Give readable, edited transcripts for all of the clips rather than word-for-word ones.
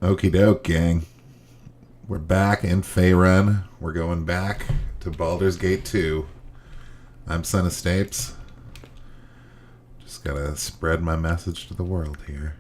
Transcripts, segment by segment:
Okie doke, gang. We're back in Faerun. We're going back to Baldur's Gate 2. I'm Son of Stapes. Just gotta spread my message to the world here.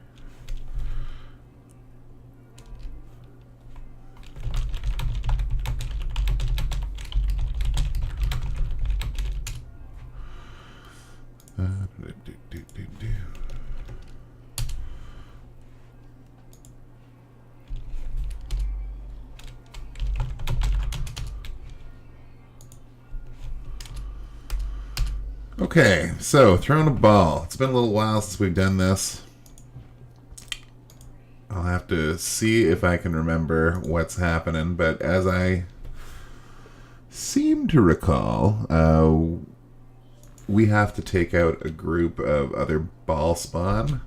Okay, so Throne of Bhaal. It's been a little while since we've done this. I'll have to see if I can remember what's happening, but as I seem to recall, we have to take out a group of other Bhaal spawn,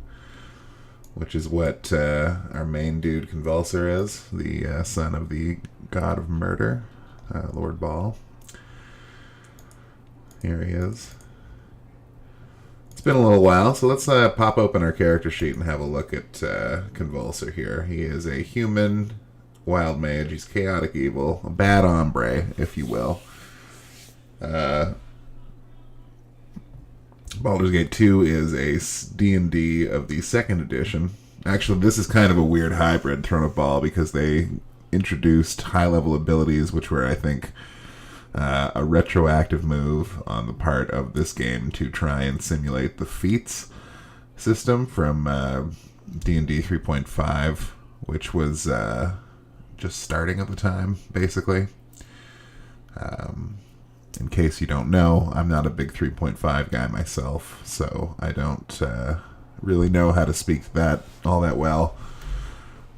which is what our main dude Convulser is, the son of the god of murder, Lord Bhaal. Here he is. It's been a little while, so let's pop open our character sheet and have a look at Convulser here. He is a human Wild Mage. He's chaotic evil, a bad hombre, if you will. Baldur's Gate 2 is a D&D of the 2nd edition. Actually, this is kind of a weird hybrid Throne of Bhaal because they introduced high-level abilities, which were, I think, a retroactive move on the part of this game to try and simulate the feats system from D&D 3.5, which was just starting at the time, basically. In case you don't know, I'm not a big 3.5 guy myself, so I don't really know how to speak to that all that well.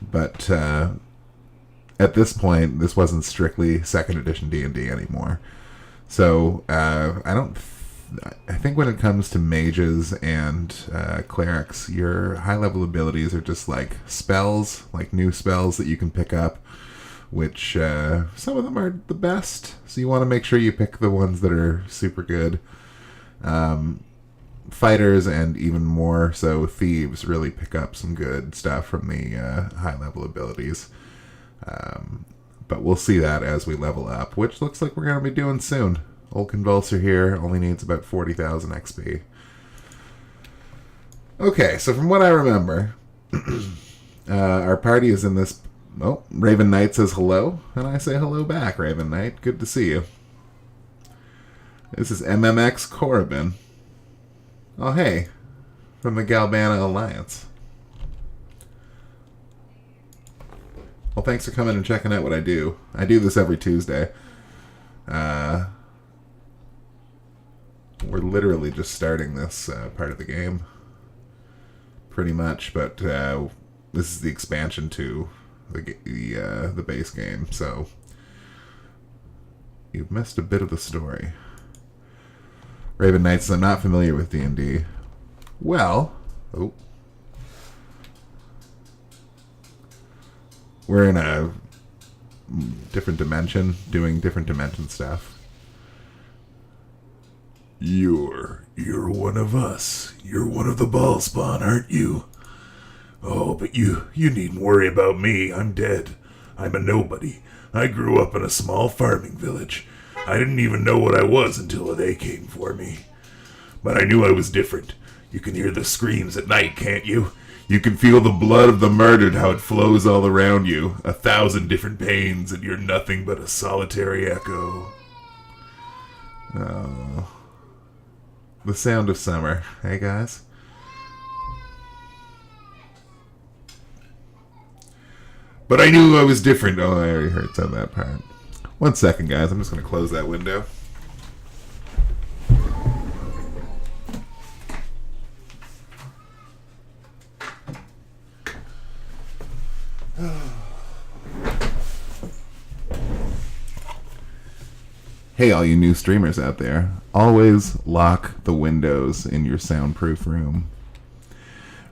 But at this point, this wasn't strictly 2nd edition D&D anymore. So I think when it comes to mages and clerics, your high-level abilities are just like spells, like new spells that you can pick up, which some of them are the best, so you want to make sure you pick the ones that are super good. Fighters and even more so thieves really pick up some good stuff from the high-level abilities. But we'll see that as we level up, which looks like we're going to be doing soon. Old Convulser here only needs about 40,000 XP. Okay, so from what I remember, our party is in this... Oh, Raven Knight says hello, and I say hello back, Raven Knight. Good to see you. This is MMX Korriban. Oh, hey, from the Galbana Alliance. Well, thanks for coming and checking out what I do. I do this every Tuesday. We're literally just starting this part of the game. Pretty much, but this is the expansion to the base game, so you've missed a bit of the story. Raven Knight says, I'm not familiar with D&D. Well, we're in a different dimension, doing different dimension stuff. You're one of us. You're one of the Bhaal spawn, aren't you? Oh, but you needn't worry about me. I'm dead. I'm a nobody. I grew up in a small farming village. I didn't even know what I was until they came for me. But I knew I was different. You can hear the screams at night, can't you? You can feel the blood of the murdered, how it flows all around you. 1,000 different pains, and you're nothing but a solitary echo. Oh. The sound of summer. Hey, guys? But I knew I was different. Oh, I already heard some of that part. 1 second, guys. I'm just going to close that window. Hey, all you new streamers out there. Always lock the windows in your soundproof room.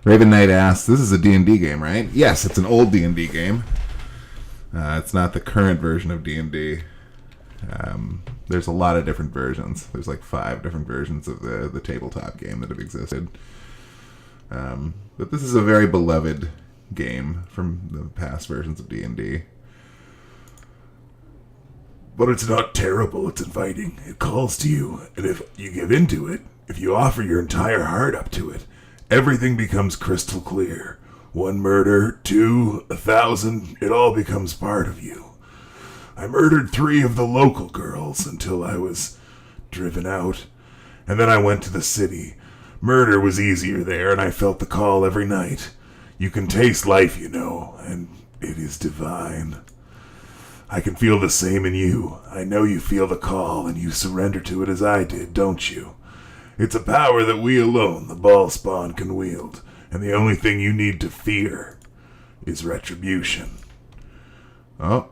Raven Knight asks, this is a D&D game, right? Yes, it's an old D&D game. It's not the current version of D&D. There's a lot of different versions. There's like 5 different versions of the tabletop game that have existed. But this is a very beloved game from the past versions of D&D. But it's not terrible, it's inviting. It calls to you, and if you give into it, if you offer your entire heart up to it, everything becomes crystal clear. 1 murder, 2, 1,000, it all becomes part of you. I murdered 3 of the local girls until I was driven out, and then I went to the city. Murder was easier there, and I felt the call every night. You can taste life, you know, and it is divine. I can feel the same in you. I know you feel the call, and you surrender to it as I did, don't you? It's a power that we alone, the Bhaal spawn, can wield, and the only thing you need to fear is retribution. Oh.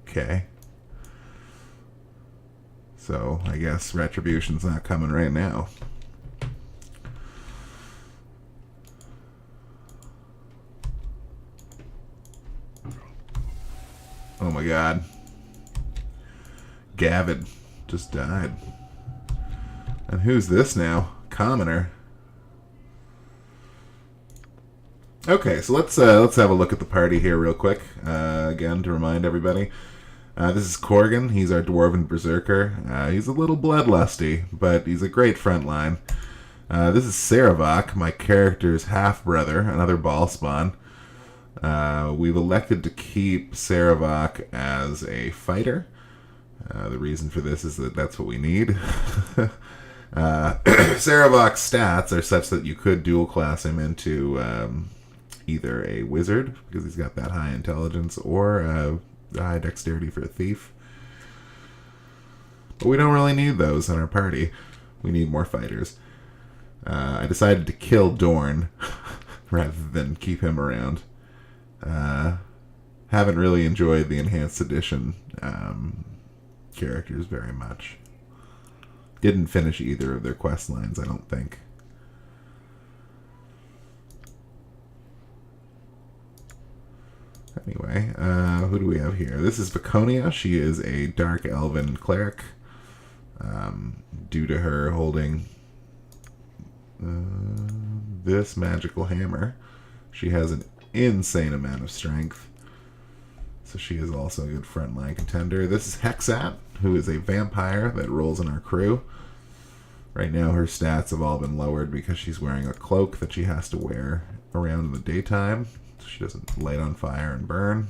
Okay. So, I guess retribution's not coming right now. Oh my god. Gavin just died. And who's this now? Commoner. Okay, so let's have a look at the party here real quick. Again, to remind everybody. This is Corgan. He's our Dwarven Berserker. He's a little bloodlusty, but he's a great frontline. This is Saravok, my character's half-brother, another Bhaal spawn. We've elected to keep Saravok as a fighter. The reason for this is that that's what we need. Saravok's stats are such that you could dual class him into either a wizard, because he's got that high intelligence, or high dexterity for a thief. But we don't really need those in our party. We need more fighters. I decided to kill Dorn rather than keep him around. Haven't really enjoyed the Enhanced Edition characters very much. Didn't finish either of their quest lines, I don't think. Anyway, who do we have here? This is Viconia. She is a Dark Elven cleric. Due to her holding this magical hammer, she has an insane amount of strength. So she is also a good frontline contender. This is Hexat, who is a vampire that rolls in our crew. Right now her stats have all been lowered because she's wearing a cloak that she has to wear around in the daytime, so she doesn't light on fire and burn.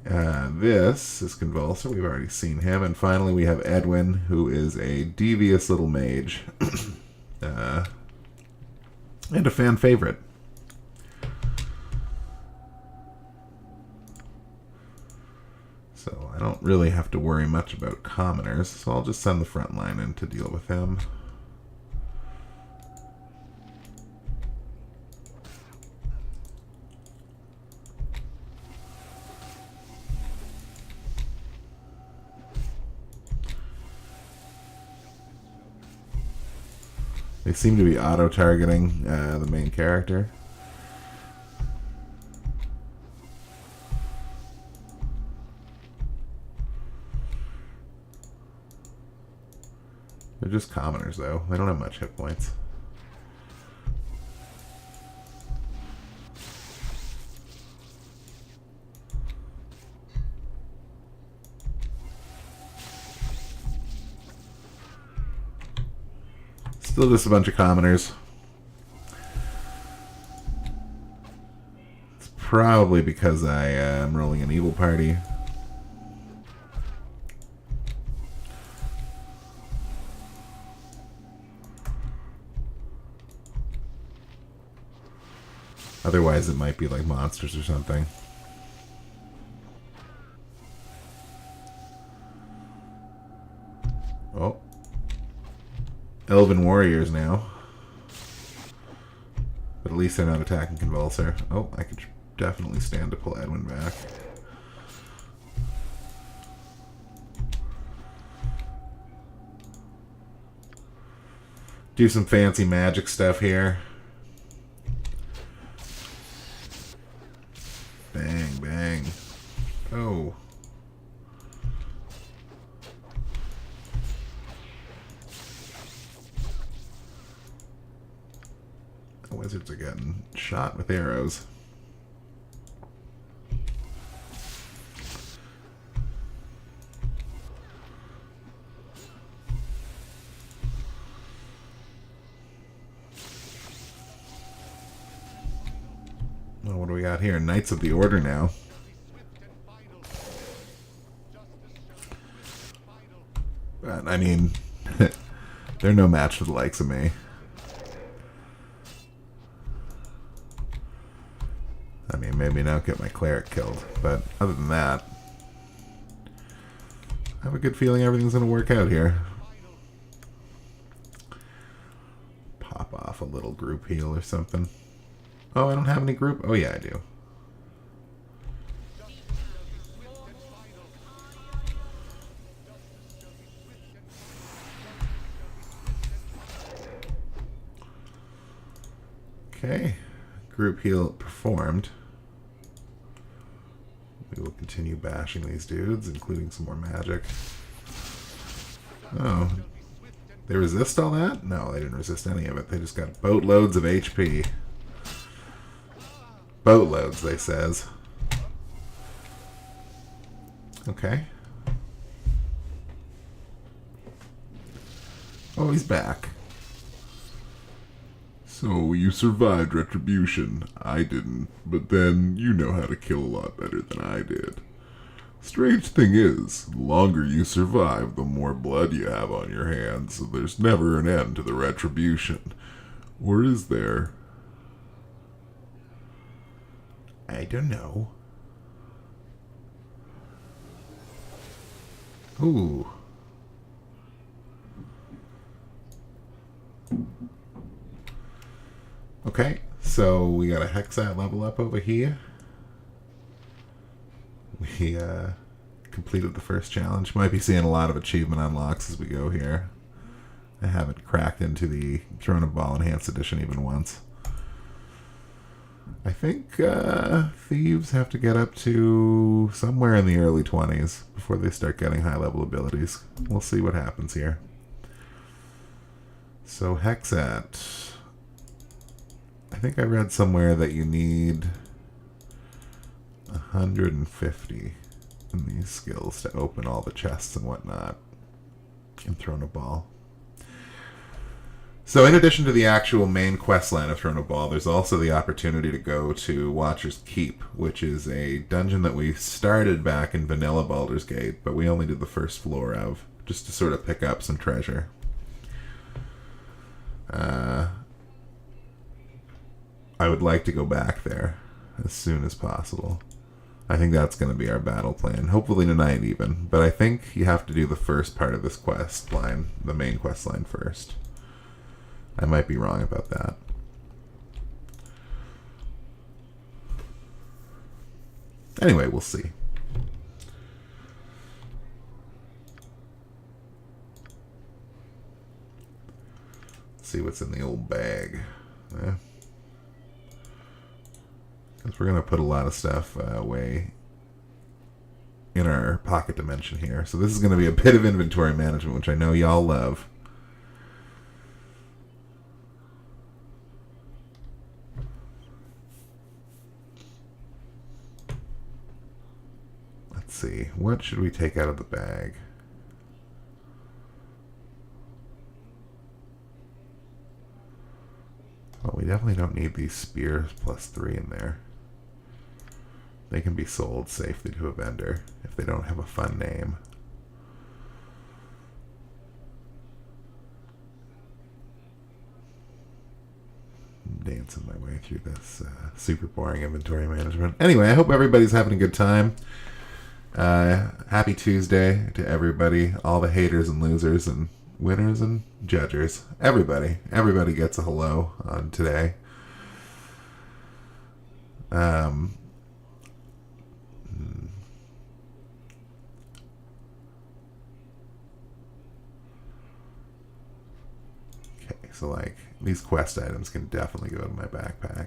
This is Convulser. We've already seen him. And finally we have Edwin, who is a devious little mage. And a fan favorite. So I don't really have to worry much about commoners, so I'll just send the front line in to deal with him. They seem to be auto-targeting the main character. They're just commoners, though. They don't have much hit points. Still just a bunch of commoners. It's probably because I am rolling an evil party. Otherwise it might be like monsters or something. Oh. Elven warriors now. But at least they're not attacking Convulser. Oh, I could definitely stand to pull Edwin back. Do some fancy magic stuff here. Bang, bang. Oh. The wizards are getting shot with arrows. Oh, what do we got here? Knights of the Order now. But, I mean, they're no match for the likes of me. I mean, maybe not get my cleric killed, but other than that, I have a good feeling everything's going to work out here. Pop off a little group heal or something. Oh, I don't have any group? Oh, yeah, I do. Okay. Group heal performed. We will continue bashing these dudes, including some more magic. Oh. They resist all that? No, they didn't resist any of it. They just got boatloads of HP. Boatloads, they says. Okay. Oh, he's back. So, you survived retribution. I didn't, but then you know how to kill a lot better than I did. Strange thing is, the longer you survive, the more blood you have on your hands, so there's never an end to the retribution. Or is there? I don't know. Ooh. Okay, so we got a Hexat level up over here. We completed the first challenge. Might be seeing a lot of achievement unlocks as we go here. I haven't cracked into the Throne of Bhaal Enhanced Edition even once. I think thieves have to get up to somewhere in the early 20s before they start getting high-level abilities. We'll see what happens here. So Hexat. I think I read somewhere that you need 150 in these skills to open all the chests and whatnot in Throne of Bhaal. So in addition to the actual main quest line of Throne of Bhaal, there's also the opportunity to go to Watcher's Keep, which is a dungeon that we started back in vanilla Baldur's Gate, but we only did the first floor of, just to sort of pick up some treasure. I would like to go back there as soon as possible. I think that's going to be our battle plan. Hopefully tonight even. But I think you have to do the first part of this quest line, the main quest line first. I might be wrong about that. Anyway, we'll see. Let's see what's in the old bag. Yeah. Because we're going to put a lot of stuff away in our pocket dimension here. So this is going to be a bit of inventory management, which I know y'all love. Let's see. What should we take out of the bag? Well, we definitely don't need these spears +3 in there. They can be sold safely to a vendor if they don't have a fun name. I'm dancing my way through this super boring inventory management. Anyway, I hope everybody's having a good time. Happy Tuesday to everybody, all the haters and losers and winners and judgers. Everybody gets a hello on today. Okay, so like these quest items can definitely go in my backpack.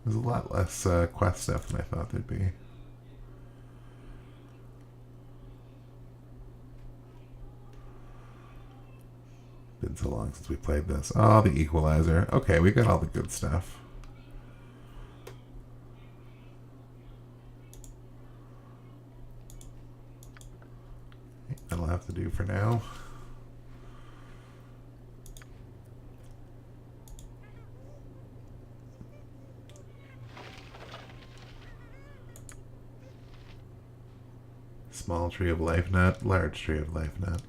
There's a lot less quest stuff than I thought there'd be. Been so long since we played this. Oh, the Equalizer. Okay, we got all the good stuff. That'll have to do for now. Small tree of life nut, large tree of life nut.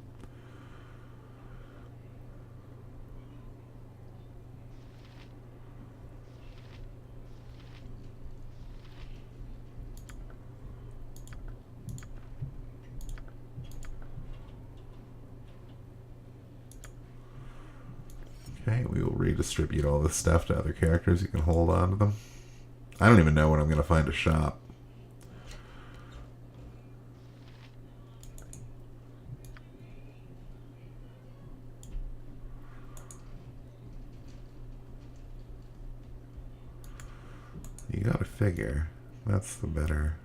Okay, we will redistribute all this stuff to other characters. You can hold on to them. I don't even know when I'm going to find a shop. You gotta figure. That's the better.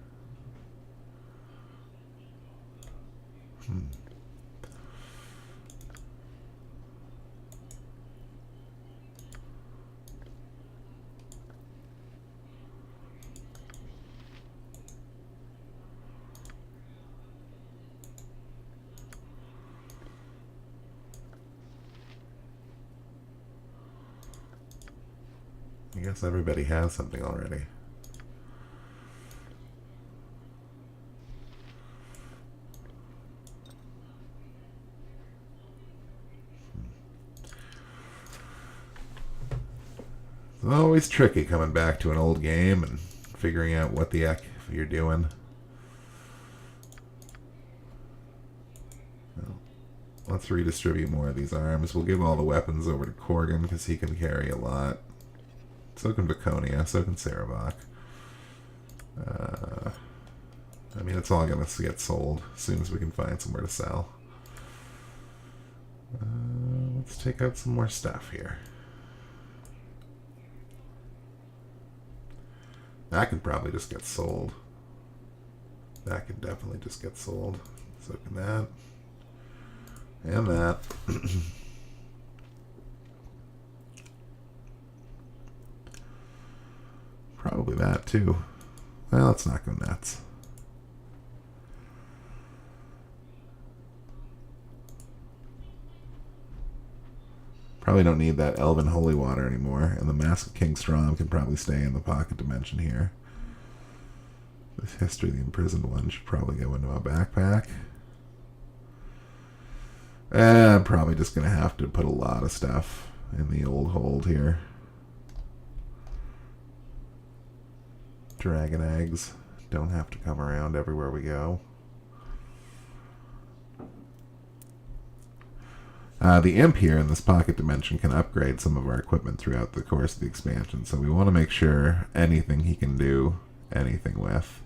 I guess everybody has something already. It's always tricky coming back to an old game and figuring out what the heck you're doing. Well, let's redistribute more of these arms. We'll give all the weapons over to Corgan because he can carry a lot. So can Viconia, so can Sarabak. I mean, it's all going to get sold as soon as we can find somewhere to sell. Let's take out some more stuff here. That can probably just get sold. That can definitely just get sold. So can that. And that. Probably that too. Well, let's not go nuts. Probably don't need that Elven Holy Water anymore, and the Mask of King Strom can probably stay in the pocket dimension here. This History of the Imprisoned one should probably go into my backpack. I'm probably just going to have to put a lot of stuff in the old hold here. Dragon eggs don't have to come around everywhere we go. The imp here in this pocket dimension can upgrade some of our equipment throughout the course of the expansion, so we want to make sure anything he can do anything with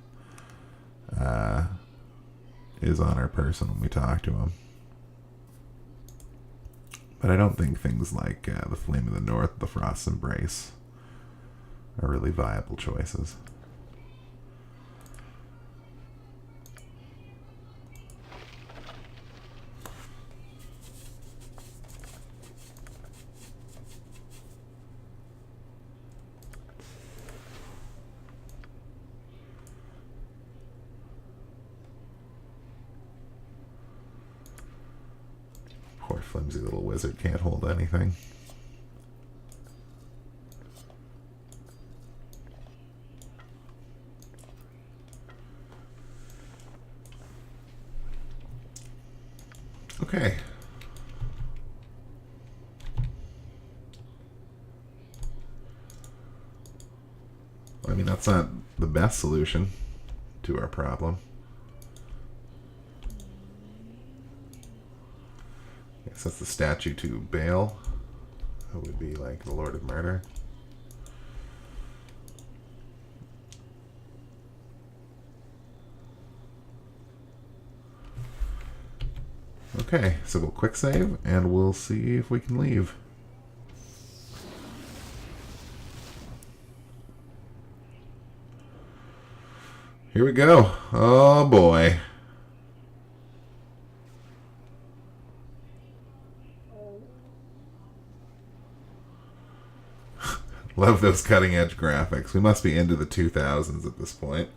is on our person when we talk to him. But I don't think things like the Flame of the North, the Frost's Embrace are really viable choices. Poor flimsy little wizard can't hold anything. Okay. I mean, that's not the best solution to our problem. I guess that's the statue to Baal, who would be like the Lord of Murder. Okay, so we'll quick save and we'll see if we can leave. Here we go. Oh, boy. Love those cutting-edge graphics. We must be into the 2000s at this point.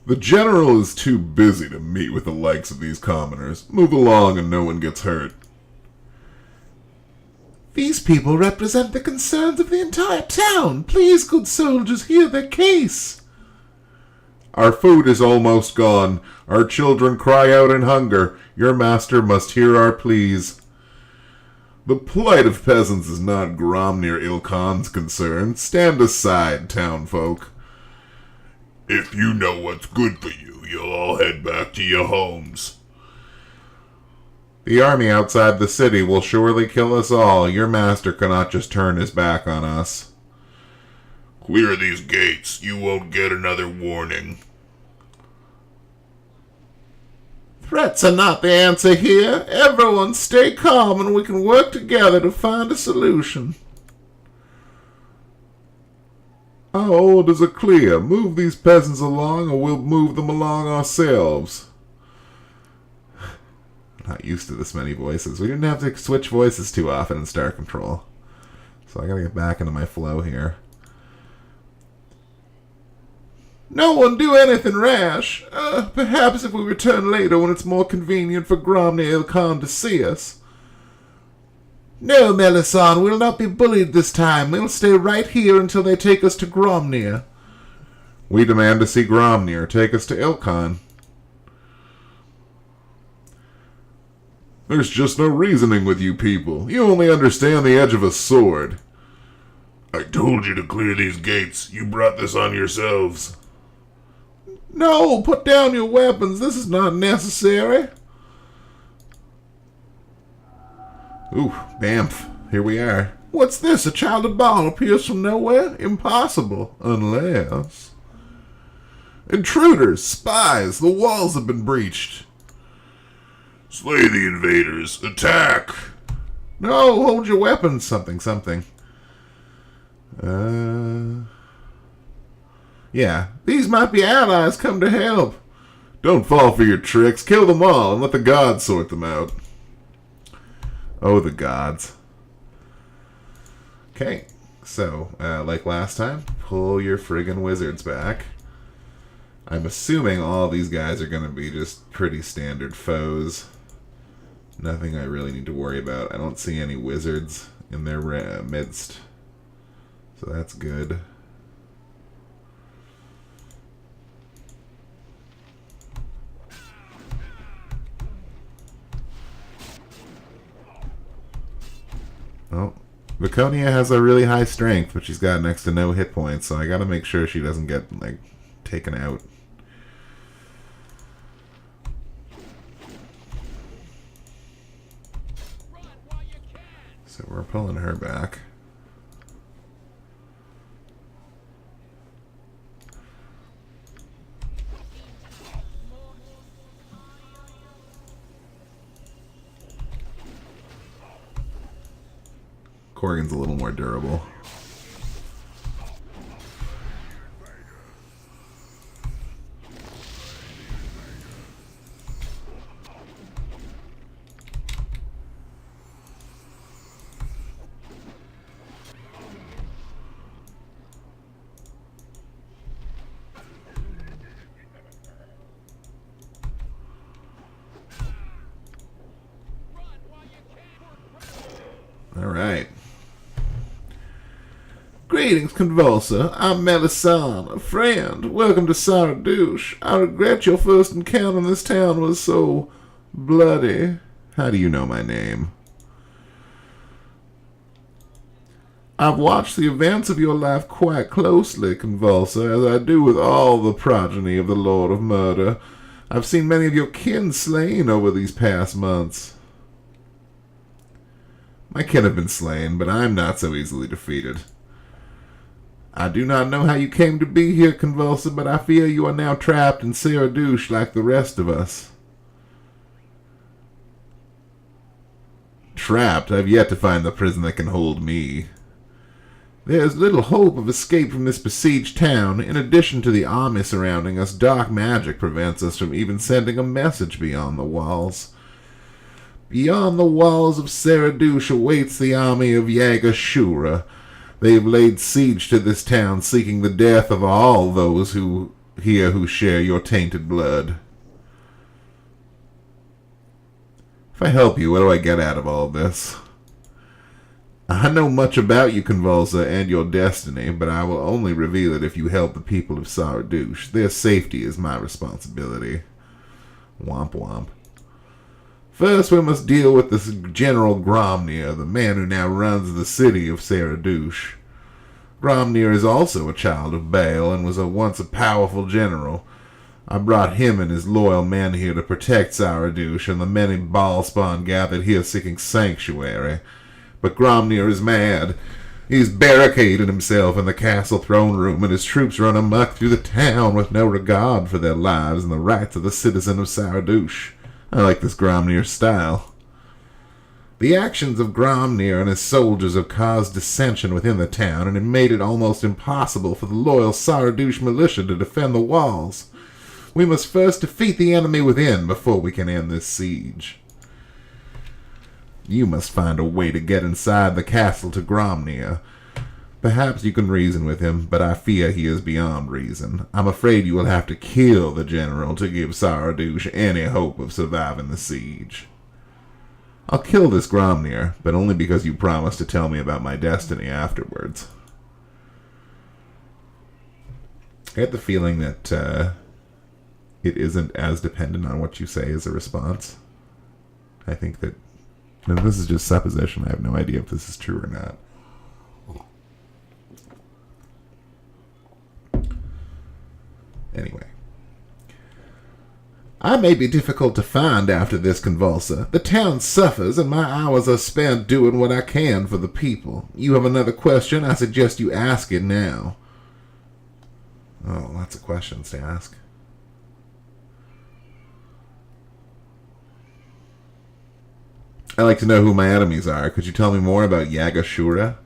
The general is too busy to meet with the likes of these commoners. Move along and no one gets hurt. These people represent the concerns of the entire town. Please, good soldiers, hear their case. Our food is almost gone. Our children cry out in hunger. Your master must hear our pleas. The plight of peasants is not Gromnir Ilkhan's concern. Stand aside, townfolk. If you know what's good for you, you'll all head back to your homes. The army outside the city will surely kill us all. Your master cannot just turn his back on us. Clear these gates. You won't get another warning. Threats are not the answer here. Everyone stay calm and we can work together to find a solution. Our orders are clear. Move these peasants along or we'll move them along ourselves. Not used to this many voices. We didn't have to switch voices too often in Star Control. So I gotta get back into my flow here. No one do anything rash. Perhaps if we return later when it's more convenient for Gromnir Ilkhan to see us. No, Melisande, we'll not be bullied this time. We'll stay right here until they take us to Gromnir. We demand to see Gromnir. Take us to Ilkhan. There's just no reasoning with you people. You only understand the edge of a sword. I told you to clear these gates. You brought this on yourselves. No, put down your weapons. This is not necessary. Ooh, Bamf. Here we are. What's this? A child of Bhaal appears from nowhere? Impossible. Unless... Intruders! Spies! The walls have been breached. Slay the invaders. Attack! No, hold your weapons. Something. Yeah, these might be allies come to help. Don't fall for your tricks. Kill them all and let the gods sort them out. Oh, the gods. Okay, so, like last time, pull your friggin' wizards back. I'm assuming all these guys are going to be just pretty standard foes. Nothing I really need to worry about. I don't see any wizards in their midst. So that's good. Oh, Viconia has a really high strength, but she's got next to no hit points, so I gotta make sure she doesn't get, like, taken out. So we're pulling her back. Corrigan's a little more durable. All right. Greetings, Convulser. I'm Melisande, a friend. Welcome to Saradouche. I regret your first encounter in this town was so bloody. How do you know my name? I've watched the events of your life quite closely, Convulser, as I do with all the progeny of the Lord of Murder. I've seen many of your kin slain over these past months. My kin have been slain, but I'm not so easily defeated. I do not know how you came to be here, Convulser, but I fear you are now trapped in Saradouche like the rest of us. Trapped? I've yet to find the prison that can hold me. There is little hope of escape from this besieged town. In addition to the army surrounding us, dark magic prevents us from even sending a message beyond the walls. Beyond the walls of Saradouche awaits the army of Yaga-Shugra. They have laid siege to this town, seeking the death of all those who share your tainted blood. If I help you, what do I get out of all this? I know much about you, Convulser, and your destiny, but I will only reveal it if you help the people of Saradouche. Their safety is my responsibility. Womp womp. First, we must deal with this General Gromnir, the man who now runs the city of Saradouche. Gromnir is also a child of Bhaal and was once a powerful general. I brought him and his loyal men here to protect Saradouche and the many Bhaal spawn gathered here seeking sanctuary. But Gromnir is mad. He's barricaded himself in the castle throne room, and his troops run amok through the town with no regard for their lives and the rights of the citizen of Saradouche. I like this Gromnir style. The actions of Gromnir and his soldiers have caused dissension within the town, and it made it almost impossible for the loyal Saradouche militia to defend the walls. We must first defeat the enemy within before we can end this siege. You must find a way to get inside the castle to Gromnir. Perhaps you can reason with him, but I fear he is beyond reason. I'm afraid you will have to kill the general to give Saradouche any hope of surviving the siege. I'll kill this Gromnir, but only because you promised to tell me about my destiny afterwards. I get the feeling that it isn't as dependent on what you say as a response. I think that... And this is just supposition. I have no idea if this is true or not. Anyway. I may be difficult to find after this, Convulser. The town suffers, and my hours are spent doing what I can for the people. You have another question? I suggest you ask it now. Oh, lots of questions to ask. I like to know who my enemies are. Could you tell me more about Yaga-Shugra?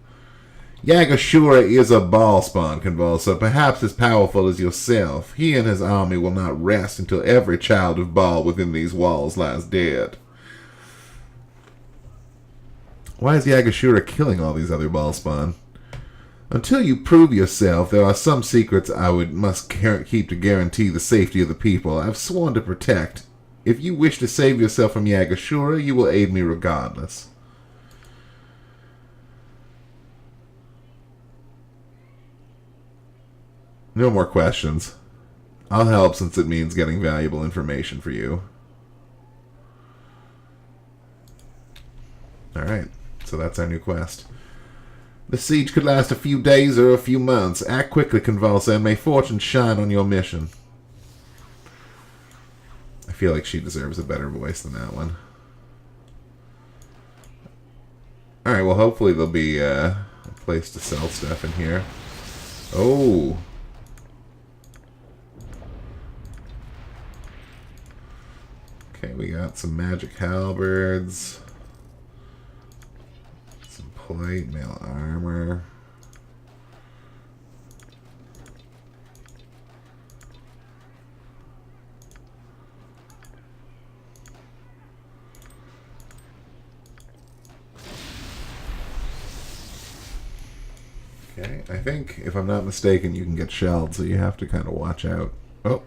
Yaga-Shugra is a Bhaal spawn, Convulser, perhaps as powerful as yourself. He and his army will not rest until every child of Bhaal within these walls lies dead. Why is Yaga-Shugra killing all these other Bhaal spawn? Until you prove yourself, there are some secrets I must keep to guarantee the safety of the people I've sworn to protect. If you wish to save yourself from Yaga-Shugra, you will aid me regardless. No more questions. I'll help since it means getting valuable information for you. Alright, so that's our new quest. The siege could last a few days or a few months. Act quickly, Convulser, and may fortune shine on your mission. I feel like she deserves a better voice than that one. Alright, well hopefully there'll be a place to sell stuff in here. Oh! Okay, we got some magic halberds. Some plate, mail armor. Okay, I think, if I'm not mistaken, you can get shelled, so you have to kind of watch out. Oh.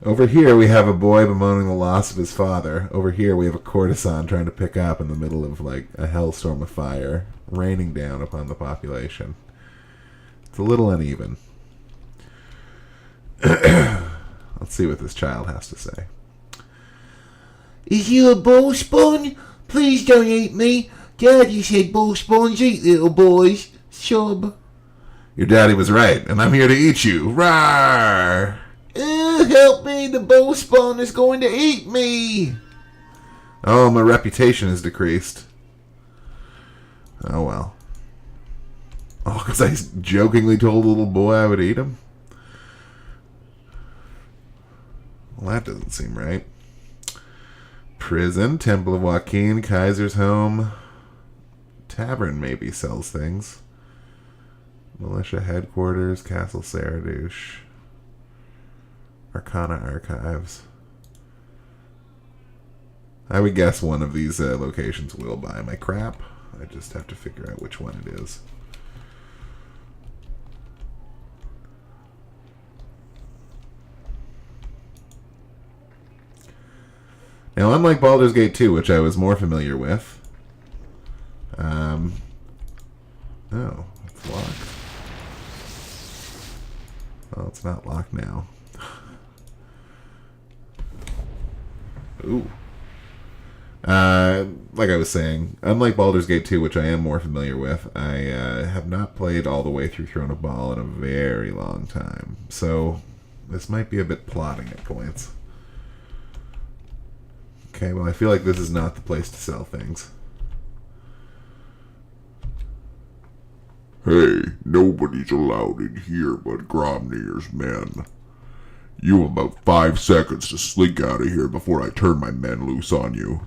Over here we have a boy bemoaning the loss of his father. Over here we have a courtesan trying to pick up in the middle of, like, a hellstorm of fire, raining down upon the population. It's a little uneven. Let's see what this child has to say. Is you a bull spawn? Please don't eat me. Daddy said bull spawns eat little boys. Shub. Your daddy was right, and I'm here to eat you. Rawr! Help me, the bull spawn is going to eat me. Oh, my reputation is decreased. Oh, well. Oh, because I jokingly told a little boy I would eat him? Well, that doesn't seem right. Prison, Temple of Joaquin, Kaiser's Home. Tavern maybe sells things. Militia Headquarters, Castle Saradouche. Arcana Archives. I would guess one of these locations will buy my crap. I just have to figure out which one it is. Now, unlike Baldur's Gate 2, which I was more familiar with... oh, it's locked. Well, it's not locked now. Ooh. Like I was saying, unlike Baldur's Gate 2, which I am more familiar with, I have not played all the way through Throne of Bhaal in a very long time. So, this might be a bit plotting at points. Okay, well, I feel like this is not the place to sell things. Hey, nobody's allowed in here but Gromnir's men. You have about 5 seconds to slink out of here before I turn my men loose on you.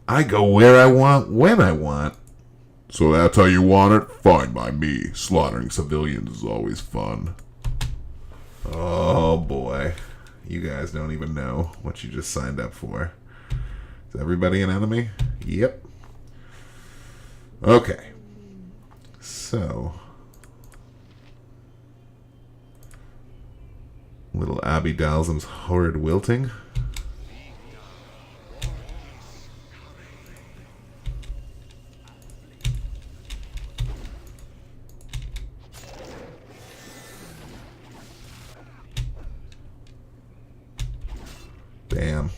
I go where I want, when I want. So that's how you want it? Fine by me. Slaughtering civilians is always fun. Oh, boy. You guys don't even know what you just signed up for. Is everybody an enemy? Yep. Okay. So... little Abby Dalsum's horrid wilting. Damn.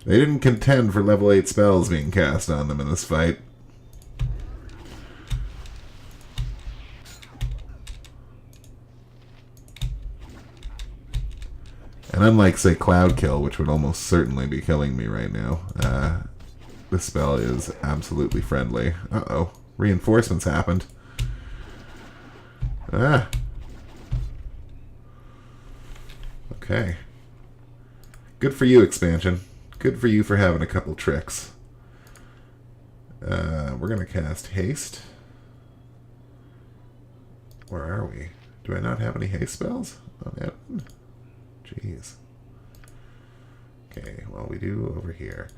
They didn't contend for level 8 spells being cast on them in this fight. And unlike, say, Cloud Kill, which would almost certainly be killing me right now, this spell is absolutely friendly. Uh-oh. Reinforcements happened. Ah. Okay. Good for you, expansion. Good for you for having a couple tricks. We're going to cast Haste. Where are we? Do I not have any haste spells? Oh, yeah. Jeez. Okay, well, we do over here.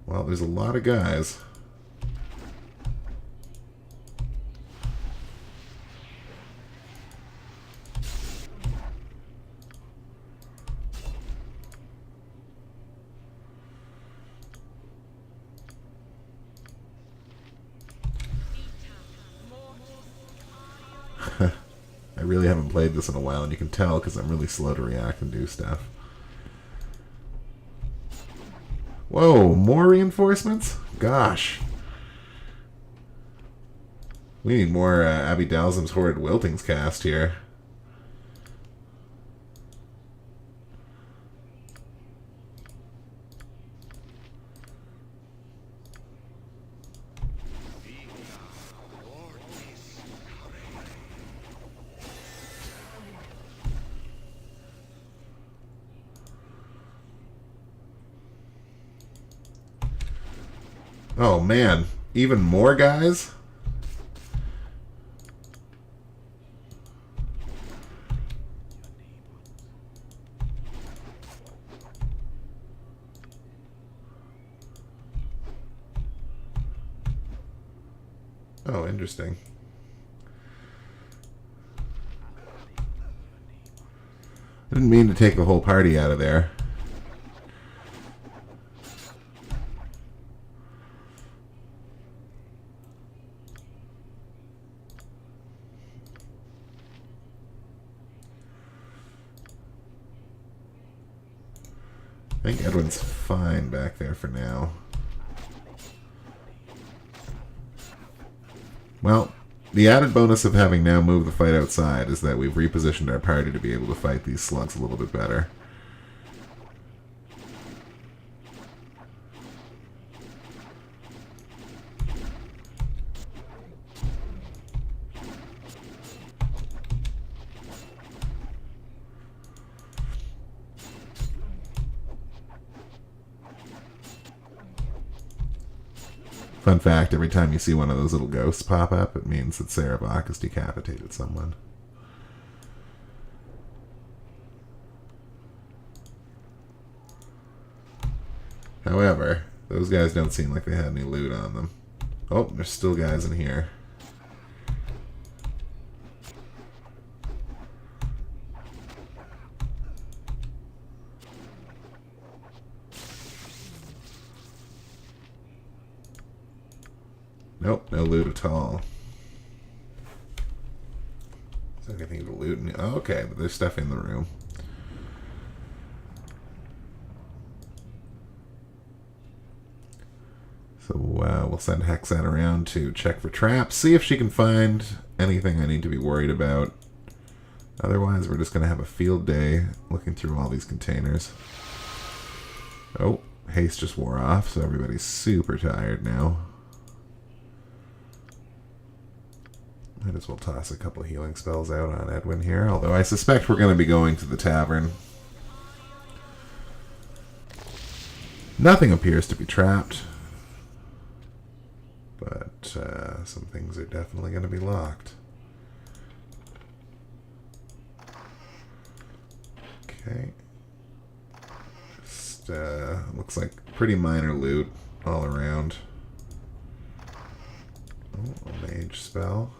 Well, there's a lot of guys. I really haven't played this in a while, and you can tell because I'm really slow to react and do stuff. Whoa, more reinforcements? Gosh. We need more Abby Dalsum's Horrid Wiltings cast here. Oh man, even more guys? Oh, interesting. I didn't mean to take the whole party out of there. I think Edwin's fine back there for now. Well, the added bonus of having now moved the fight outside is that we've repositioned our party to be able to fight these slugs a little bit better. Fun fact, every time you see one of those little ghosts pop up, it means that Sarabak has decapitated someone. However, those guys don't seem like they had any loot on them. Oh, there's still guys in here. Nope, no loot at all. Is there anything to loot? Oh, okay, but there's stuff in the room. So we'll send Hexat around to check for traps, see if she can find anything I need to be worried about. Otherwise, we're just going to have a field day looking through all these containers. Oh, haste just wore off, so everybody's super tired now. Might as well toss a couple healing spells out on Edwin here, although I suspect we're going to be going to the tavern. Nothing appears to be trapped, but some things are definitely going to be locked. Okay. Just looks like pretty minor loot all around. Oh, a mage spell.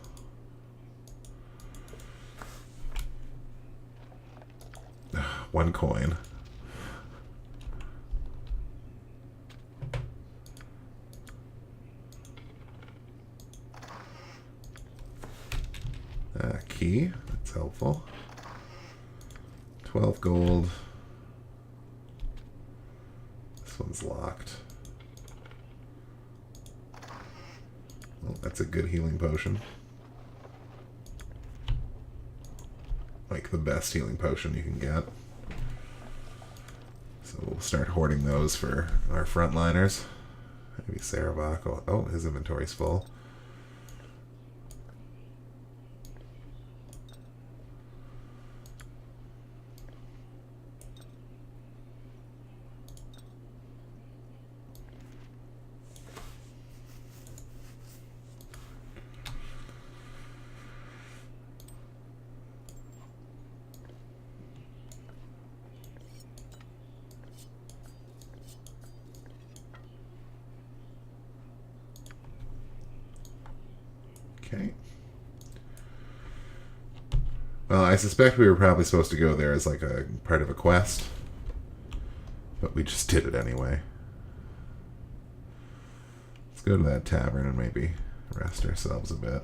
One coin. Key. That's helpful. 12 gold. This one's locked. Oh, that's a good healing potion. Like the best healing potion you can get. So we'll start hoarding those for our frontliners. Maybe Sarabak. Oh, his inventory's full. Okay. Well, I suspect we were probably supposed to go there as like a part of a quest, but we just did it anyway. Let's go to that tavern and maybe rest ourselves a bit.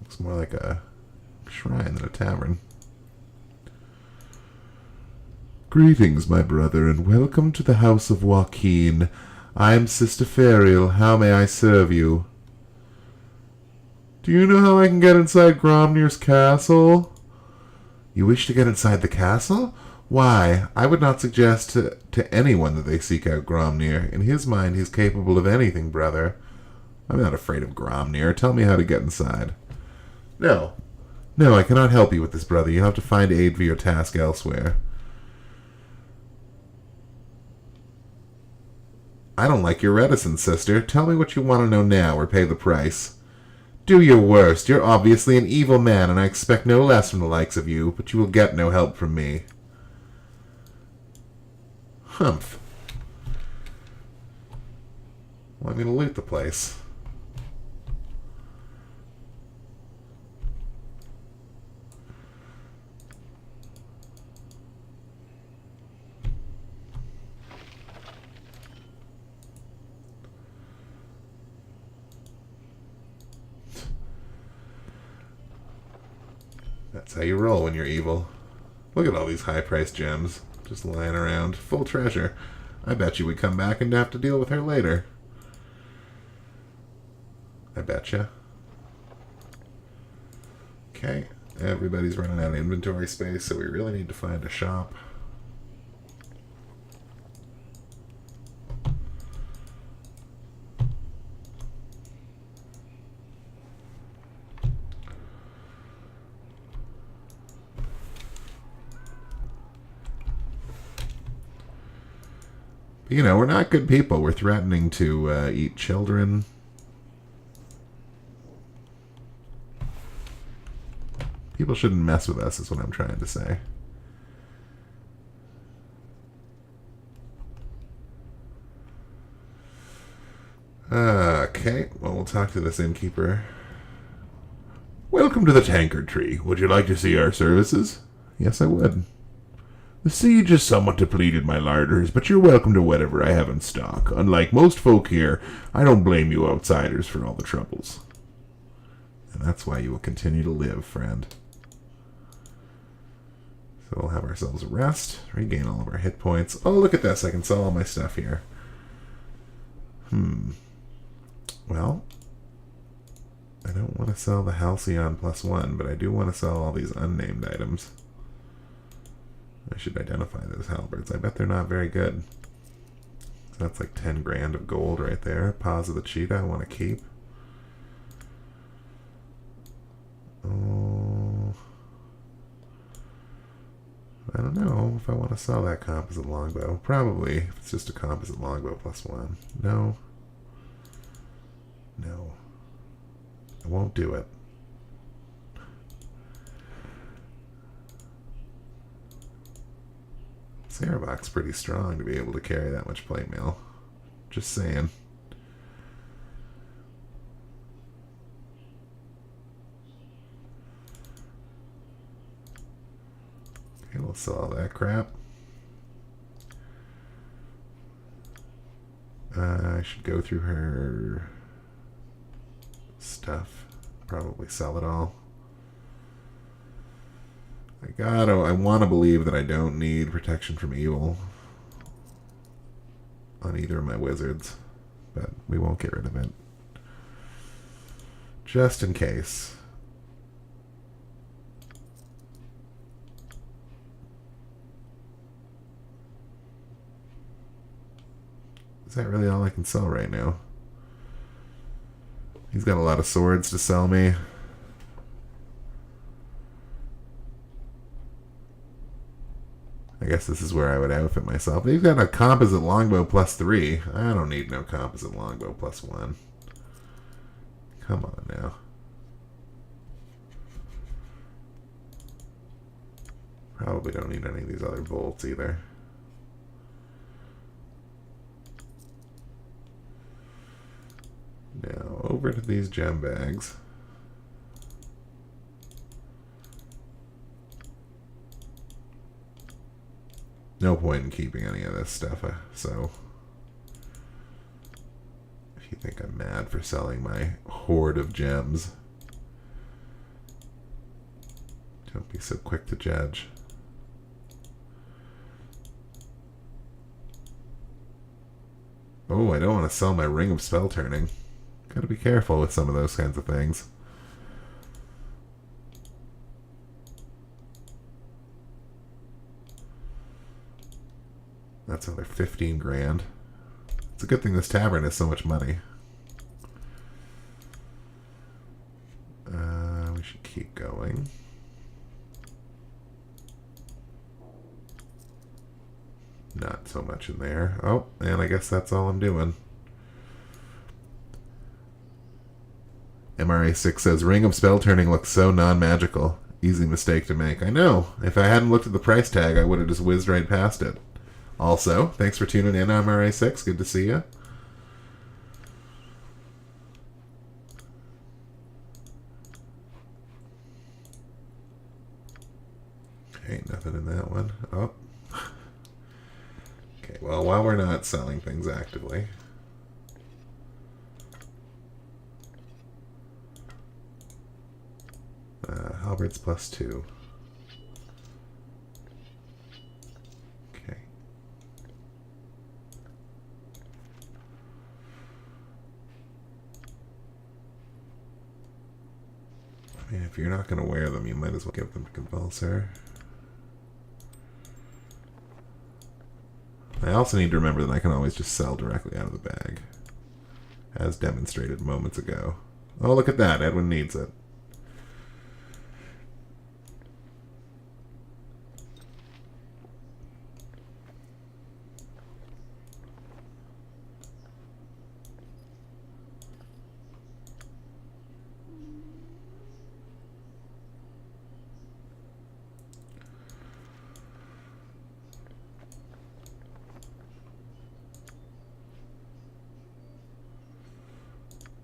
Looks more like a shrine than a tavern. Greetings, my brother, and welcome to the house of Joaquin. I am Sister Ferial. How may I serve you? Do you know how I can get inside Gromnir's castle? You wish to get inside the castle? Why, I would not suggest to anyone that they seek out Gromnir. In his mind, he's capable of anything, brother. I'm not afraid of Gromnir. Tell me how to get inside. No, I cannot help you with this, brother. You have to find aid for your task elsewhere. I don't like your reticence, sister. Tell me what you want to know now, or pay the price. Do your worst. You're obviously an evil man, and I expect no less from the likes of you, but you will get no help from me. Humph. Well, I'm going to loot the place. That's how you roll when you're evil. Look at all these high-priced gems just lying around. Full treasure. I bet you would come back and have to deal with her later. I betcha. Okay, everybody's running out of inventory space, so we really need to find a shop. You know, we're not good people. We're threatening to eat children. People shouldn't mess with us, is what I'm trying to say. Okay, well, we'll talk to this innkeeper. Welcome to the Tankard Tree. Would you like to see our services? Yes, I would. The siege is somewhat depleted, my larders, but you're welcome to whatever I have in stock. Unlike most folk here, I don't blame you outsiders for all the troubles. And that's why you will continue to live, friend. So we'll have ourselves a rest, regain all of our hit points. Oh, look at this. I can sell all my stuff here. Well, I don't want to sell the Halcyon +1, but I do want to sell all these unnamed items. I should identify those halberds. I bet they're not very good. So that's like 10 grand of gold right there. Paws of the Cheetah I want to keep. Oh, I don't know if I want to sell that composite longbow. Probably, if it's just a composite longbow +1. No. No. I won't do it. Sarabok's pretty strong to be able to carry that much plate mail. Just saying. Okay, we'll sell all that crap. I should go through her stuff. Probably sell it all. I want to believe that I don't need protection from evil on either of my wizards, but we won't get rid of it. Just in case. Is that really all I can sell right now? He's got a lot of swords to sell me. I guess this is where I would outfit myself. He's got a composite longbow +3. I don't need no composite longbow +1. Come on now. Probably don't need any of these other bolts either. Now, over to these gem bags. No point in keeping any of this stuff, so if you think I'm mad for selling my hoard of gems, don't be so quick to judge. Oh, I don't want to sell my ring of spell turning. Gotta be careful with some of those kinds of things. That's another 15 grand. It's a good thing this tavern has so much money. We should keep going. Not so much in there. Oh, and I guess that's all I'm doing. MRA6 says, Ring of Spell Turning looks so non-magical. Easy mistake to make. I know. If I hadn't looked at the price tag, I would have just whizzed right past it. Also, thanks for tuning in, MRA6. Good to see you. Ain't nothing in that one. Oh. Okay, well, while we're not selling things actively, halberds +2. I mean, if you're not going to wear them, you might as well give them to Convulser. I also need to remember that I can always just sell directly out of the bag, as demonstrated moments ago. Oh, look at that. Edwin needs it.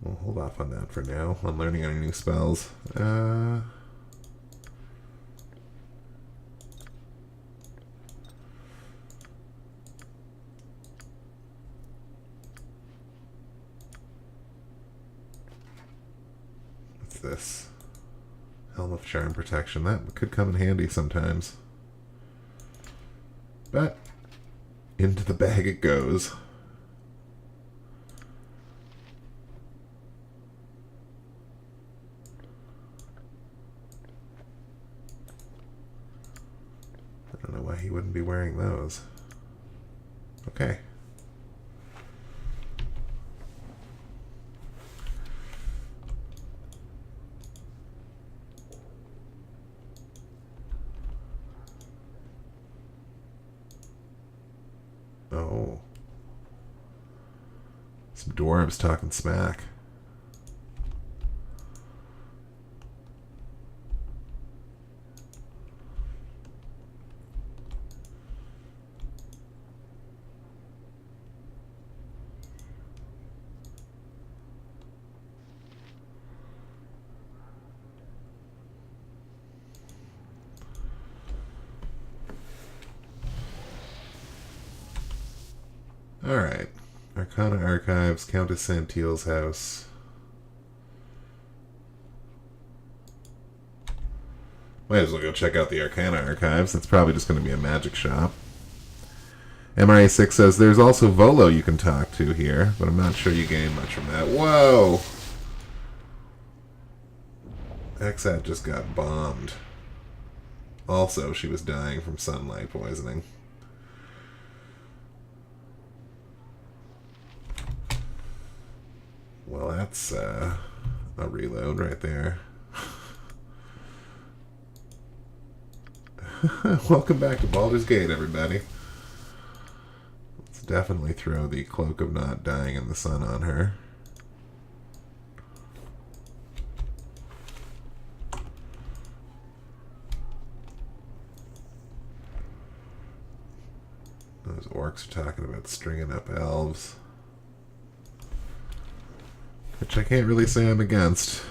We'll hold off on that for now, on learning any new spells. I What's this? Helm of Charm Protection. That could come in handy sometimes. But into the bag it goes. I don't know why he wouldn't be wearing those. Okay. Oh. Some dwarves talking smack. Alright. Arcana Archives, Countess Santil's house. Might as well go check out the Arcana Archives. That's probably just going to be a magic shop. MRA6 says there's also Volo you can talk to here, but I'm not sure you gain much from that. Whoa! Exat just got bombed. Also, she was dying from sunlight poisoning. Well, that's a reload right there. Welcome back to Baldur's Gate, everybody. Let's definitely throw the Cloak of Not Dying in the Sun on her. Those orcs are talking about stringing up elves. Which I can't really say I'm against.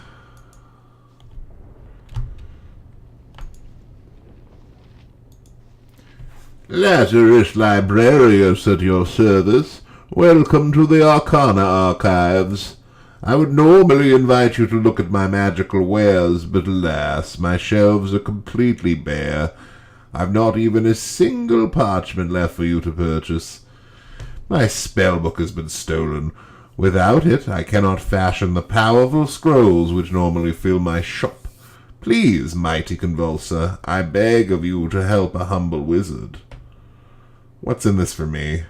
Lazarus Librarius at your service. Welcome to the Arcana Archives. I would normally invite you to look at my magical wares, but alas, my shelves are completely bare. I've not even a single parchment left for you to purchase. My spellbook has been stolen. Without it, I cannot fashion the powerful scrolls which normally fill my shop. Please, mighty Convulser, I beg of you to help a humble wizard. What's in this for me?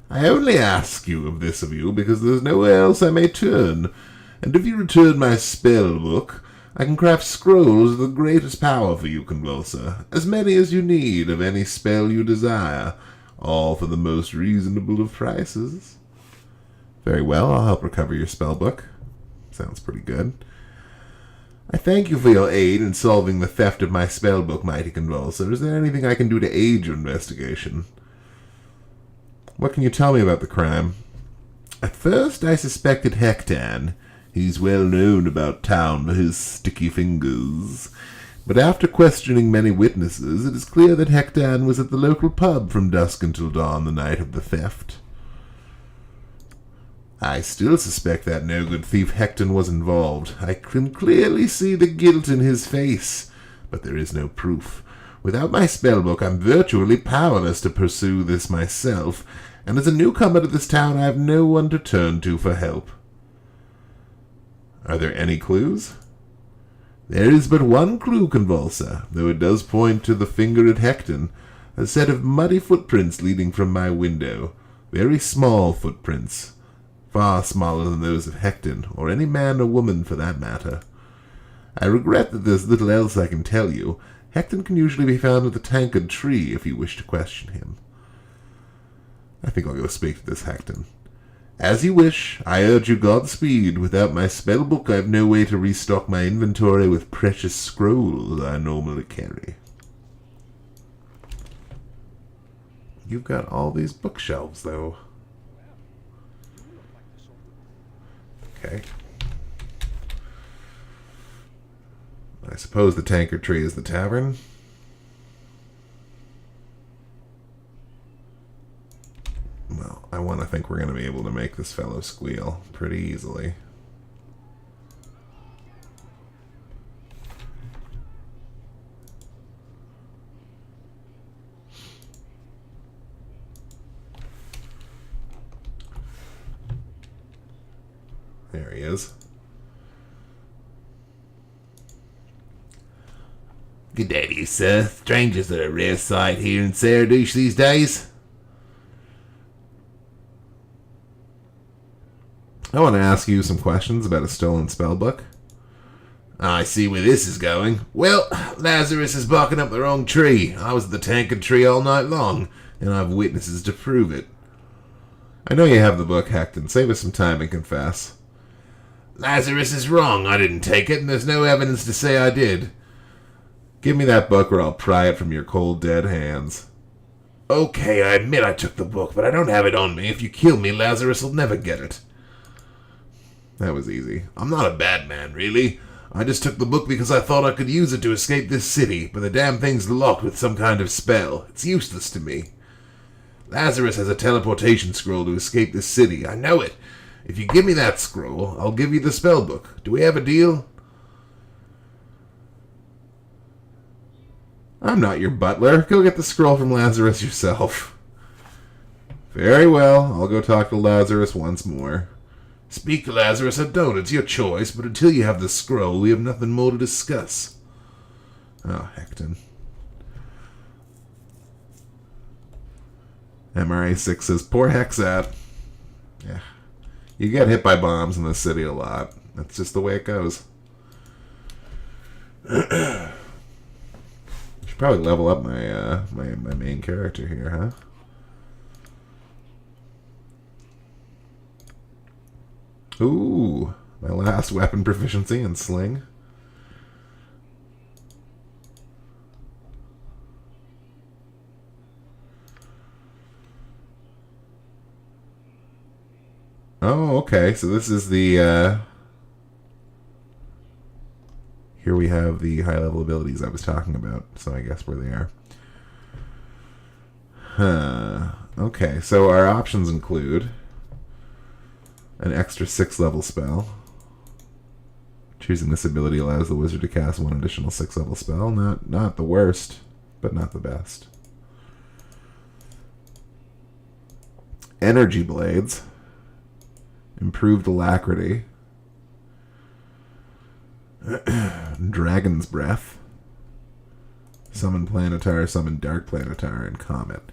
I only ask you of this of you because there's nowhere else I may turn, and if you return my spellbook, I can craft scrolls of the greatest power for you, Convulser, as many as you need of any spell you desire, all for the most reasonable of prices. Very well, I'll help recover your spellbook. Sounds pretty good. I thank you for your aid in solving the theft of my spellbook, mighty Convulser. Is there anything I can do to aid your investigation? What can you tell me about the crime? At first, I suspected Hectan. He's well known about town for his sticky fingers. But after questioning many witnesses, it is clear that Hectan was at the local pub from dusk until dawn the night of the theft. I still suspect that no-good thief Hecton was involved. I can clearly see the guilt in his face, but there is no proof. Without my spellbook, I'm virtually powerless to pursue this myself, and as a newcomer to this town, I have no one to turn to for help. Are there any clues? There is but one clue, Convulser, though it does point to the finger at Hecton. A set of muddy footprints leading from my window. Very small footprints. Far smaller than those of Hecton, or any man or woman for that matter. I regret that there's little else I can tell you. Hecton can usually be found at the tankard tree if you wish to question him. I think I'll go speak to this Hecton. As you wish. I urge you Godspeed. Without my spellbook, I have no way to restock my inventory with precious scrolls I normally carry. You've got all these bookshelves, though. Okay. I suppose the tankard tree is the tavern. Well, I want to think we're going to be able to make this fellow squeal pretty easily. There he is. Good day to you, sir. Strangers are a rare sight here in Saradouche these days. I want to ask you some questions about a stolen spellbook. I see where this is going. Well, Lazarus is barking up the wrong tree. I was at the tankard tree all night long, and I've witnesses to prove it. I know you have the book, Hecton. Save us some time and confess. Lazarus is wrong. I didn't take it, and there's no evidence to say I did. Give me that book or I'll pry it from your cold, dead hands. Okay, I admit I took the book, but I don't have it on me. If you kill me, Lazarus will never get it. That was easy. I'm not a bad man, really. I just took the book because I thought I could use it to escape this city, but the damn thing's locked with some kind of spell. It's useless to me. Lazarus has a teleportation scroll to escape this city. I know it. If you give me that scroll, I'll give you the spell book. Do we have a deal? I'm not your butler. Go get the scroll from Lazarus yourself. Very well. I'll go talk to Lazarus once more. Speak to Lazarus or don't. It's your choice, but until you have the scroll, we have nothing more to discuss. Oh, Hecton. MRA6 says, poor Hexat. Yeah. You get hit by bombs in this city a lot. That's just the way it goes. Should probably level up my my main character here, huh? Ooh, my last weapon proficiency in sling. Oh, okay. So this is the here we have the high level abilities I was talking about. So I guess where they are. Okay, so our options include an extra 6th level spell. Choosing this ability allows the wizard to cast one additional 6th level spell. Not the worst, but not the best. Energy blades. Improved alacrity. Dragon's breath. Summon Planetar, Summon Dark Planetar, and Comet.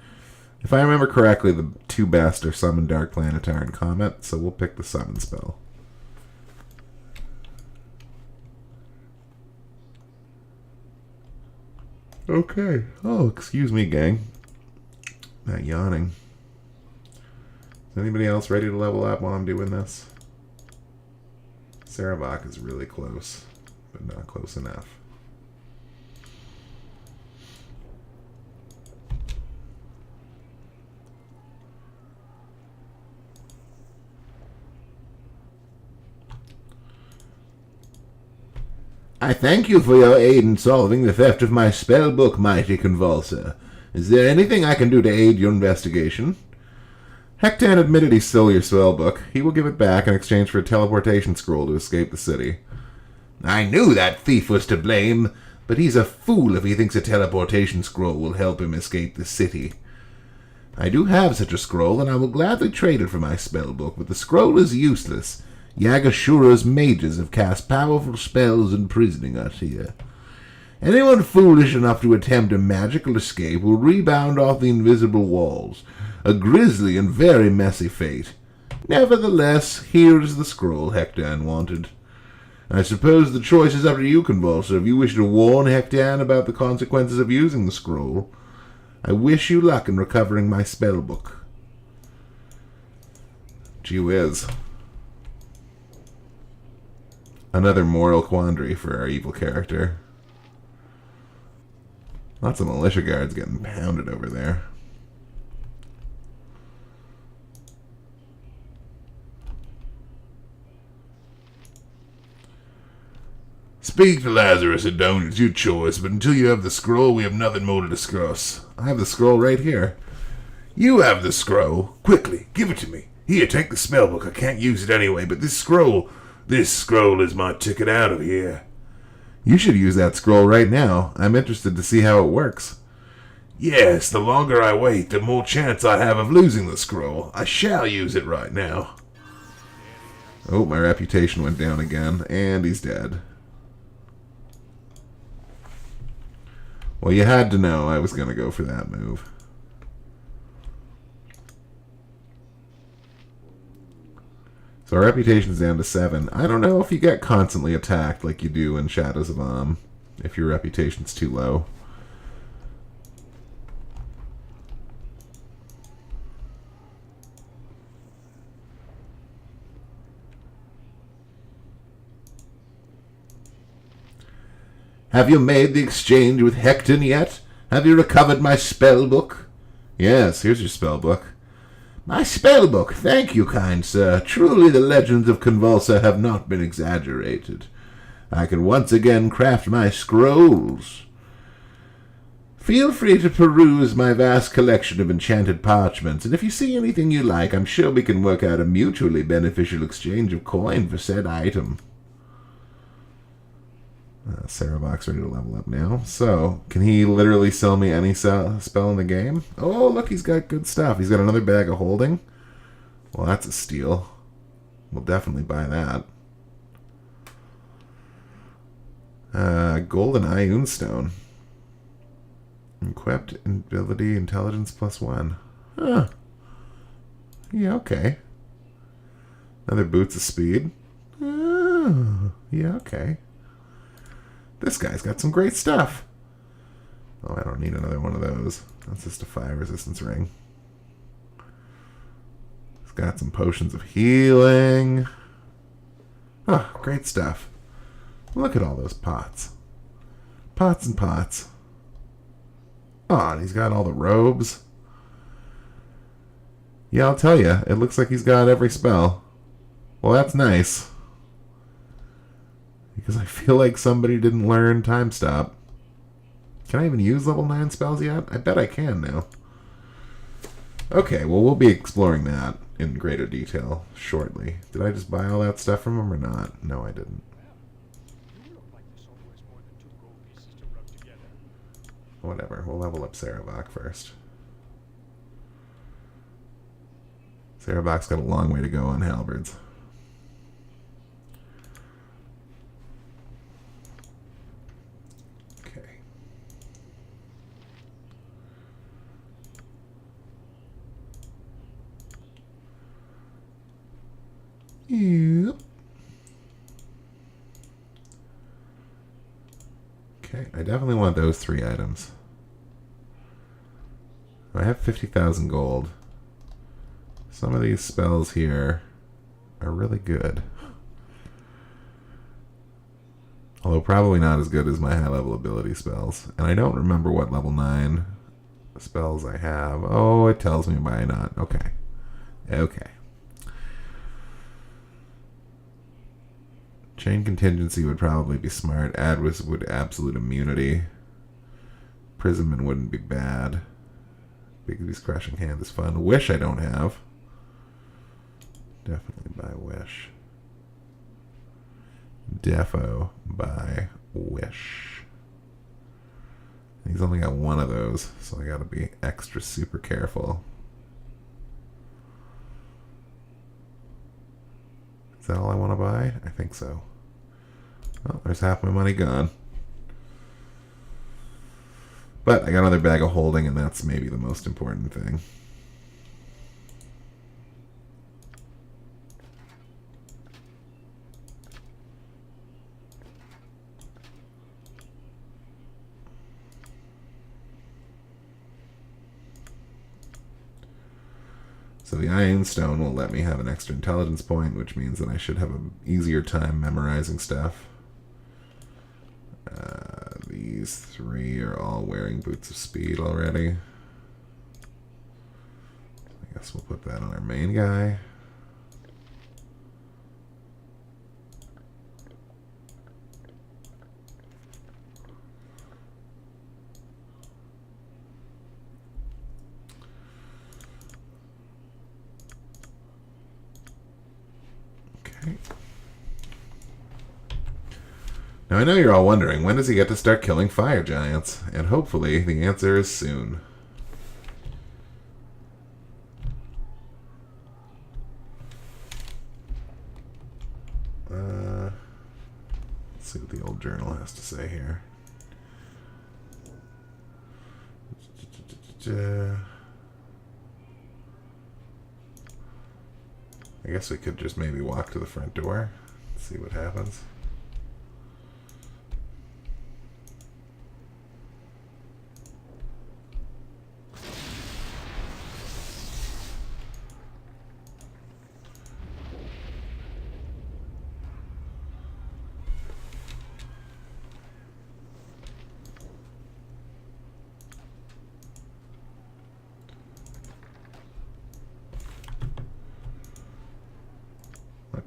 If I remember correctly, the two best are Summon Dark Planetar and Comet, so we'll pick the Summon spell. Okay. Oh, excuse me, gang. Not yawning. Is anybody else ready to level up while I'm doing this? Sarabak is really close, but not close enough. I thank you for your aid in solving the theft of my spell book, mighty Convulser. Is there anything I can do to aid your investigation? Hectan admitted he stole your spell book. He will give it back in exchange for a teleportation scroll to escape the city. I knew that thief was to blame, but he's a fool if he thinks a teleportation scroll will help him escape the city. I do have such a scroll, and I will gladly trade it for my spell book, but the scroll is useless. Yaga-Shugra's mages have cast powerful spells imprisoning us here. Anyone foolish enough to attempt a magical escape will rebound off the invisible walls. A grisly and very messy fate. Nevertheless, here is the scroll Hectan wanted. I suppose the choice is up to you, Convulser, if you wish to warn Hectan about the consequences of using the scroll. I wish you luck in recovering my spellbook. Gee whiz. Another moral quandary for our evil character. Lots of militia guards getting pounded over there. Speak to Lazarus or don't, it's your choice, but until you have the scroll, we have nothing more to discuss. I have the scroll right here. You have the scroll. Quickly, give it to me. Here, take the spellbook. I can't use it anyway, but this scroll is my ticket out of here. You should use that scroll right now. I'm interested to see how it works. Yes, the longer I wait, the more chance I have of losing the scroll. I shall use it right now. Oh, my reputation went down again, and he's dead. Well, you had to know I was going to go for that move. So our reputation's down to 7. I don't know if you get constantly attacked like you do in Shadows of Amn, if your reputation's too low. Have you made the exchange with Hectan yet? Have you recovered my spellbook? Yes, here's your spellbook. My spellbook, thank you, kind sir. Truly the legends of Convulser have not been exaggerated. I can once again craft my scrolls. Feel free to peruse my vast collection of enchanted parchments, and if you see anything you like, I'm sure we can work out a mutually beneficial exchange of coin for said item. Sarabok's ready to level up now. So, can he literally sell me any spell in the game? Oh, look, he's got good stuff. He's got another bag of holding. Well, that's a steal. We'll definitely buy that. Golden Ioun Stone. Equipped ability intelligence +1. Huh. Yeah, okay. Another boots of speed. Oh, yeah, okay. This guy's got some great stuff. Oh, I don't need another one of those. That's just a fire resistance ring. He's got some potions of healing. Oh, great stuff. Look at all those pots. Pots and pots. Oh, and he's got all the robes. Yeah, I'll tell you, it looks like he's got every spell. Well, that's nice. Because I feel like somebody didn't learn Time Stop. Can I even use level 9 spells yet? I bet I can now. Okay, well, we'll be exploring that in greater detail shortly. Did I just buy all that stuff from him or not? No, I didn't. Whatever, we'll level up Sarabok first. Sarabok's got a long way to go on halberds. Yep. Okay, I definitely want those 3 items. I have 50,000 gold. Some of these spells here are really good. Although probably not as good as my high level ability spells. And I don't remember what level 9 spells I have. Oh, it tells me why not. Okay. Okay. Chain Contingency would probably be smart. Adwis would absolute immunity. Prismman wouldn't be bad. Bigby's Crushing Hand is fun. Wish I don't have. Definitely buy Wish. Defo buy Wish. He's only got one of those, so I gotta be extra super careful. that all I want to buy? I think so. Oh, there's half my money gone. But I got another bag of holding, and that's maybe the most important thing. So the Iron Stone will let me have an extra intelligence point, which means that I should have an easier time memorizing stuff. These three are all wearing Boots of Speed already. I guess we'll put that on our main guy. Now I know you're all wondering, when does he get to start killing fire giants? And hopefully the answer is soon. Let's see what the old journal has to say here. I guess we could just maybe walk to the front door, see what happens.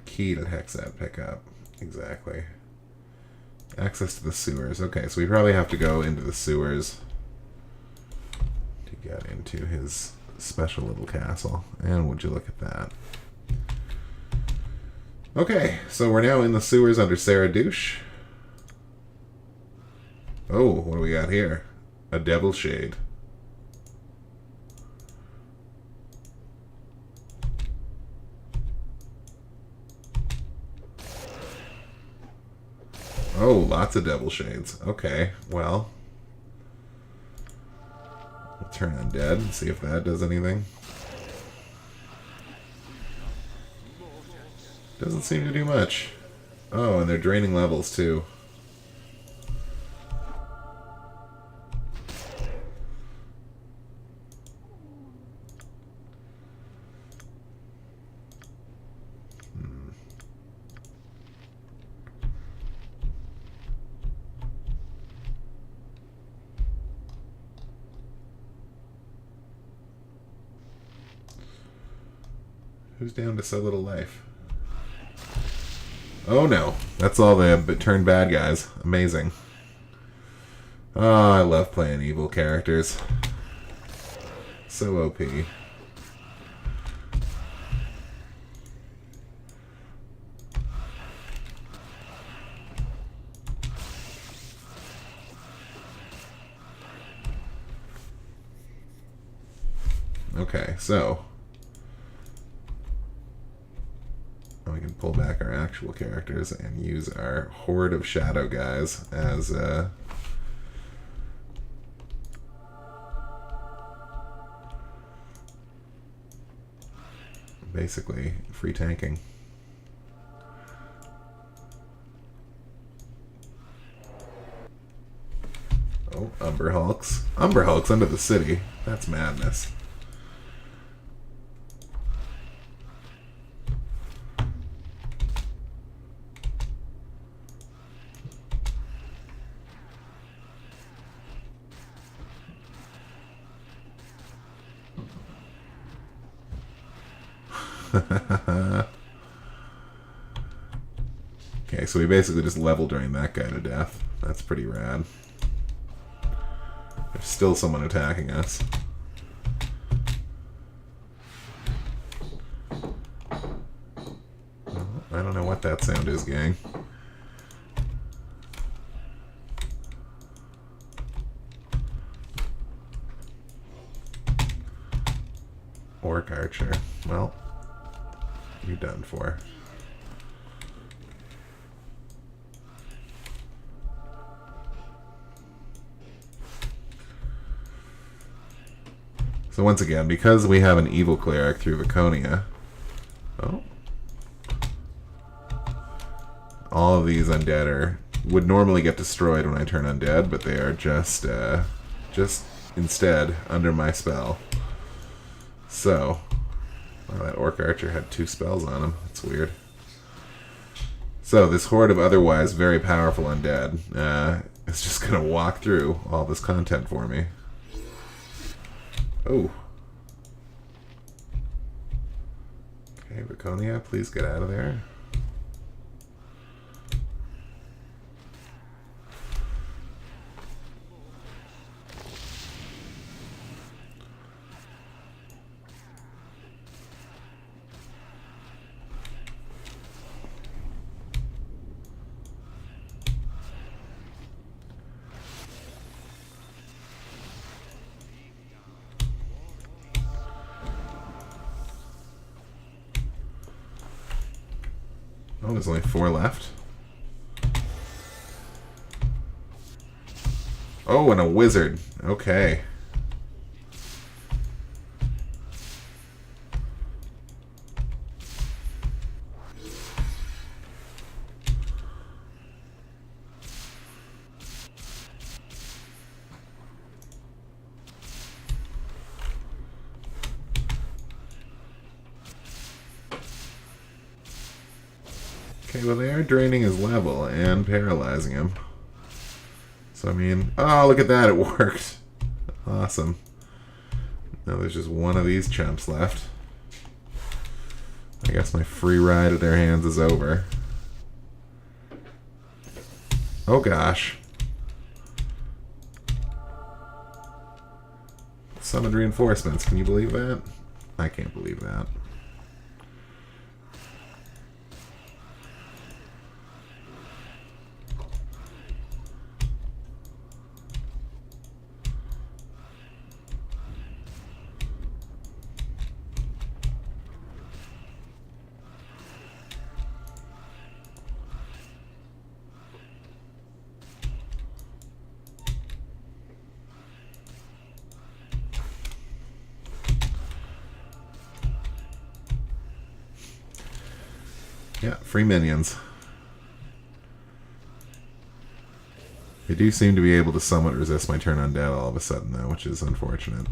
Key to Hexad pick up. Exactly. Access to the sewers. Okay, so we probably have to go into the sewers to get into his special little castle. And would you look at that. Okay, so we're now in the sewers under Sarah Douche. Oh, what do we got here? A Devil Shade. Oh, lots of Devil Shades. Okay, well. We'll turn Undead and see if that does anything. Doesn't seem to do much. Oh, and they're draining levels too. Who's down to so little life? Oh no, that's all the turned bad guys. Amazing. Oh, I love playing evil characters. So OP. Okay, so we can pull back our actual characters and use our horde of shadow guys as basically free tanking. Oh, Umber Hulks. Umber Hulks under the city. That's madness. Okay, so we basically just level drained that guy to death. That's pretty rad. There's still someone attacking us. I don't know what that sound is, gang. Orc Archer. Well, you're done for. So once again, because we have an evil cleric through Viconia, all of these undead would normally get destroyed when I turn undead, but they are just instead under my spell. So, well, that orc archer had 2 spells on him. That's weird. So this horde of otherwise very powerful undead is just going to walk through all this content for me. Oh. Okay, Viconia, please get out of there. Oh, there's only 4 left. Oh, and a wizard. Okay. Okay, well, they are draining his level and paralyzing him. So, I mean... Oh, look at that, it worked. Awesome. Now there's just one of these chumps left. I guess my free ride at their hands is over. Oh, gosh. Summoned reinforcements, can you believe that? I can't believe that. Yeah, free minions. They do seem to be able to somewhat resist my turn undead all of a sudden, though, which is unfortunate.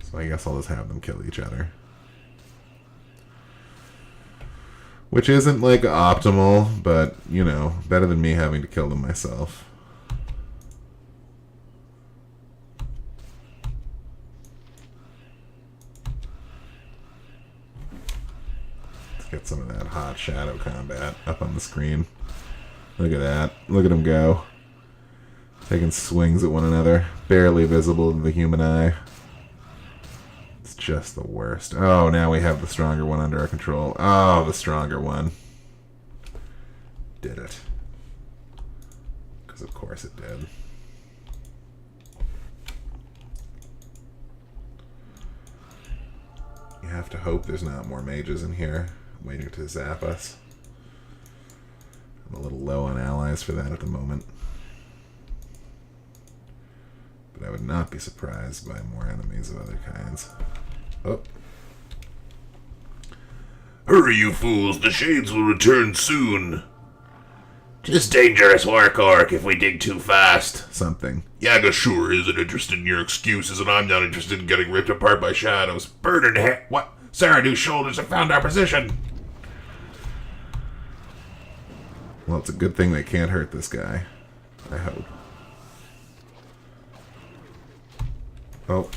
So I guess I'll just have them kill each other. Which isn't, like, optimal, but, you know, better than me having to kill them myself. Get some of that hot shadow combat up on the screen. Look at that. Look at them go. Taking swings at one another. Barely visible to the human eye. It's just the worst. Oh, now we have the stronger one under our control. Oh, the stronger one. Did it. Because of course it did. You have to hope there's not more mages in here waiting to zap us. I'm a little low on allies for that at the moment. But I would not be surprised by more enemies of other kinds. Oh. Hurry, you fools! The shades will return soon! Just dangerous work, Orc, if we dig too fast. Something. Yaga-Shugra isn't interested in your excuses, and I'm not interested in getting ripped apart by shadows. Bird in heck! What? Saradou's shoulders have found our position! Well, it's a good thing they can't hurt this guy. I hope. Oh.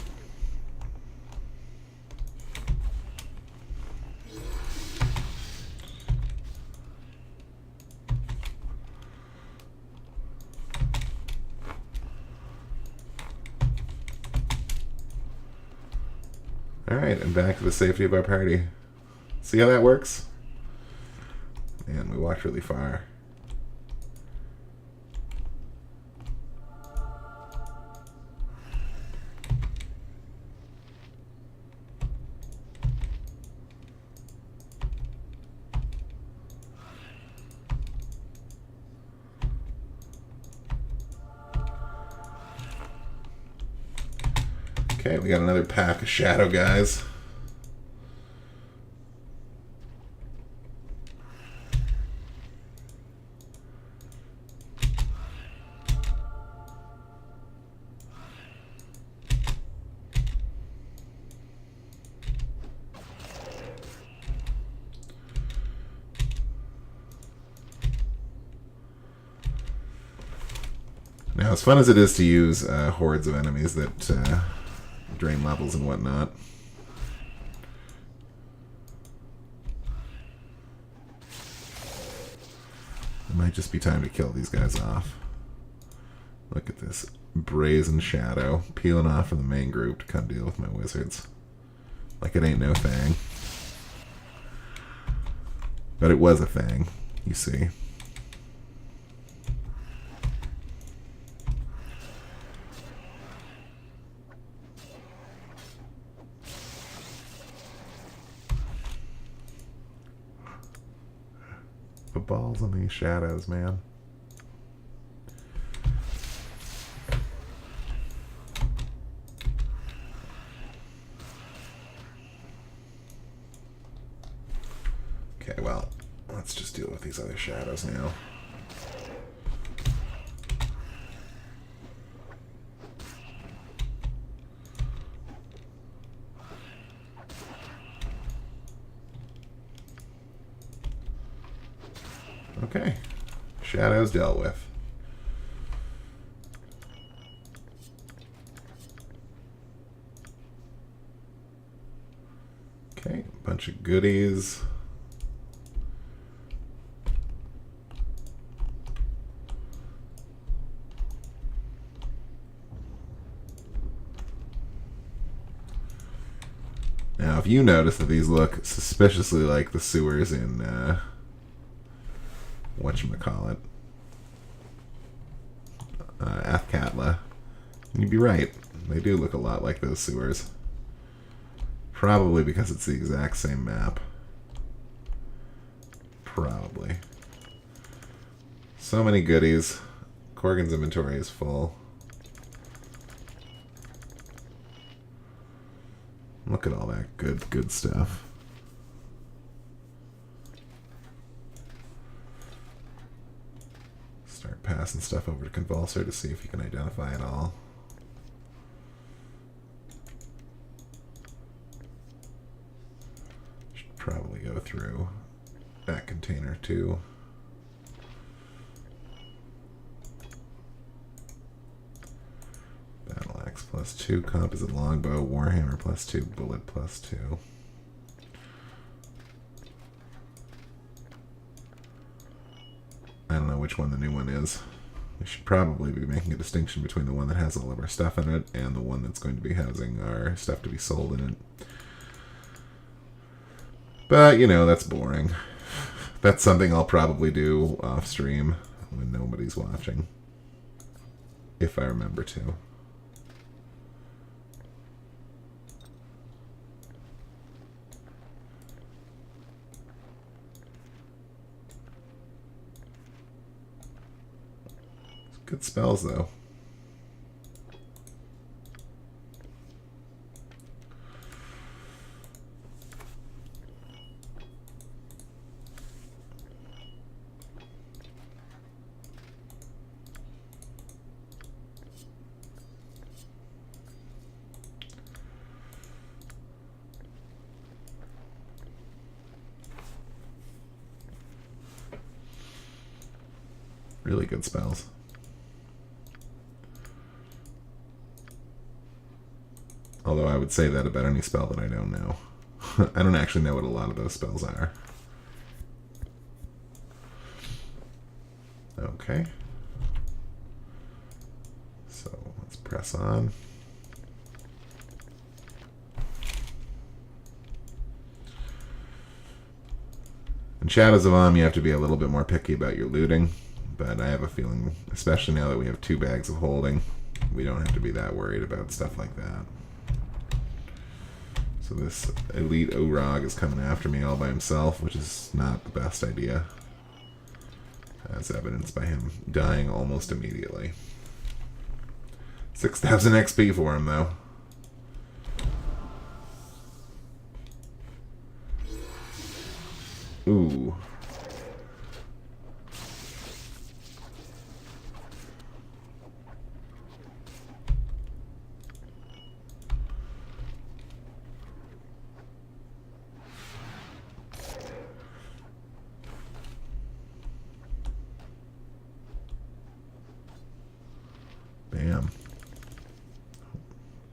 Alright, and back to the safety of our party. See how that works? Man, we walked really far. Okay, we got another pack of shadow guys. Now, as fun as it is to use hordes of enemies that drain levels and whatnot, it might just be time to kill these guys off. Look at this brazen shadow peeling off from the main group to come deal with my wizards. Like it ain't no thing. But it was a thing, you see. The balls on these shadows, man. Okay, well, let's just deal with these other shadows now. Okay, shadows dealt with. Okay, bunch of goodies. Now, if you notice that these look suspiciously like the sewers in whatchamacallit, Athkatla, you'd be right. They do look a lot like those sewers. Probably because it's the exact same map. Probably. So many goodies. Corgan's inventory is full. Look at all that good stuff. Start passing stuff over to Convulser to see if you can identify it all. Should probably go through that container too. Battle axe +2, composite longbow, warhammer +2, bullet +2. I don't know which one the new one is. We should probably be making a distinction between the one that has all of our stuff in it and the one that's going to be housing our stuff to be sold in it. But, you know, that's boring. That's something I'll probably do off stream when nobody's watching. If I remember to. Good spells, though. Really good spells. Although I would say that about any spell that I don't know. I don't actually know what a lot of those spells are. Okay. So let's press on. In Shadows of Amn, you have to be a little bit more picky about your looting. But I have a feeling, especially now that we have 2 bags of holding, we don't have to be that worried about stuff like that. So this elite Orog is coming after me all by himself, which is not the best idea. As evidenced by him dying almost immediately. 6,000 XP for him, though. Ooh. Bam.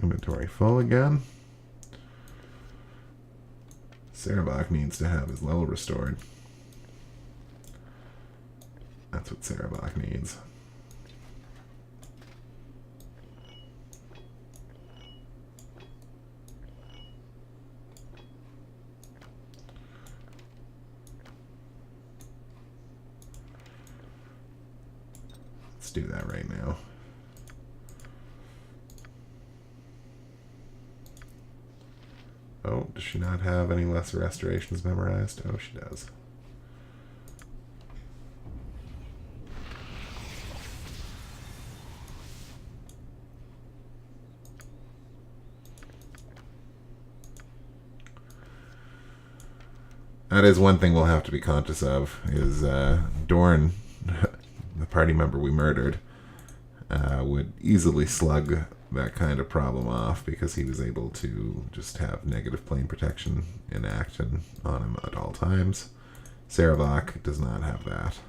Inventory full again. Sarabak needs to have his level restored. That's what Sarabak needs. Let's do that right now. Oh, does she not have any lesser restorations memorized? Oh, she does. That is one thing we'll have to be conscious of, is Dorn, the party member we murdered, would easily slug that kind of problem off because he was able to just have negative plane protection enacted on him at all times. Sarabak does not have that.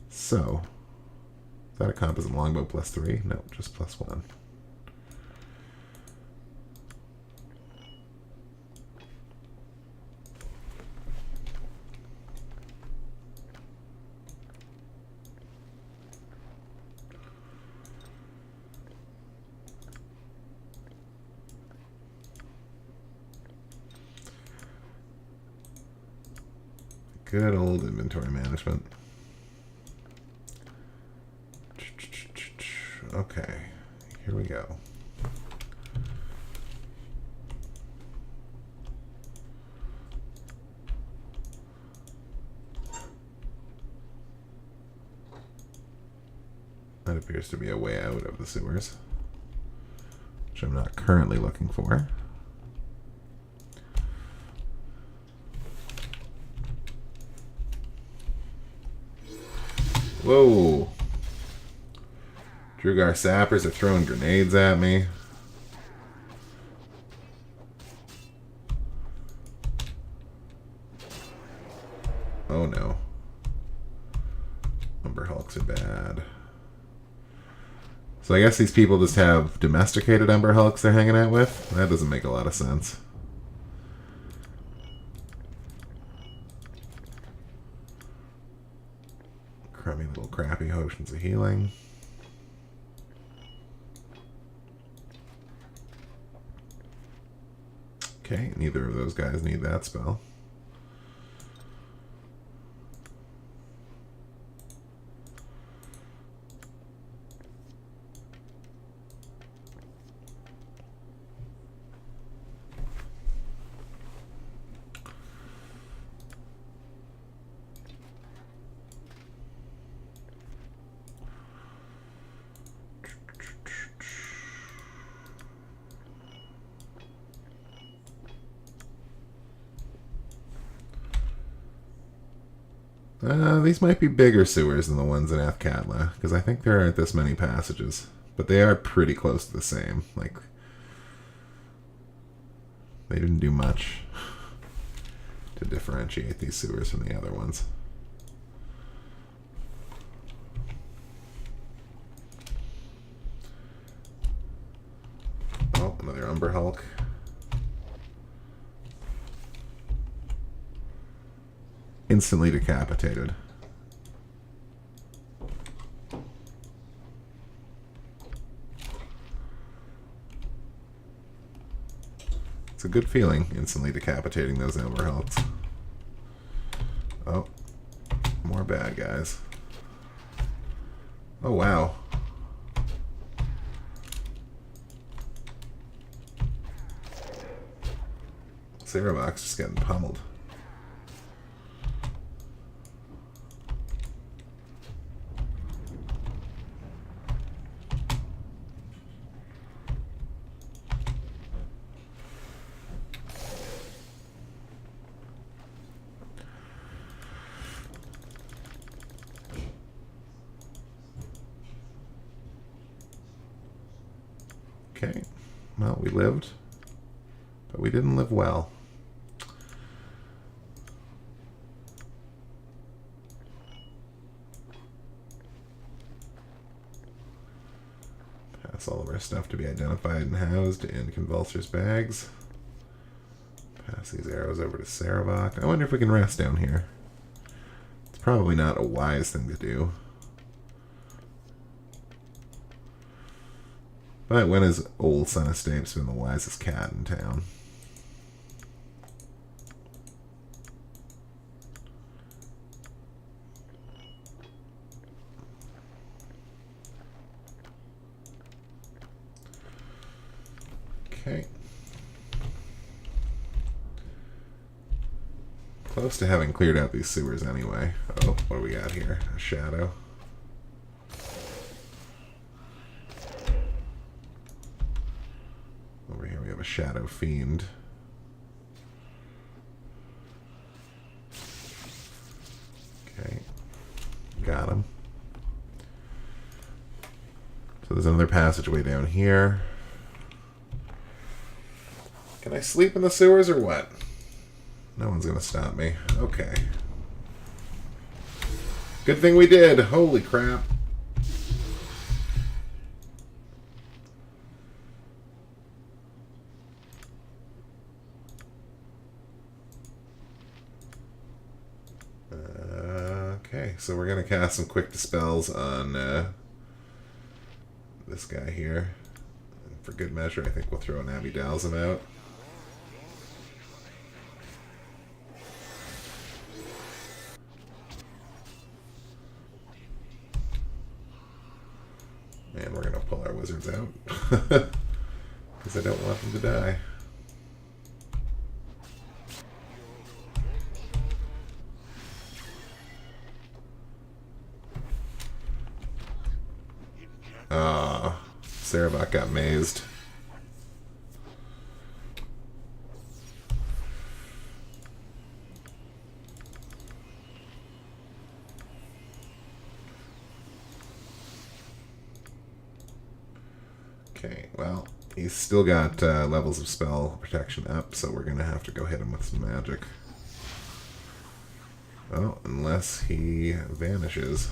So, is that a composite longbow +3? No, just +1. Good old inventory management. Okay, here we go. That appears to be a way out of the sewers, which I'm not currently looking for. Whoa. Drugar sappers are throwing grenades at me. Oh no. Umber Hulks are bad. So I guess these people just have domesticated Umber Hulks they're hanging out with? That doesn't make a lot of sense. Crummy little crappy potions of healing. Okay, neither of those guys need that spell. These might be bigger sewers than the ones in Athkatla, because I think there aren't this many passages. But they are pretty close to the same. Like, they didn't do much to differentiate these sewers from the other ones. Oh, another Umber Hulk. Instantly decapitated. It's a good feeling, instantly decapitating those Umber Hulks. Oh, more bad guys. Oh wow. Sarabak's just getting pummeled. Okay. Well, we lived. But we didn't live well. Pass all of our stuff to be identified and housed in Convulser's bags. Pass these arrows over to Sarevok. I wonder if we can rest down here. It's probably not a wise thing to do. But when has old Son of Stapes been the wisest cat in town? Okay. Close to having cleared out these sewers anyway. Oh, what do we got here? A shadow. Over here we have a shadow fiend. Okay. Got him. So there's another passageway down here. Can I sleep in the sewers or what? No one's gonna stop me. Okay. Good thing we did. Holy crap. Okay, so we're gonna cast some quick dispels on this guy here. And for good measure, I think we'll throw an Abidalsum out. And we're going to pull our wizards out. Because I don't want them to die. Ah, Sarevok got mazed. Okay, well, he's still got levels of spell protection up, so we're going to have to go hit him with some magic. Oh, unless he vanishes.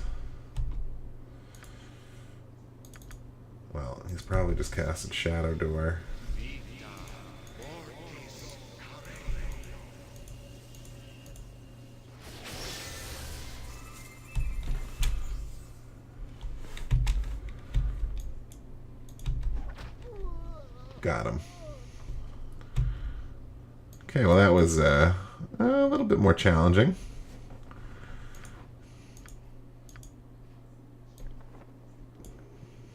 Well, he's probably just casted Shadow Door. Got him. Okay, well that was a little bit more challenging.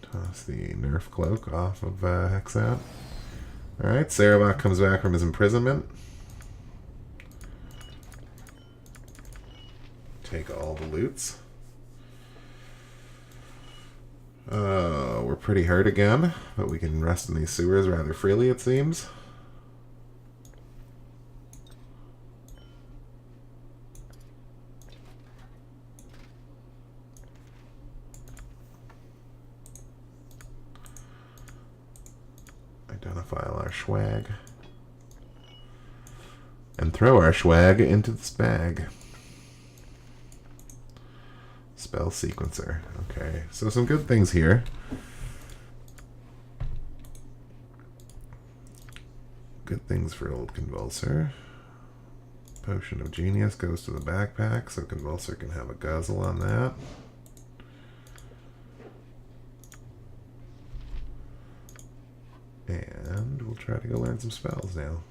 Toss the Nerf cloak off of Hexout. Alright, Sarevok comes back from his imprisonment. Take all the loots. We're pretty hurt again, but we can rest in these sewers rather freely, it seems. Identify all our swag. And throw our swag into this bag. Spell sequencer. Okay, so some good things here. Good things for old Convulser. Potion of Genius goes to the backpack, so Convulser can have a guzzle on that. And we'll try to go learn some spells now.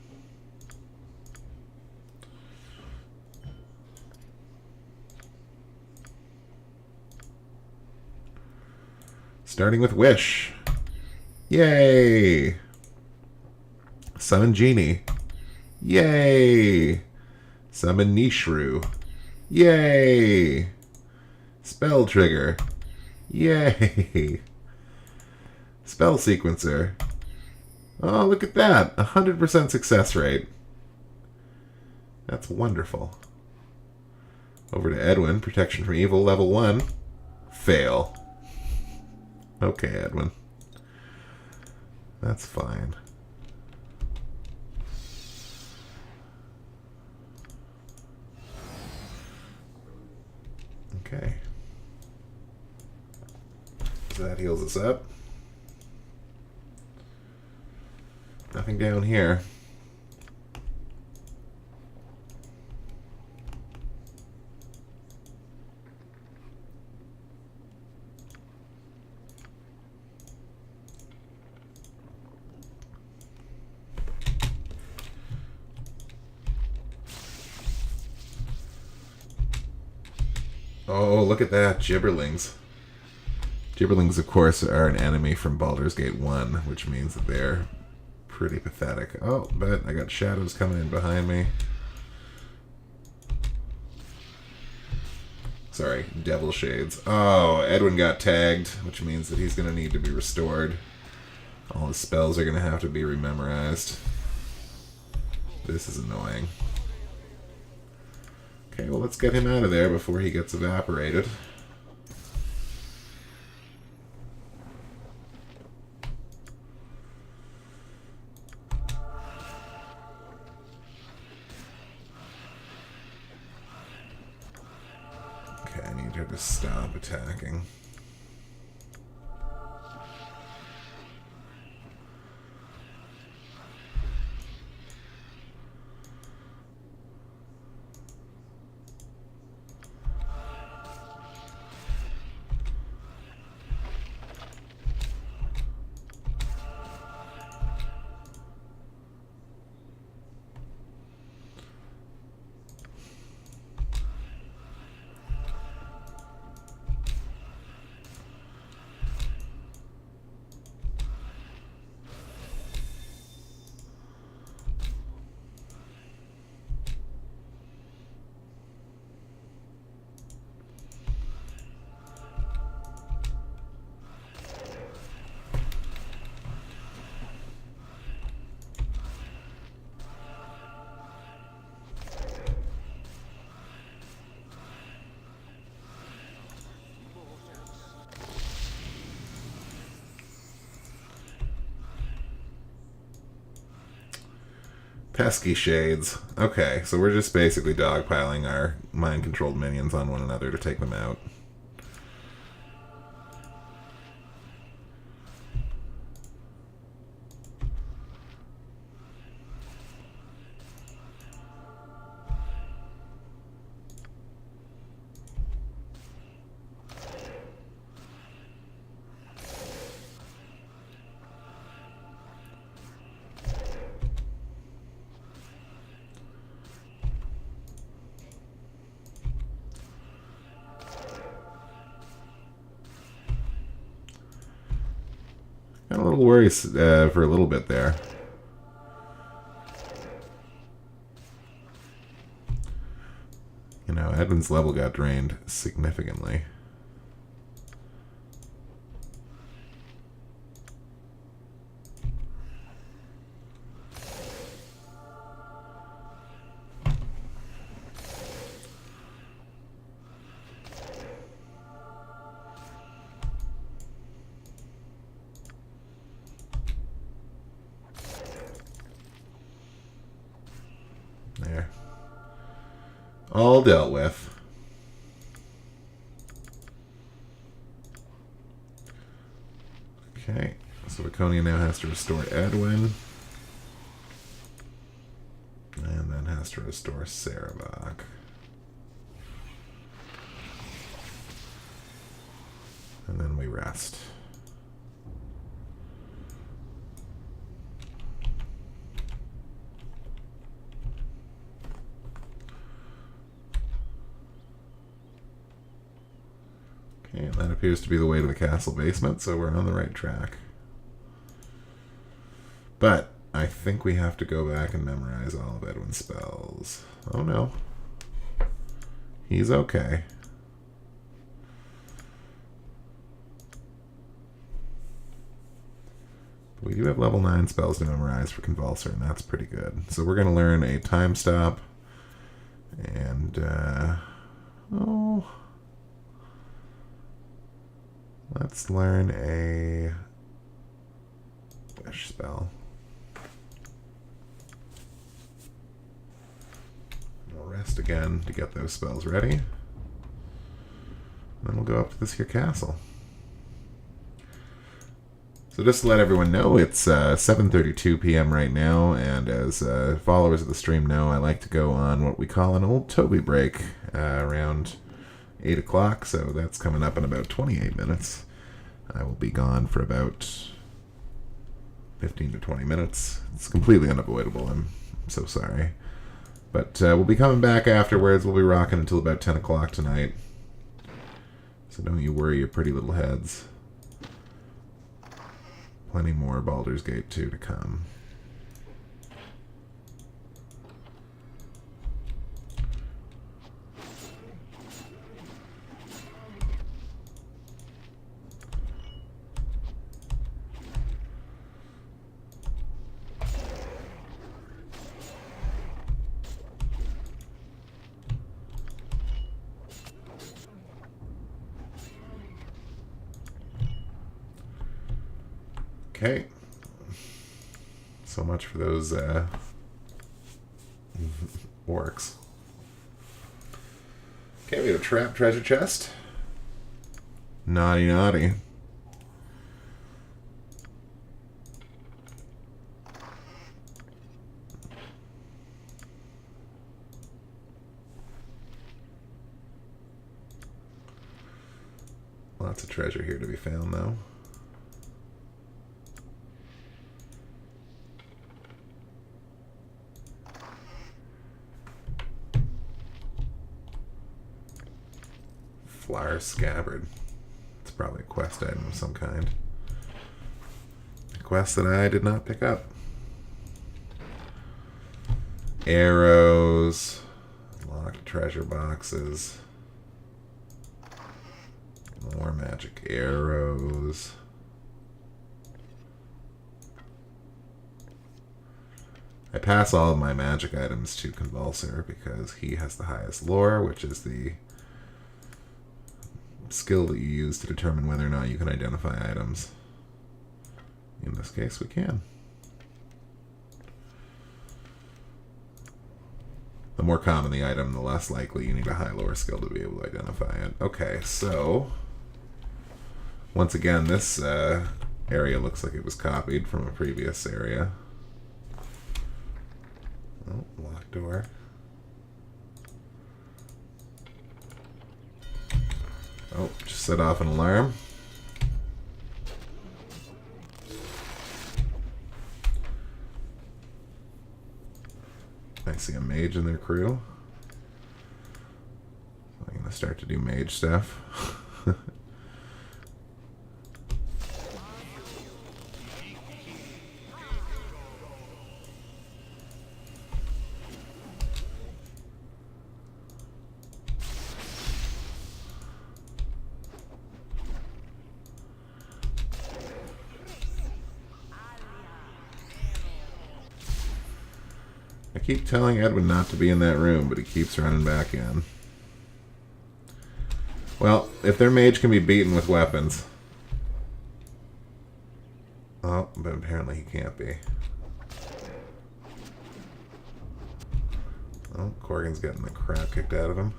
Starting with Wish. Yay! Summon Genie. Yay! Summon Nishru. Yay! Spell Trigger. Yay! Spell Sequencer. Oh, look at that. 100% success rate. That's wonderful. Over to Edwin. Protection from Evil, level 1. Fail. Okay, Edwin. That's fine. Okay. So that heals us up. Nothing down here. Oh, look at that. Gibberlings. Gibberlings, of course, are an enemy from Baldur's Gate 1, which means that they're pretty pathetic. Oh, but I got shadows coming in behind me. Sorry, devil shades. Oh, Edwin got tagged, which means that he's going to need to be restored. All his spells are going to have to be rememorized. This is annoying. Okay, well, let's get him out of there before he gets evaporated. Okay, I need her to stop attacking. Pesky shades. Okay, so we're just basically dogpiling our mind-controlled minions on one another to take them out. Got a little worried for a little bit there. You know, Edwin's level got drained significantly. There. All dealt with. Okay, so Laconia now has to restore Edwin. And then has to restore Sarabak. And then we rest. Okay, that appears to be the way to the castle basement, so we're on the right track. But I think we have to go back and memorize all of Edwin's spells. Oh no. He's okay. We do have level 9 spells to memorize for Convulser, and that's pretty good. So we're going to learn a time stop. And, let's learn a Finish spell. We'll rest again to get those spells ready. Then we'll go up to this here castle. So just to let everyone know, it's 7:32 p.m. right now, and as followers of the stream know, I like to go on what we call an old Toby break around 8 o'clock, so that's coming up in about 28 minutes. I will be gone for about 15 to 20 minutes. It's completely unavoidable. I'm so sorry. But we'll be coming back afterwards. We'll be rocking until about 10 o'clock tonight. So don't you worry your pretty little heads. Plenty more Baldur's Gate 2 to come. Okay. So much for those orcs. Okay, we have a trap treasure chest. Naughty, naughty. Lots of treasure here to be found, though. Flower scabbard. It's probably a quest item of some kind. A quest that I did not pick up. Arrows. Locked treasure boxes. More magic arrows. I pass all of my magic items to Convulser because he has the highest lore, which is the skill that you use to determine whether or not you can identify items. In this case, we can. The more common the item, the less likely you need a high lore skill to be able to identify it. Okay, so once again, this area looks like it was copied from a previous area. Oh, locked door. Oh, just set off an alarm. I see a mage in their crew. I'm going to start to do mage stuff. I keep telling Edwin not to be in that room, but he keeps running back in. Well, if their mage can be beaten with weapons... Oh, but apparently he can't be. Oh, Corgan's getting the crap kicked out of him.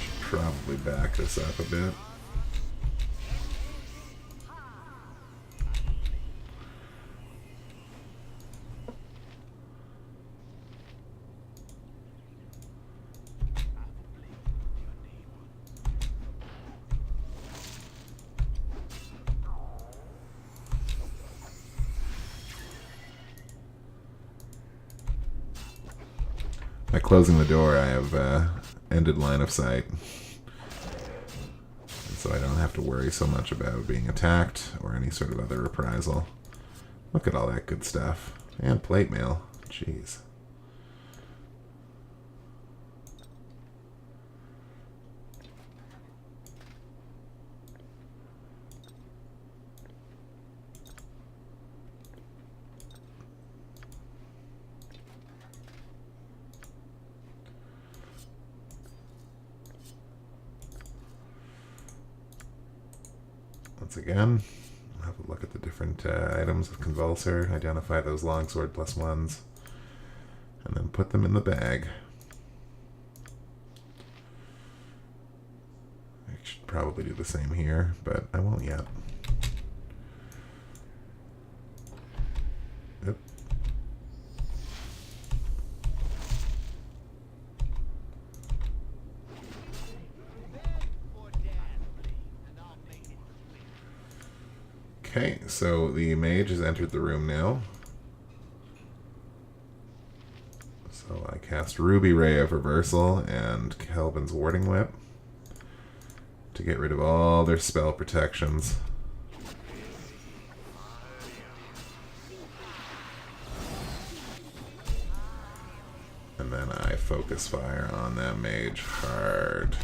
Should probably back this up a bit. By closing the door, I have ended line of sight. And so I don't have to worry so much about being attacked or any sort of other reprisal. Look at all that good stuff. And plate mail. Jeez. Once again, have a look at the different items of Convulser, identify those longsword +1s, and then put them in the bag. I should probably do the same here, but I won't yet. Yep. Okay, so the mage has entered the room now. So I cast Ruby Ray of Reversal and Kelvin's Warding Whip to get rid of all their spell protections. And then I focus fire on that mage hard.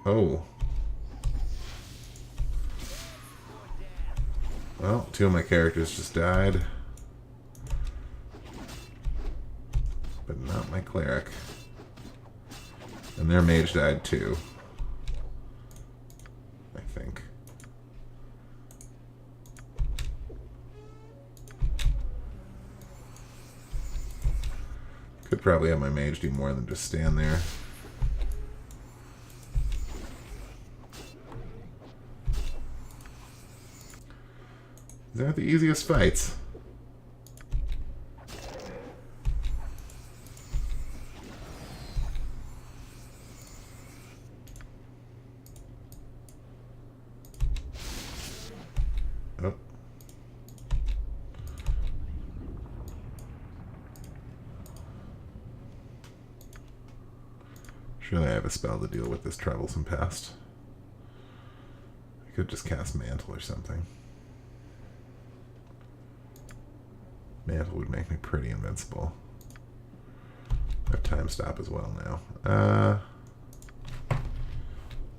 Oh. Well, 2 of my characters just died. But not my cleric. And their mage died too. I think. Could probably have my mage do more than just stand there. These aren't the easiest fights. Oh. Surely I have a spell to deal with this troublesome pest. I could just cast Mantle or something. Mantle would make me pretty invincible. I have time stop as well now.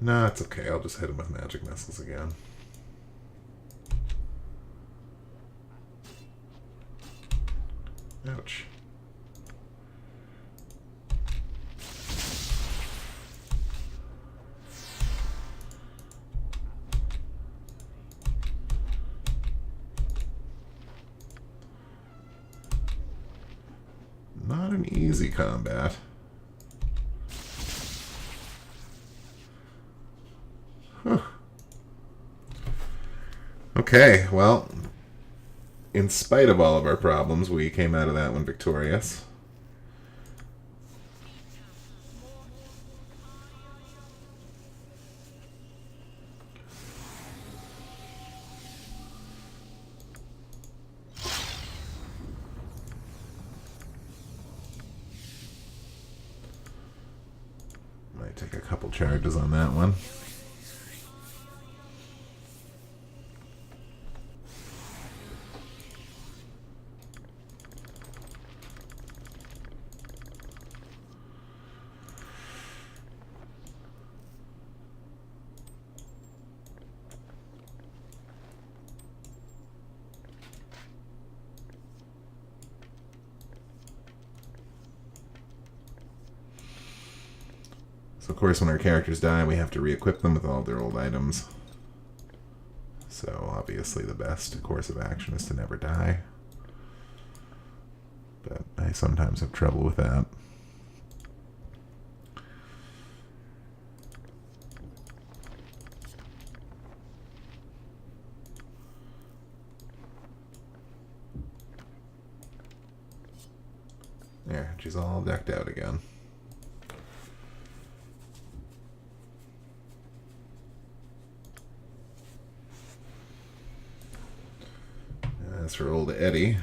Nah, it's okay. I'll just hit him with magic missiles again. Ouch. Not an easy combat. Huh. Okay, well, in spite of all of our problems, we came out of that one victorious. Might take a couple charges on that one. Of course, when our characters die, we have to re-equip them with all their old items. So, obviously, the best course of action is to never die. But I sometimes have trouble with that. There, she's all decked out again. As for old Eddie,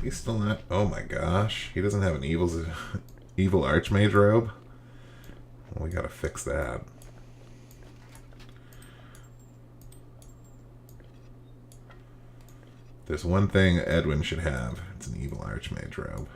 he's still not. Oh my gosh, he doesn't have an evil Archmage robe. Well, we gotta fix that. There's one thing Edwin should have. It's an evil Archmage robe.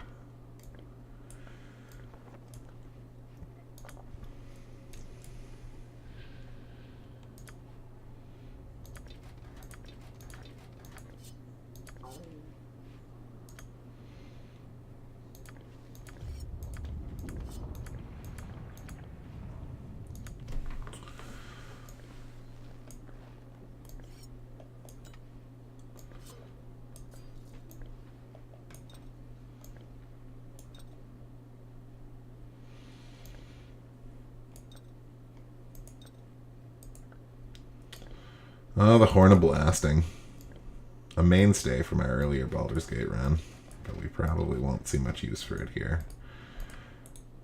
Oh, the Horn of Blasting. A mainstay for my earlier Baldur's Gate run, but we probably won't see much use for it here.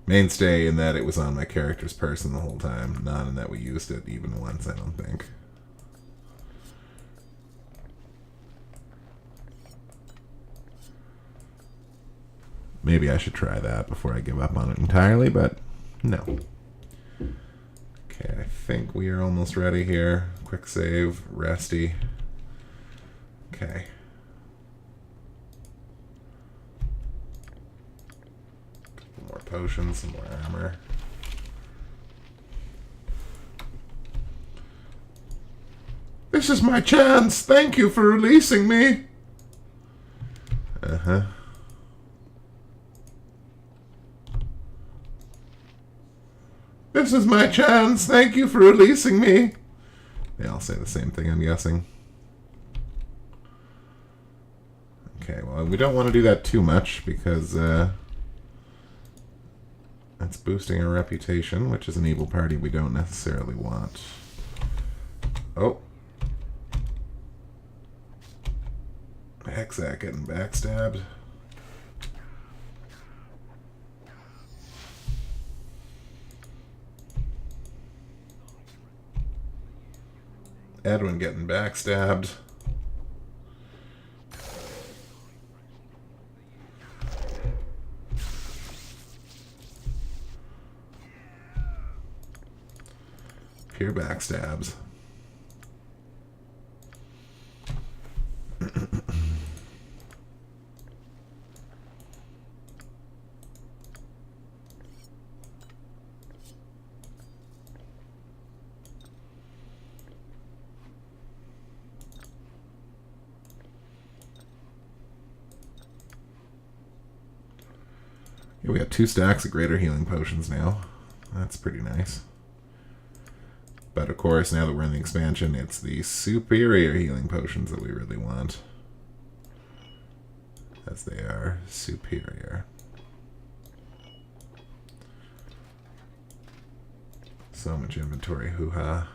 Mainstay in that it was on my character's person the whole time, not in that we used it even once, I don't think. Maybe I should try that before I give up on it entirely, but no. Okay, I think we are almost ready here. Quick save, resty. Okay. Couple more potions, some more armor. This is my chance! Thank you for releasing me! Uh-huh. This is my chance! Thank you for releasing me! They all say the same thing, I'm guessing. Okay, well, we don't want to do that too much because that's boosting our reputation, which is an evil party we don't necessarily want. Oh. Hexak getting backstabbed. Edwin getting backstabbed. Pure backstabs. Yeah, we got 2 stacks of greater healing potions now. That's pretty nice. But of course, now that we're in the expansion, it's the superior healing potions that we really want. As they are superior. So much inventory, hoo-ha.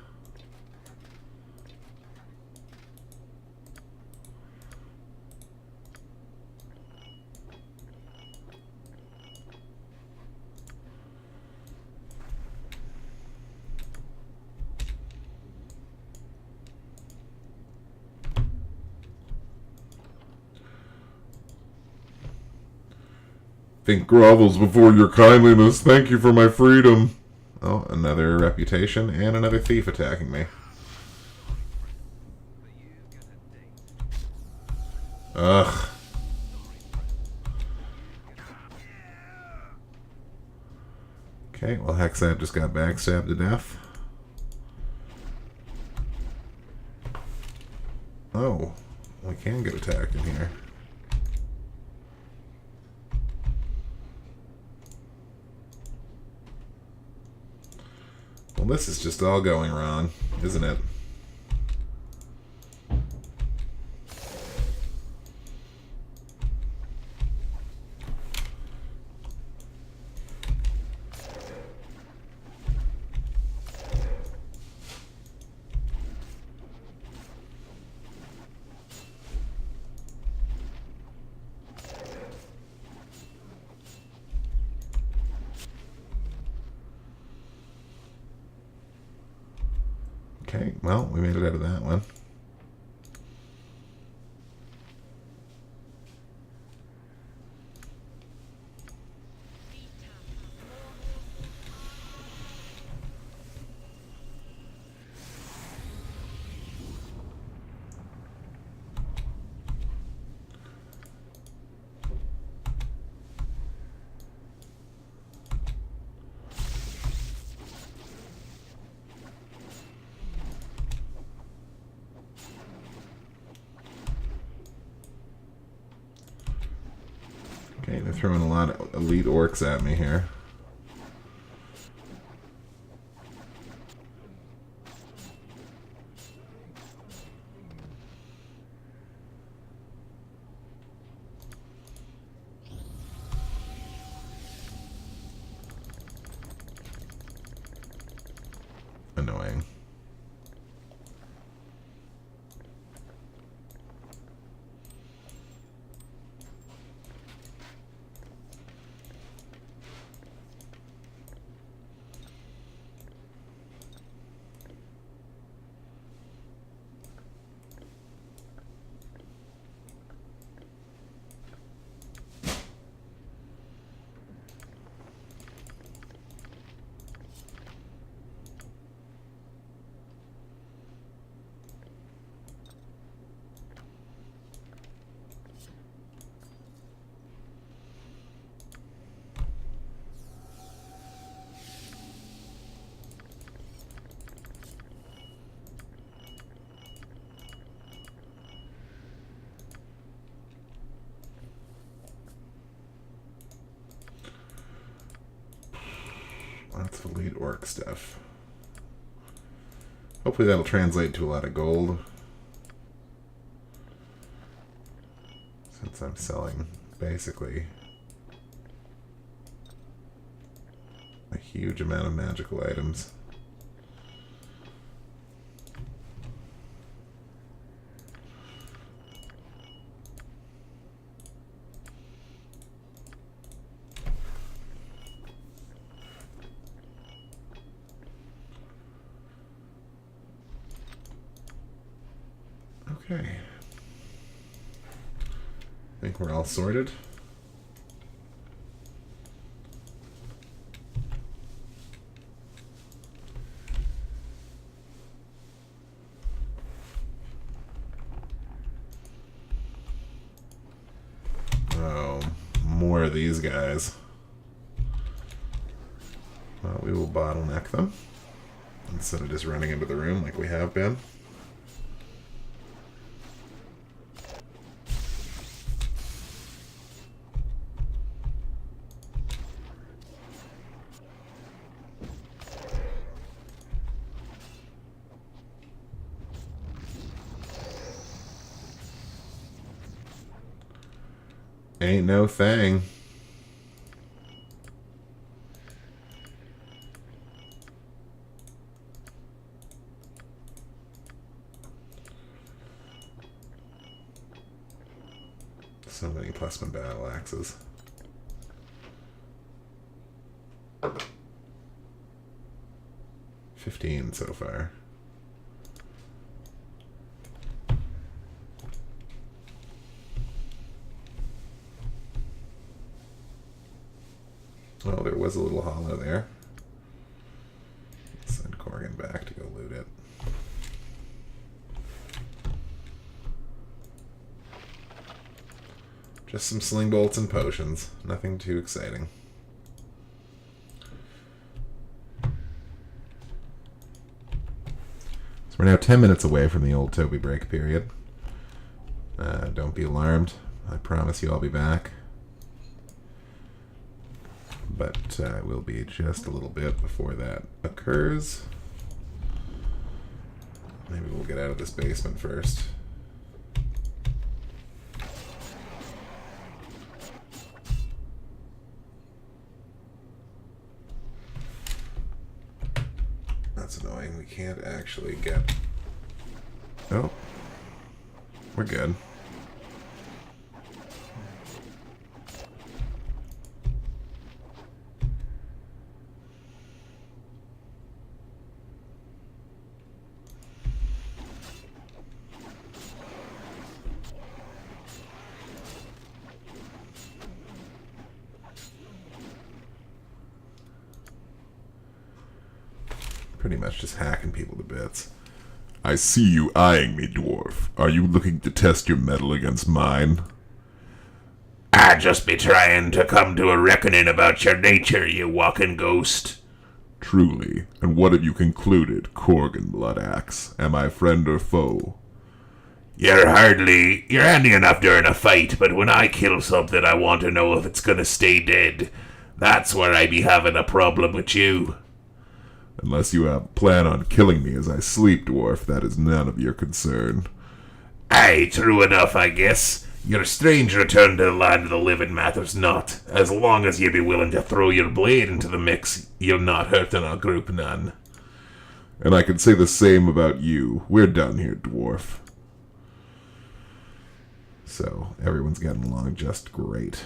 Think grovels before your kindliness. Thank you for my freedom. Oh, another reputation and another thief attacking me. Ugh. Okay, well, Hexad just got backstabbed to death. Oh, we can get attacked in here. Well, this is just all going wrong, isn't it? Okay, well, we made it out of that one. Okay, they're throwing a lot of elite orcs at me here. Annoying. and orc stuff. Hopefully that'll translate to a lot of gold. Since I'm selling basically a huge amount of magical items. Okay. I think we're all sorted. Oh, more of these guys. Well, we will bottleneck them instead of just running into the room like we have been. Ain't no thing. So many +1 battle axes. $15 so far. Oh, there was a little hollow there. Send Corgan back to go loot it. Just some sling bolts and potions. Nothing too exciting. So we're now 10 minutes away from the old Toby break period. Don't be alarmed. I promise you I'll be back. But we'll be just a little bit before that occurs. Maybe we'll get out of this basement first. That's annoying. We can't actually get... Oh. We're good. Pretty much just hacking people to bits. I see you eyeing me, dwarf. Are you looking to test your mettle against mine? I just be trying to come to a reckoning about your nature, you walking ghost. Truly. And what have you concluded, Corgan Bloodaxe? Am I friend or foe? You're handy enough during a fight, but when I kill something, I want to know if it's gonna stay dead. That's where I be having a problem with you. Unless you plan on killing me as I sleep, dwarf, that is none of your concern. Aye, true enough, I guess. Your strange return to the land of the living matters not. As long as you be willing to throw your blade into the mix, you're not hurting our group none. And I can say the same about you. We're done here, dwarf. So, everyone's getting along just great.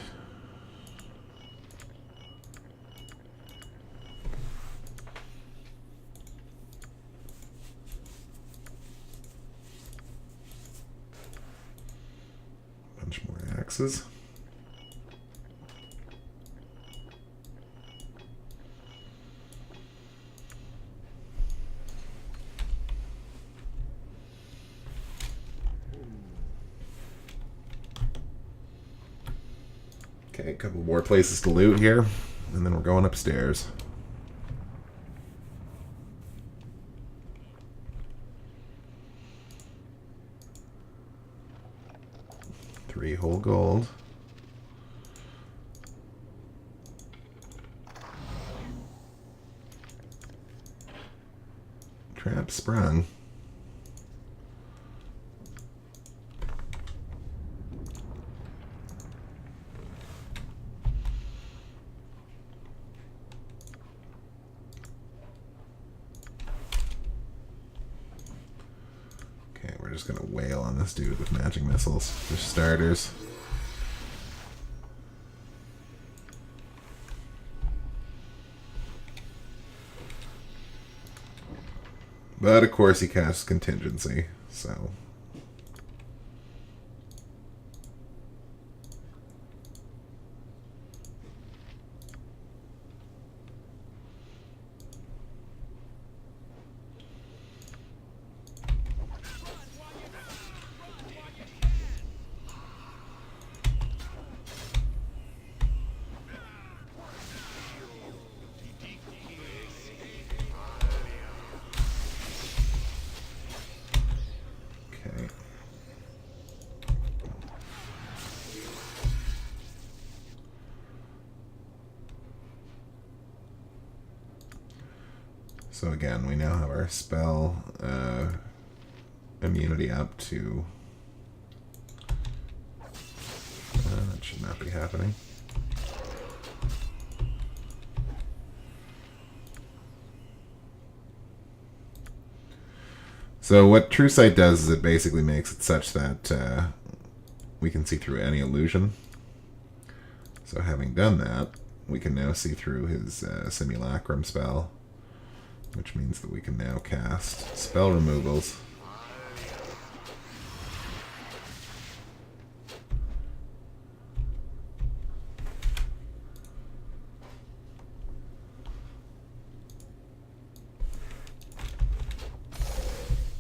Bunch more axes. Okay, a couple more places to loot here, and then we're going upstairs. Three whole gold. Trap sprung. Okay, we're just gonna wail on this dude with magic missiles for starters. But of course he casts contingency, so... So again, we now have our spell immunity up to... that should not be happening. So what True Sight does is it basically makes it such that we can see through any illusion. So having done that, we can now see through his Simulacrum spell, which means that we can now cast spell removals.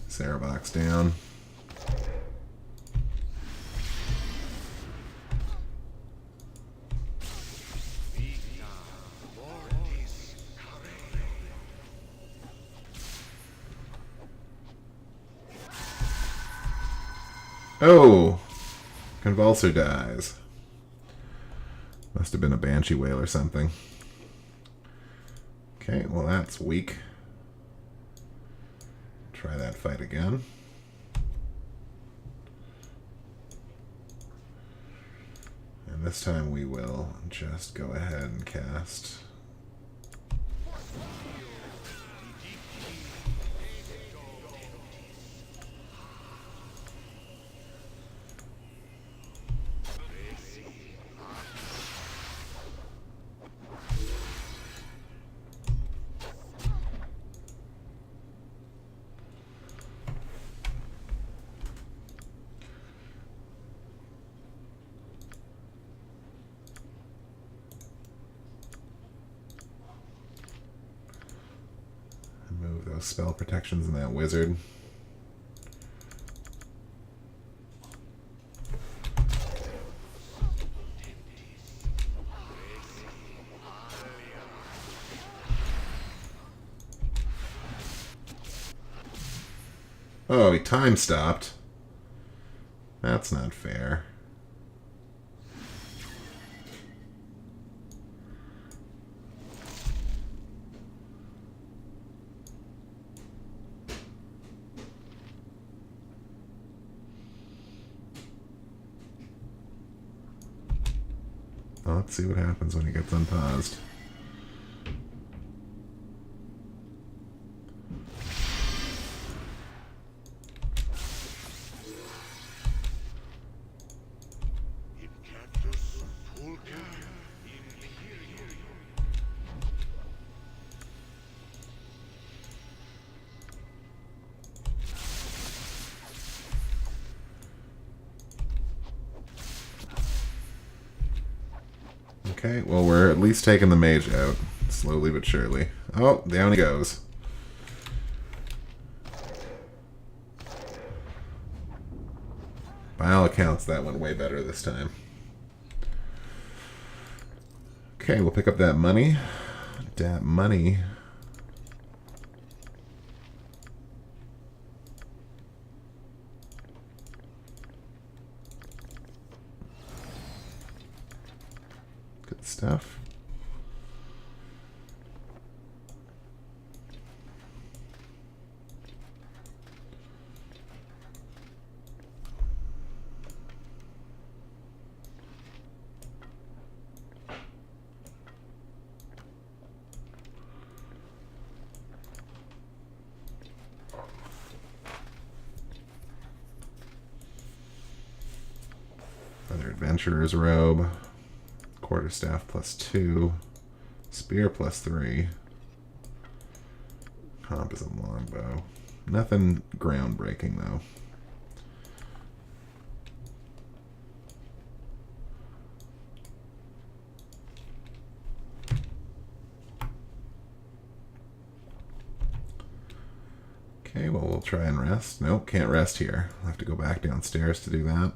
Sarahbox down. Oh! Convulser dies. Must have been a Banshee Whale or something. Okay, well that's weak. Try that fight again. And this time we will just go ahead and cast... Move those spell protections in that wizard. Oh, he time stopped. That's not fair. Well, let's see what happens when he gets unpaused. Okay, well, we're at least taking the mage out. Slowly but surely. Oh, down he goes. By all accounts, that went way better this time. Okay, we'll pick up that money. Dat money. Good stuff. Adventurer's Robe. Quarterstaff +2. Spear +3. Composite Longbow. Nothing groundbreaking, though. Okay, well, we'll try and rest. Nope, can't rest here. I'll have to go back downstairs to do that.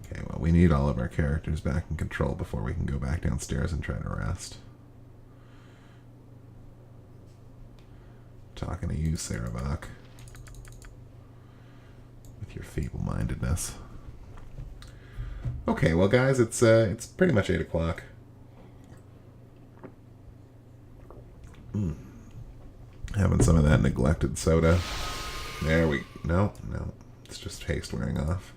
Okay, well, we need all of our characters back in control before we can go back downstairs and try to rest. Talking to you, Sarabak, with your feeble-mindedness. Okay, well, guys, it's pretty much 8 o'clock. Having some of that neglected soda. There we... No, it's just haste wearing off.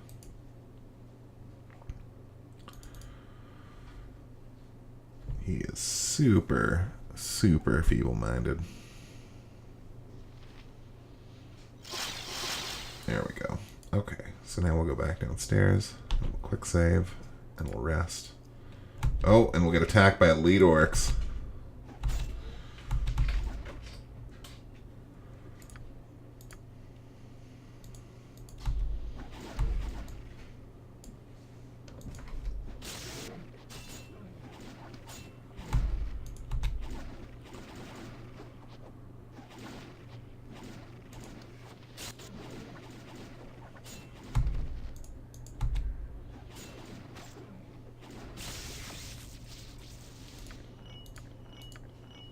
He is super, super feeble-minded. There we go. Okay, so now we'll go back downstairs, and we'll quick save, and we'll rest. Oh, and we'll get attacked by elite orcs.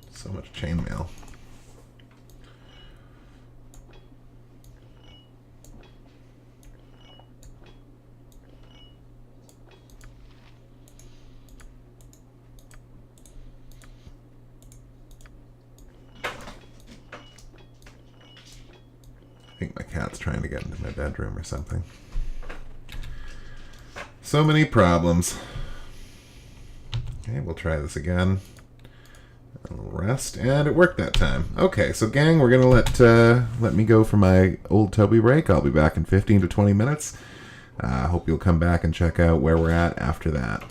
So much chainmail. I think my cat's trying to get into my bedroom or something. So many problems. Okay, we'll try this again. A little rest, and it worked that time. Okay, so gang, we're gonna let me go for my old Toby break. I'll be back in 15 to 20 minutes. Hope you'll come back and check out where we're at after that.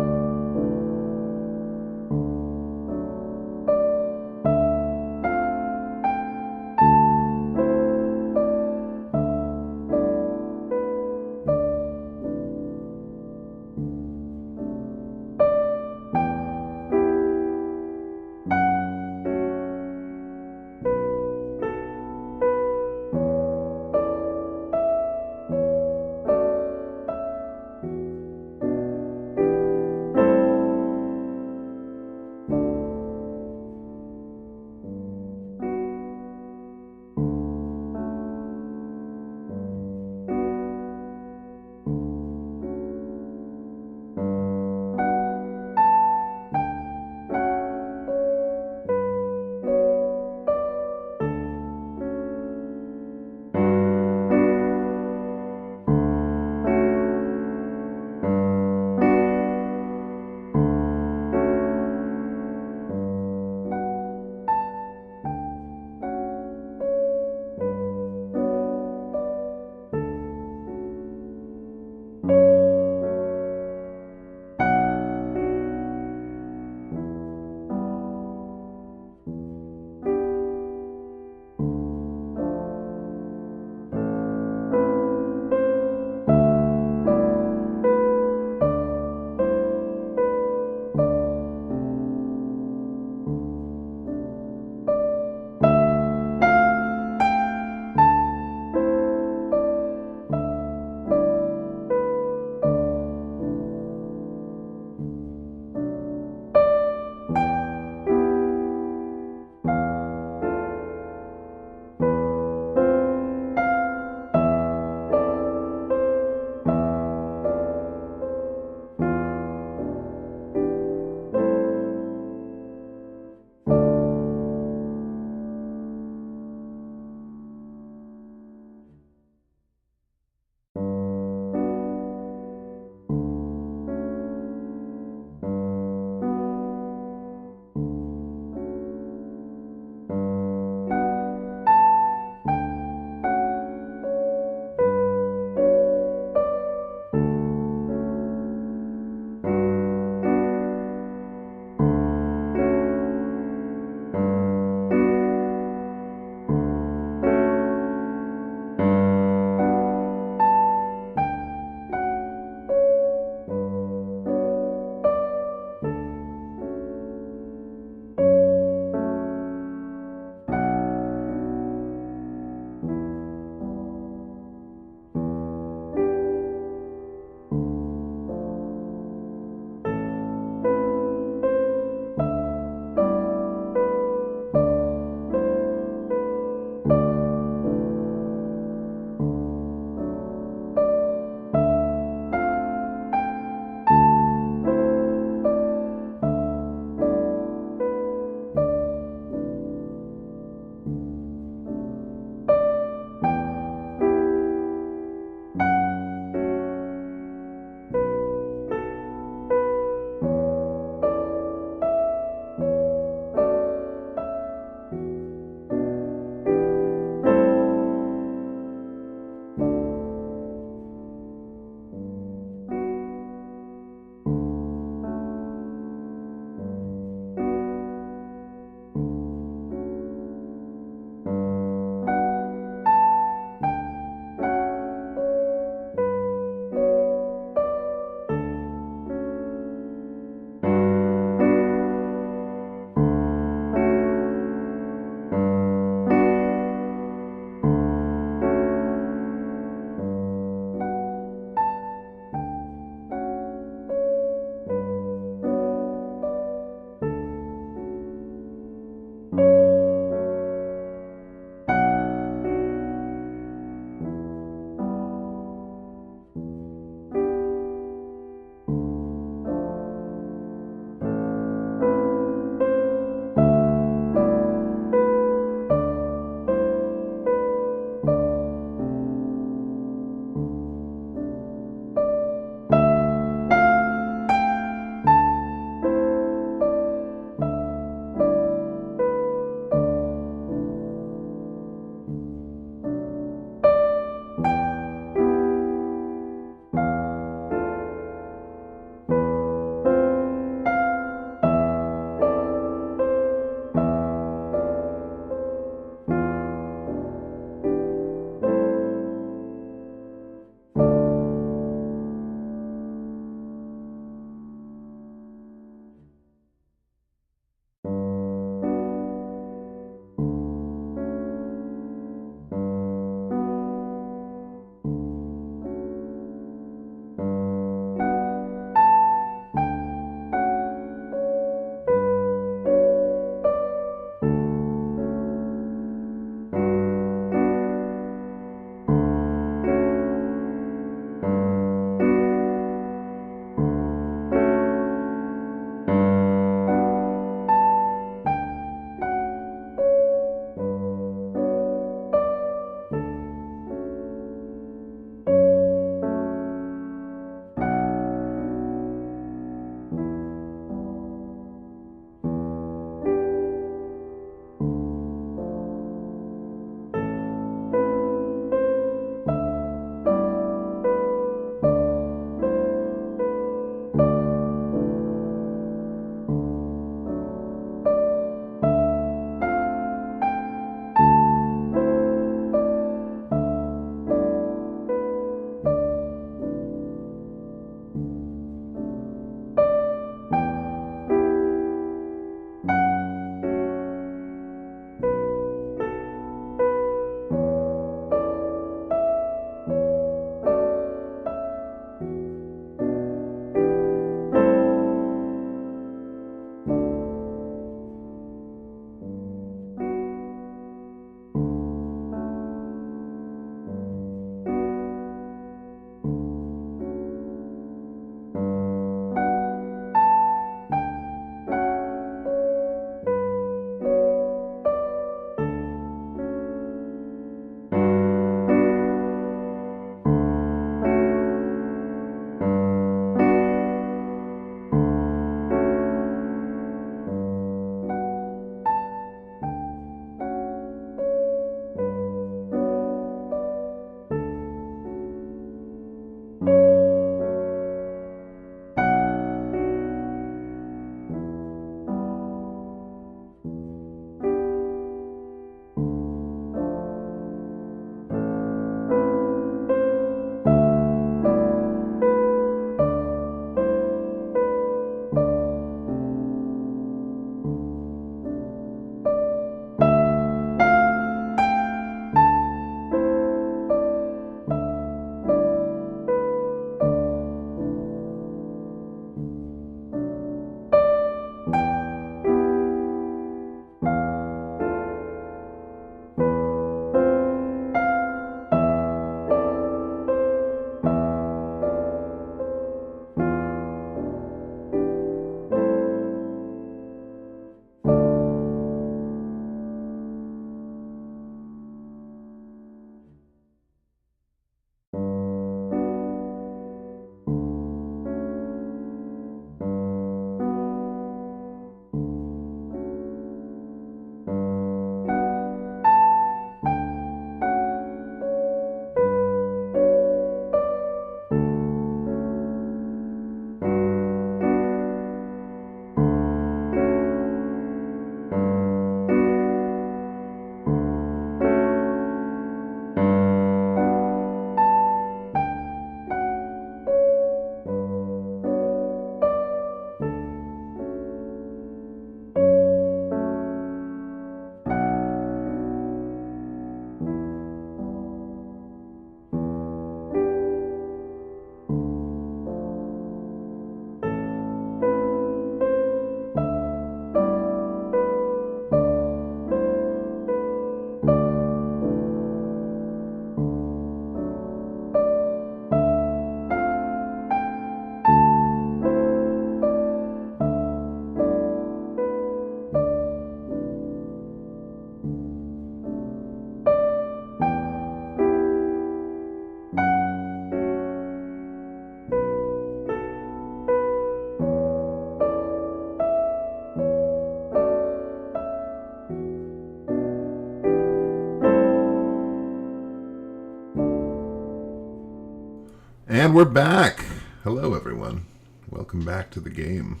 And we're back. Hello, everyone. Welcome back to the game.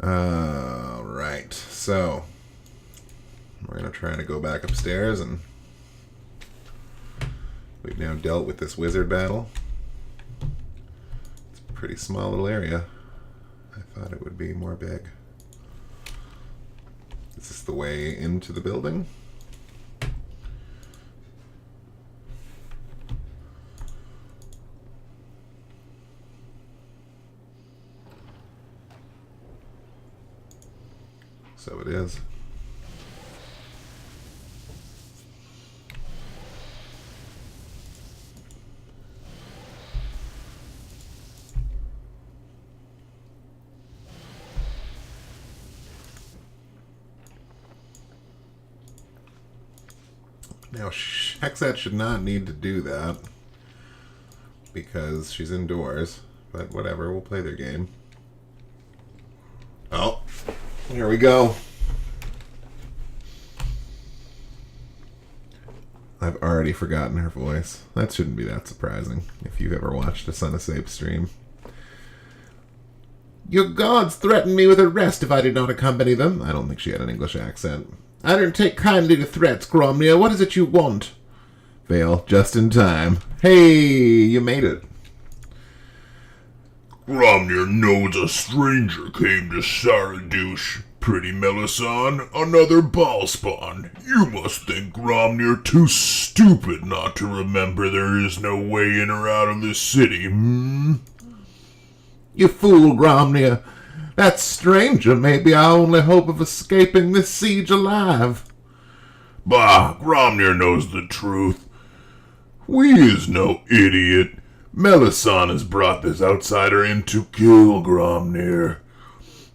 Alright, so we're going to try to go back upstairs, and we've now dealt with this wizard battle. It's a pretty small little area. I thought it would be more big. Is this the way into the building? So it is. Now, Hexat should not need to do that because she's indoors, but whatever, we'll play their game. Oh, here we go. I've already forgotten her voice. That shouldn't be that surprising if you've ever watched a Son of Stapes stream. Your gods threatened me with arrest if I did not accompany them. I don't think she had an English accent. I don't take kindly to threats, Gromnir. What is it you want? Vale, just in time. Hey, you made it. Gromnir knows a stranger came to Saradouche. Pretty Melisande, another ball spawn. You must think Gromnir too stupid not to remember there is no way in or out of this city, You fool, Gromnir. That stranger may be our only hope of escaping this siege alive. Bah, Gromnir knows the truth. We is no idiot. Melisande has brought this outsider in to kill Gromnir.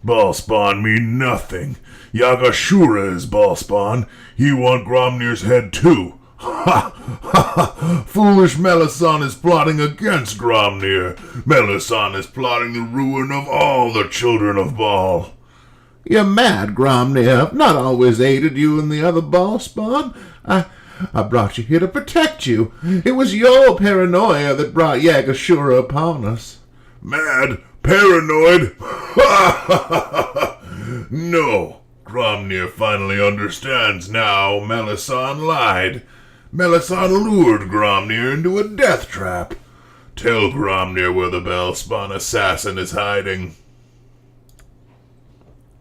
Ballspawn mean nothing. Yaga-Shugra is Ballspawn. He want Gromnir's head too. Ha! Ha ha! Foolish Melisande is plotting against Gromnir. Melisande is plotting the ruin of all the children of Bhaal. You're mad, Gromnir. I've not always aided you and the other Ballspawn. I brought you here to protect you. It was your paranoia that brought Yaga-Shugra upon us. Mad? Paranoid? No. Gromnir finally understands now Melisande lied. Melisande lured Gromnir into a death trap. Tell Gromnir where the Bellspawn assassin is hiding.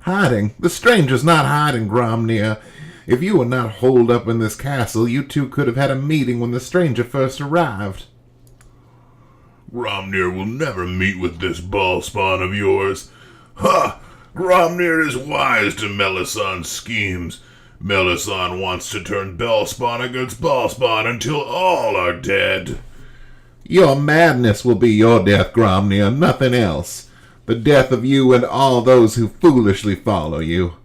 Hiding? The stranger's not hiding, Gromnir. If you were not holed up in this castle, you two could have had a meeting when the stranger first arrived. Gromnir will never meet with this Ballspawn of yours. Ha! Gromnir is wise to Melisande's schemes. Melisande wants to turn Bellspawn against Ballspawn until all are dead. Your madness will be your death, Gromnir, nothing else. The death of you and all those who foolishly follow you.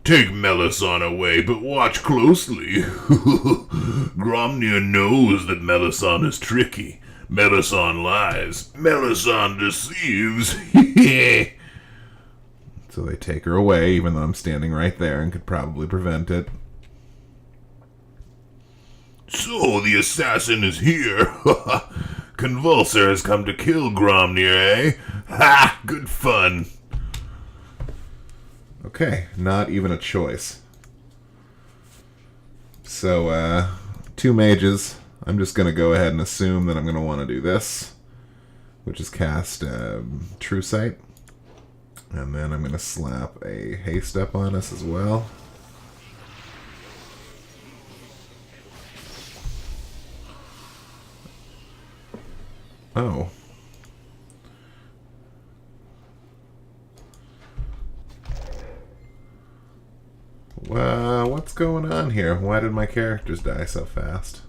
Take Melisande away, but watch closely. Gromnir knows that Melisande is tricky. Melisande lies. Melisande deceives. So they take her away, even though I'm standing right there and could probably prevent it. So the assassin is here. Convulser has come to kill Gromnir, eh? Ha! Good fun. Okay, not even a choice. So, 2 mages. I'm just going to go ahead and assume that I'm going to want to do this, which is cast True Sight. And then I'm going to slap a haste up on us as well. Oh. What's going on here? Why did my characters die so fast?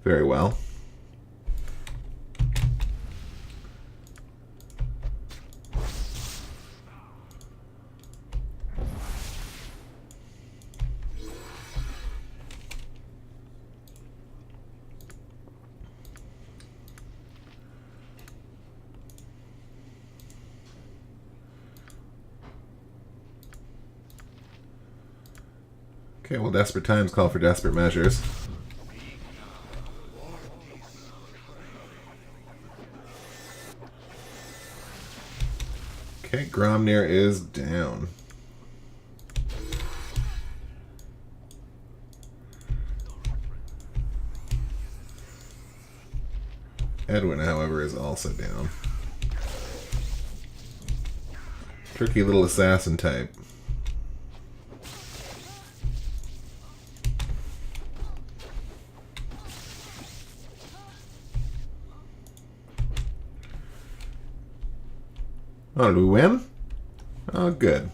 Very well. Okay, well, desperate times call for desperate measures. Okay, Gromnir is down. Edwin, however, is also down. Tricky little assassin type. Oh, did we win? Oh, good.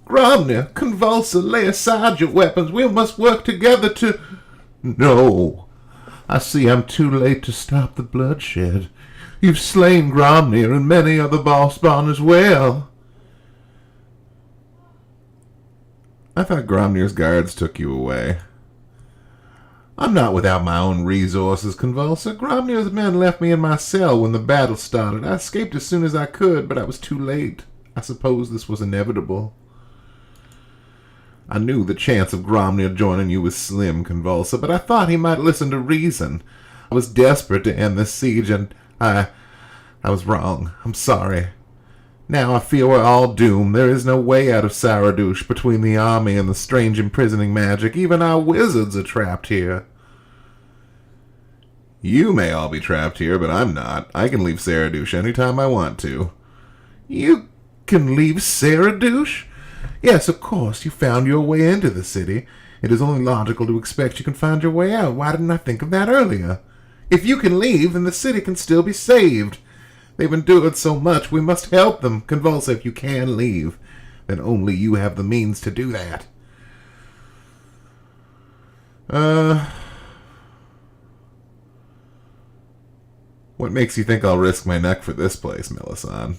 Gromnir, Convulser, lay aside your weapons. We must work together to... No. I see I'm too late to stop the bloodshed. You've slain Gromnir and many other Bhaalspawn as well. I thought Gromnir's guards took you away. I'm not without my own resources, Convulser. Gromnir's men left me in my cell when the battle started. I escaped as soon as I could, but I was too late. I suppose this was inevitable. I knew the chance of Gromnir joining you was slim, Convulser, but I thought he might listen to reason. I was desperate to end this siege, and I was wrong. I'm sorry. Now I fear we're all doomed. There is no way out of Saradush between the army and the strange imprisoning magic. Even our wizards are trapped here. You may all be trapped here, but I'm not. I can leave Saradush anytime I want to. You can leave Saradush? Yes, of course. You found your way into the city. It is only logical to expect you can find your way out. Why didn't I think of that earlier? If you can leave, then the city can still be saved. They've endured so much. We must help them. Convulser, if you can leave, then only you have the means to do that. What makes you think I'll risk my neck for this place, Melisande?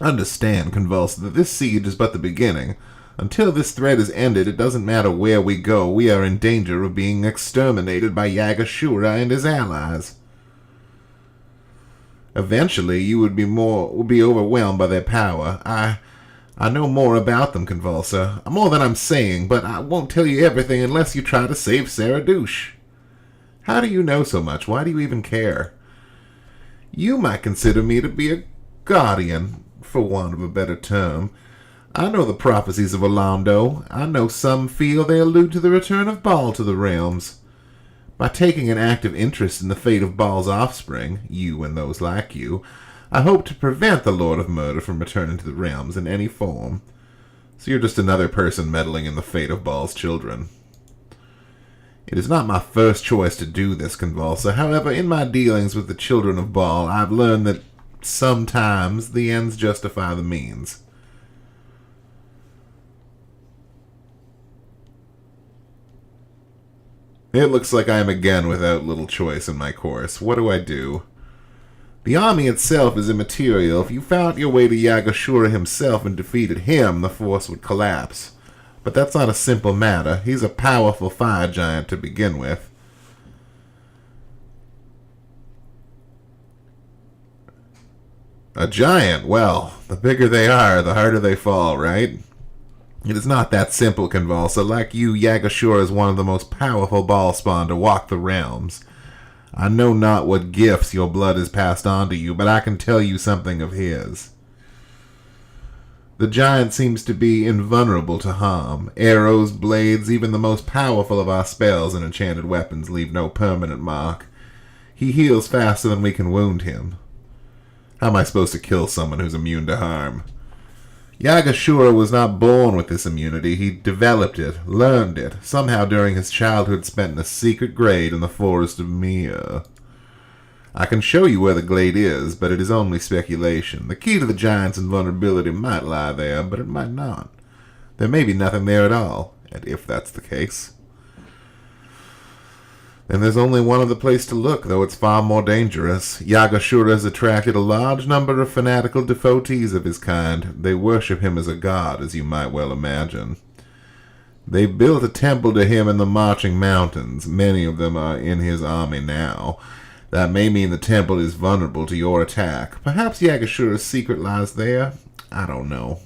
Understand, Convulser, that this siege is but the beginning. Until this threat is ended, it doesn't matter where we go. We are in danger of being exterminated by Yaga-Shugra and his allies. Eventually, you would be overwhelmed by their power. I know more about them, Convulser. More than I'm saying, but I won't tell you everything unless you try to save Saradush. How do you know so much? Why do you even care? You might consider me to be a guardian, for want of a better term. I know the prophecies of Orlando. I know some feel they allude to the return of Bhaal to the realms. By taking an active interest in the fate of Bhaal's offspring, you and those like you, I hope to prevent the Lord of Murder from returning to the realms in any form. So you're just another person meddling in the fate of Bhaal's children. It is not my first choice to do this, Convulser. However, in my dealings with the children of Bhaal, I've learned that sometimes the ends justify the means. It looks like I am again without little choice in my course. What do I do? The army itself is immaterial. If you found your way to Yaga-Shugra himself and defeated him, the force would collapse. But that's not a simple matter. He's a powerful fire giant to begin with. A giant? Well, the bigger they are, the harder they fall, right? It is not that simple, Convulser. Like you, Yaga-Shugra is one of the most powerful Bhaalspawn to walk the realms. I know not what gifts your blood has passed on to you, but I can tell you something of his. The giant seems to be invulnerable to harm. Arrows, blades, even the most powerful of our spells and enchanted weapons leave no permanent mark. He heals faster than we can wound him. How am I supposed to kill someone who's immune to harm? Yaga-Shugra was not born with this immunity. He developed it, learned it, somehow during his childhood spent in a secret glade in the forest of Mir. I can show you where the glade is, but it is only speculation. The key to the giant's invulnerability might lie there, but it might not. There may be nothing there at all, and if that's the case, then there's only one other place to look, though it's far more dangerous. Yaga-Shugra has attracted a large number of fanatical devotees of his kind. They worship him as a god, as you might well imagine. They built a temple to him in the Marching Mountains. Many of them are in his army now. That may mean the temple is vulnerable to your attack. Perhaps Yaga-Shugra's secret lies there? I don't know.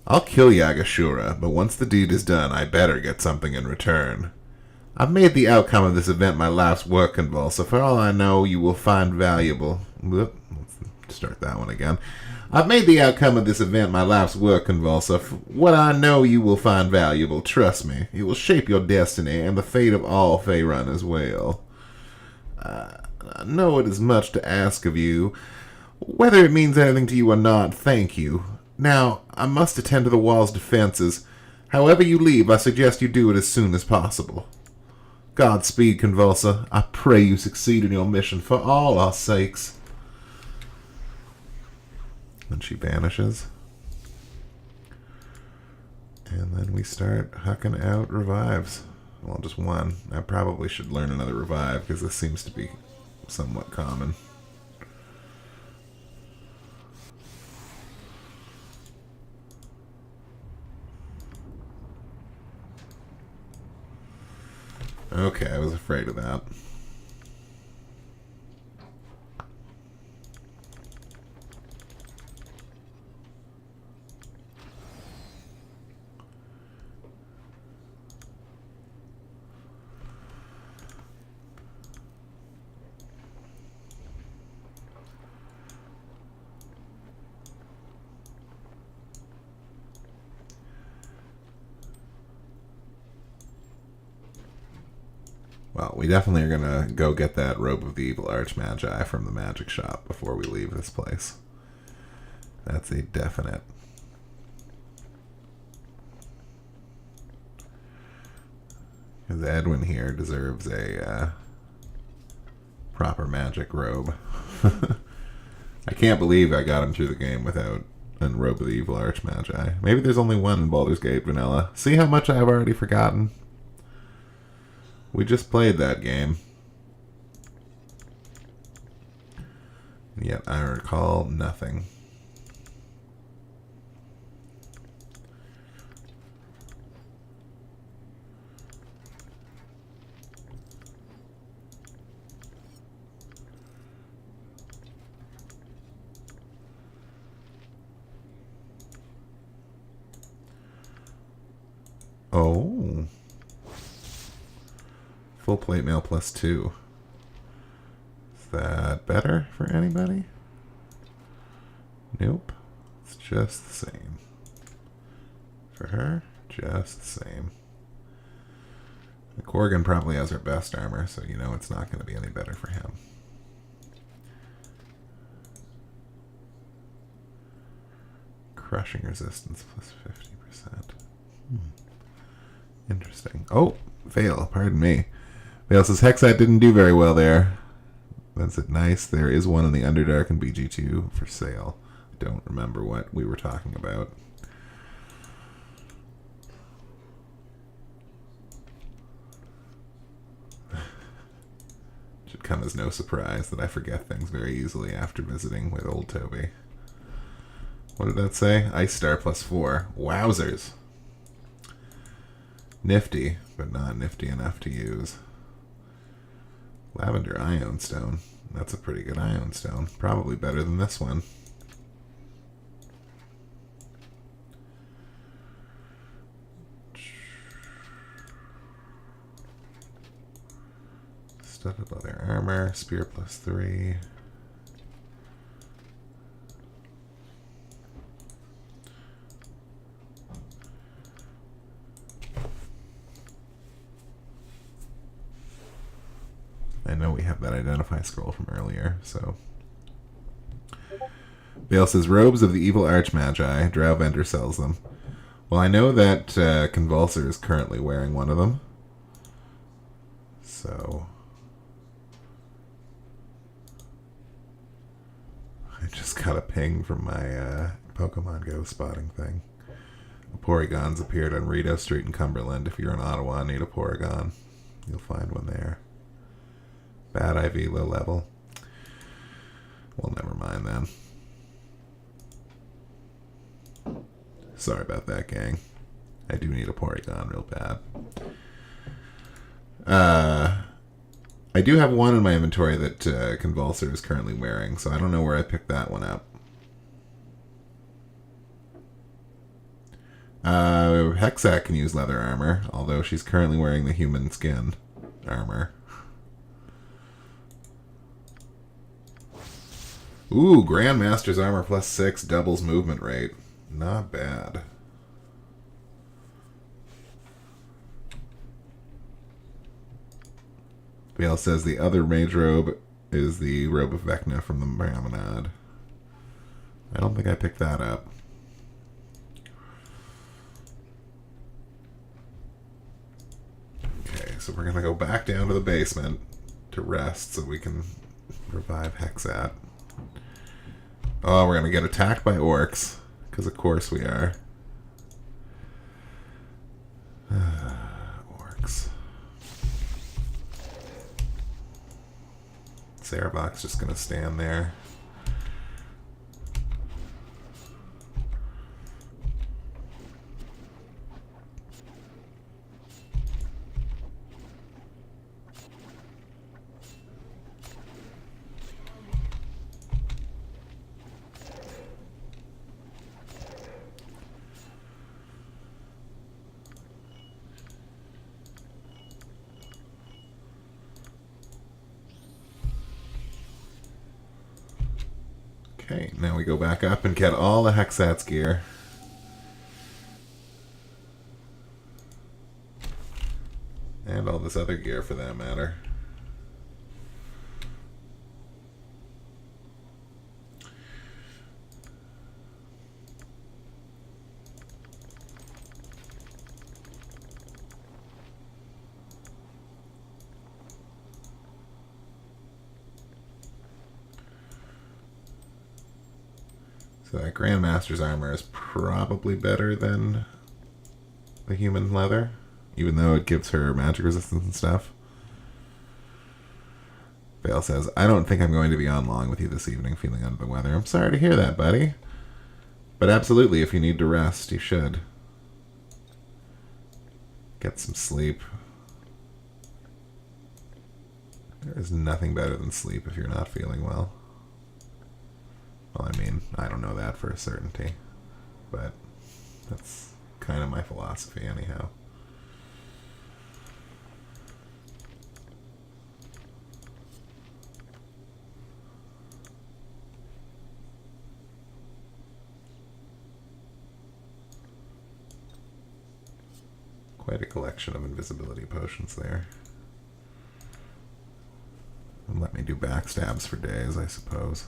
I'll kill Yaga-Shugra, but once the deed is done, I better get something in return. I've made the outcome of this event my life's work, Convulser. For all I know, you will find valuable... Let's start that one again. I've made the outcome of this event my life's work, Convulser. For what I know you will find valuable. Trust me. It will shape your destiny and the fate of all Faerun as well. I know it is much to ask of you. Whether it means anything to you or not, thank you. Now, I must attend to the wall's defenses. However you leave, I suggest you do it as soon as possible. Godspeed, Convulser. I pray you succeed in your mission for all our sakes. And she vanishes. And then we start hucking out revives. Well, just one. I probably should learn another revive, because this seems to be somewhat common. Okay, I was afraid of that. Well, we definitely are going to go get that Robe of the Evil Archmagi from the magic shop before we leave this place. That's a definite. Because Edwin here deserves a proper magic robe. I can't believe I got him through the game without a Robe of the Evil Archmagi. Maybe there's only one in Baldur's Gate Vanilla. See how much I've already forgotten? We just played that game. Yet I recall nothing. Oh. Full plate mail +2. Is that better for anybody? Nope. It's just the same. For her, just the same. The Korgan probably has her best armor, so you know it's not going to be any better for him. Crushing resistance +50%. Interesting. Oh, Vale, pardon me. Vale says, Hexite didn't do very well there. That's it. Nice. There is one in the Underdark and BG2 for sale. I don't remember what we were talking about. Should come as no surprise that I forget things very easily after visiting with old Toby. What did that say? Ice Star +4. Wowzers. Nifty, but not nifty enough to use. Lavender Ion Stone. That's a pretty good Ion Stone. Probably better than this one. Studded leather armor. Spear +3. I know we have that identify scroll from earlier, so. Bale says, Robes of the Evil Archmagi. Drow vendor sells them. Well, I know that Convulser is currently wearing one of them. So. I just got a ping from my Pokemon Go spotting thing. A Porygon's appeared on Rideau Street in Cumberland. If you're in Ottawa and need a Porygon, you'll find one there. Bad IV, low level. Well, never mind then. Sorry about that, gang. I do need a Porygon real bad. I do have one in my inventory that Convulser is currently wearing, so I don't know where I picked that one up. Hexat can use leather armor, although she's currently wearing the human skin armor. Ooh, Grandmaster's armor plus 6 doubles movement rate. Not bad. Bale says the other mage robe is the robe of Vecna from the Promenade. I don't think I picked that up. Okay, so we're going to go back down to the basement to rest so we can revive Hexat. Oh, we're going to get attacked by orcs, because of course we are. Orcs. Sarabok's just going to stand there. Okay, now we go back up and get all the Hexat's gear. And all this other gear for that matter. So that Grandmaster's armor is probably better than the human leather, even though it gives her magic resistance and stuff. Vale says, I don't think I'm going to be on long with you this evening, feeling under the weather. I'm sorry to hear that, buddy. But absolutely, if you need to rest, you should. Get some sleep. There is nothing better than sleep if you're not feeling well. Well, I mean, I don't know that for a certainty, but that's kind of my philosophy anyhow. Quite a collection of invisibility potions there. And let me do backstabs for days, I suppose.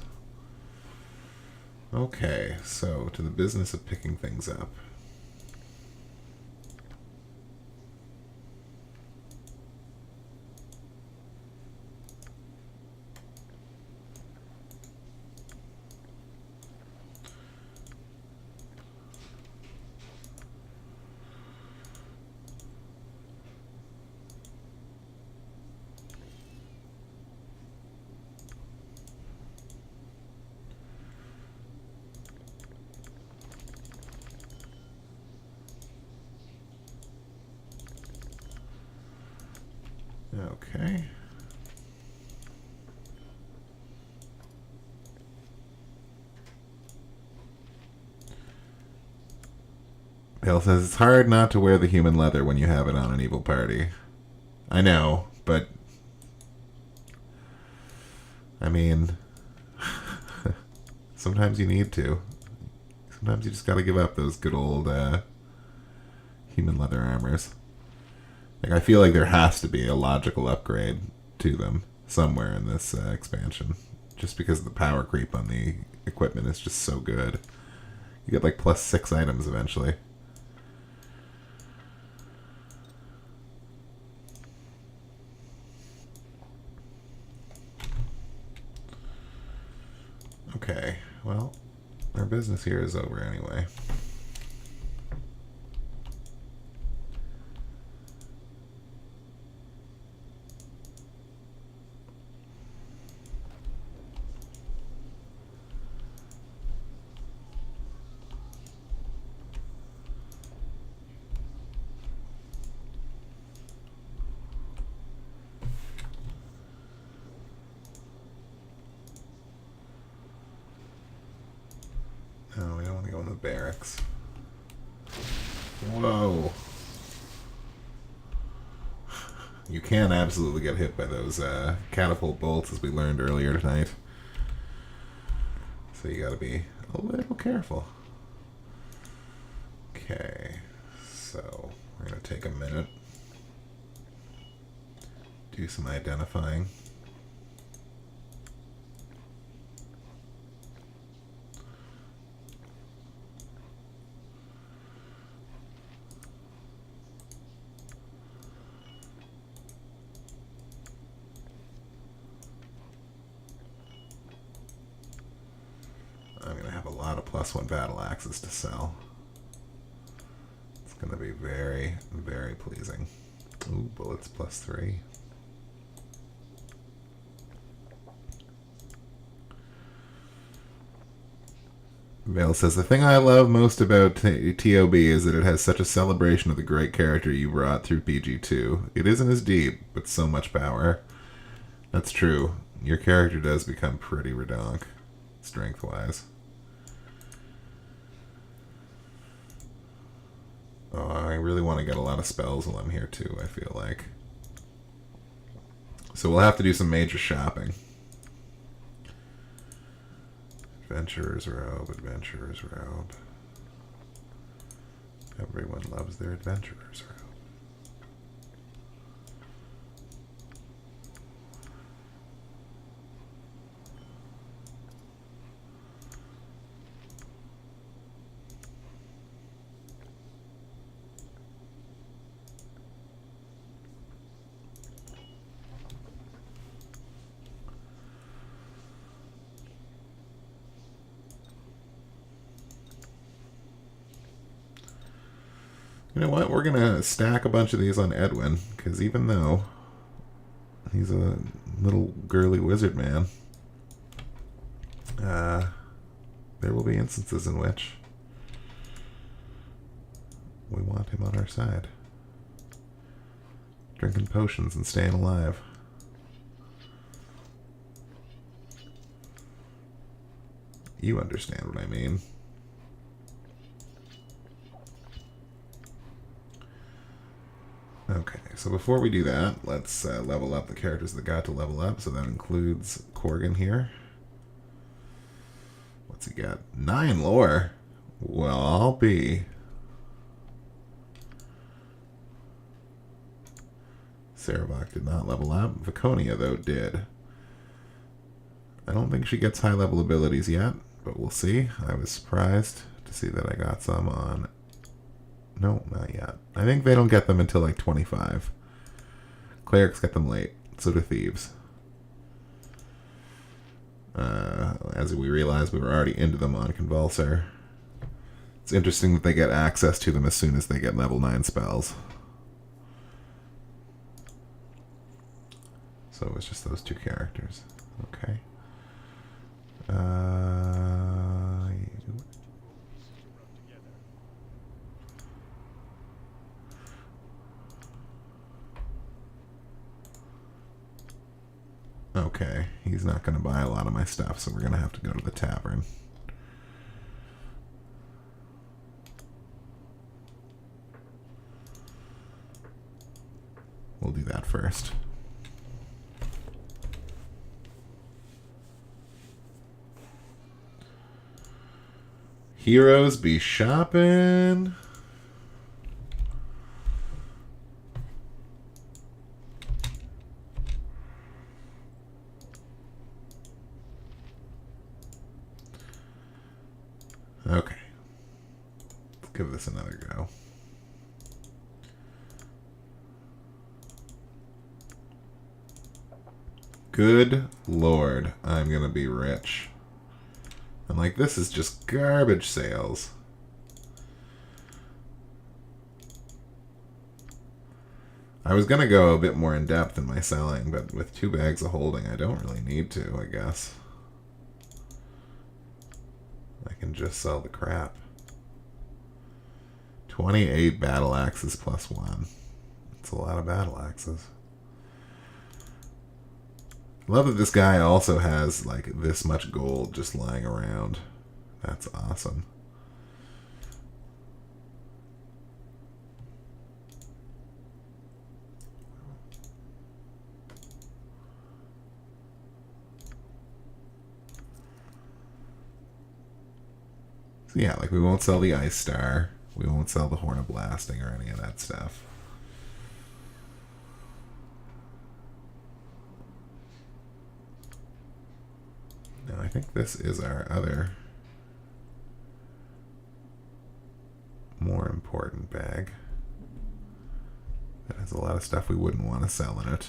Okay, so to the business of picking things up. Okay. Hale says, it's hard not to wear the human leather when you have it on an evil party. I know, but... I mean... sometimes you need to. Sometimes you just gotta give up those good old human leather armors. Like, I feel like there has to be a logical upgrade to them somewhere in this expansion. Just because the power creep on the equipment is just so good. You get like plus 6 items eventually. Okay, well, our business here is over anyway. No, we don't want to go in the barracks. Whoa. You can absolutely get hit by those catapult bolts, as we learned earlier tonight. So you gotta be a little careful. Okay, so we're gonna take a minute, do some identifying. I'm going to have a lot of +1 battle axes to sell. It's going to be very, very pleasing. Ooh, bullets +3. Vale says, the thing I love most about TOB is that it has such a celebration of the great character you brought through BG2. It isn't as deep, but so much power. That's true. Your character does become pretty redonk, strength-wise. Oh, I really want to get a lot of spells while I'm here too, I feel like. So we'll have to do some major shopping. Adventurer's Robe, Adventurer's Robe. Everyone loves their Adventurer's Robe. You know what? We're going to stack a bunch of these on Edwin, because even though he's a little girly wizard man, there will be instances in which we want him on our side. Drinking potions and staying alive. You understand what I mean. Okay, so before we do that, let's level up the characters that got to level up. So that includes Corgan here. What's he got? 9 lore. Well, I'll be. Sarabak did not level up. Viconia, though, did. I don't think she gets high level abilities yet, but we'll see. I was surprised to see that I got some on. No, not yet. I think they don't get them until like 25. Clerics get them late. So do Thieves. As we realized, we were already into them on Convulser. It's interesting that they get access to them as soon as they get level 9 spells. So it was just those 2 characters. Okay. Okay, he's not going to buy a lot of my stuff, so we're going to have to go to the tavern. We'll do that first. Heroes be shopping. Okay. Let's give this another go. Good Lord, I'm gonna be rich. I'm like, this is just garbage sales. I was gonna go a bit more in depth in my selling, but with 2 bags of holding, I don't really need to, I guess. I can just sell the crap. 28 battle axes plus 1. That's a lot of battle axes. I love that this guy also has like this much gold just lying around. That's awesome. So yeah, like we won't sell the Ice Star. We won't sell the Horn of Blasting or any of that stuff. Now I think this is our other more important bag. That has a lot of stuff we wouldn't want to sell in it.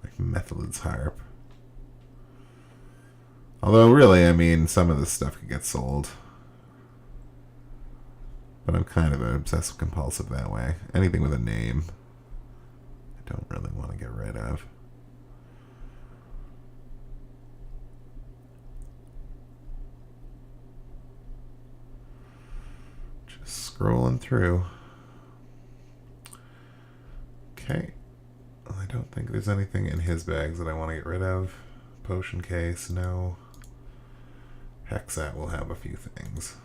Like MacLeod's harp. Although really, I mean, some of this stuff could get sold. But I'm kind of obsessive compulsive that way. Anything with a name, I don't really want to get rid of. Just scrolling through. Okay. I don't think there's anything in his bags that I want to get rid of. Potion case, no. Hexat will have a few things.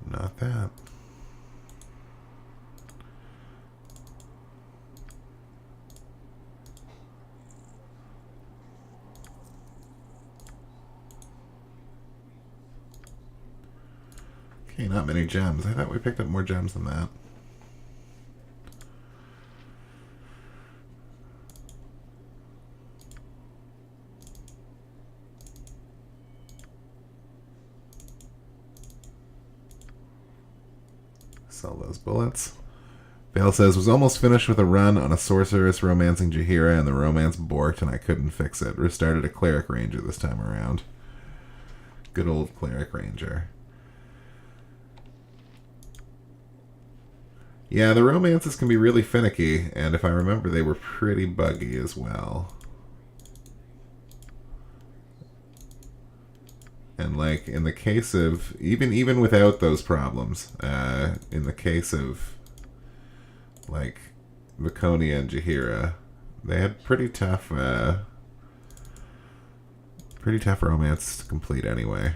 Not that. Okay, not many gems. I thought we picked up more gems than that. Sell those bullets. Vale says, was almost finished with a run on a sorceress romancing Jaheira and the romance borked and I couldn't fix it. Restarted a cleric ranger this time around. Good old cleric ranger. Yeah, the romances can be really finicky, and if I remember, they were pretty buggy as well. And like in the case of even without those problems, in the case of like Viconia and Jaheira, they had pretty tough romance to complete anyway.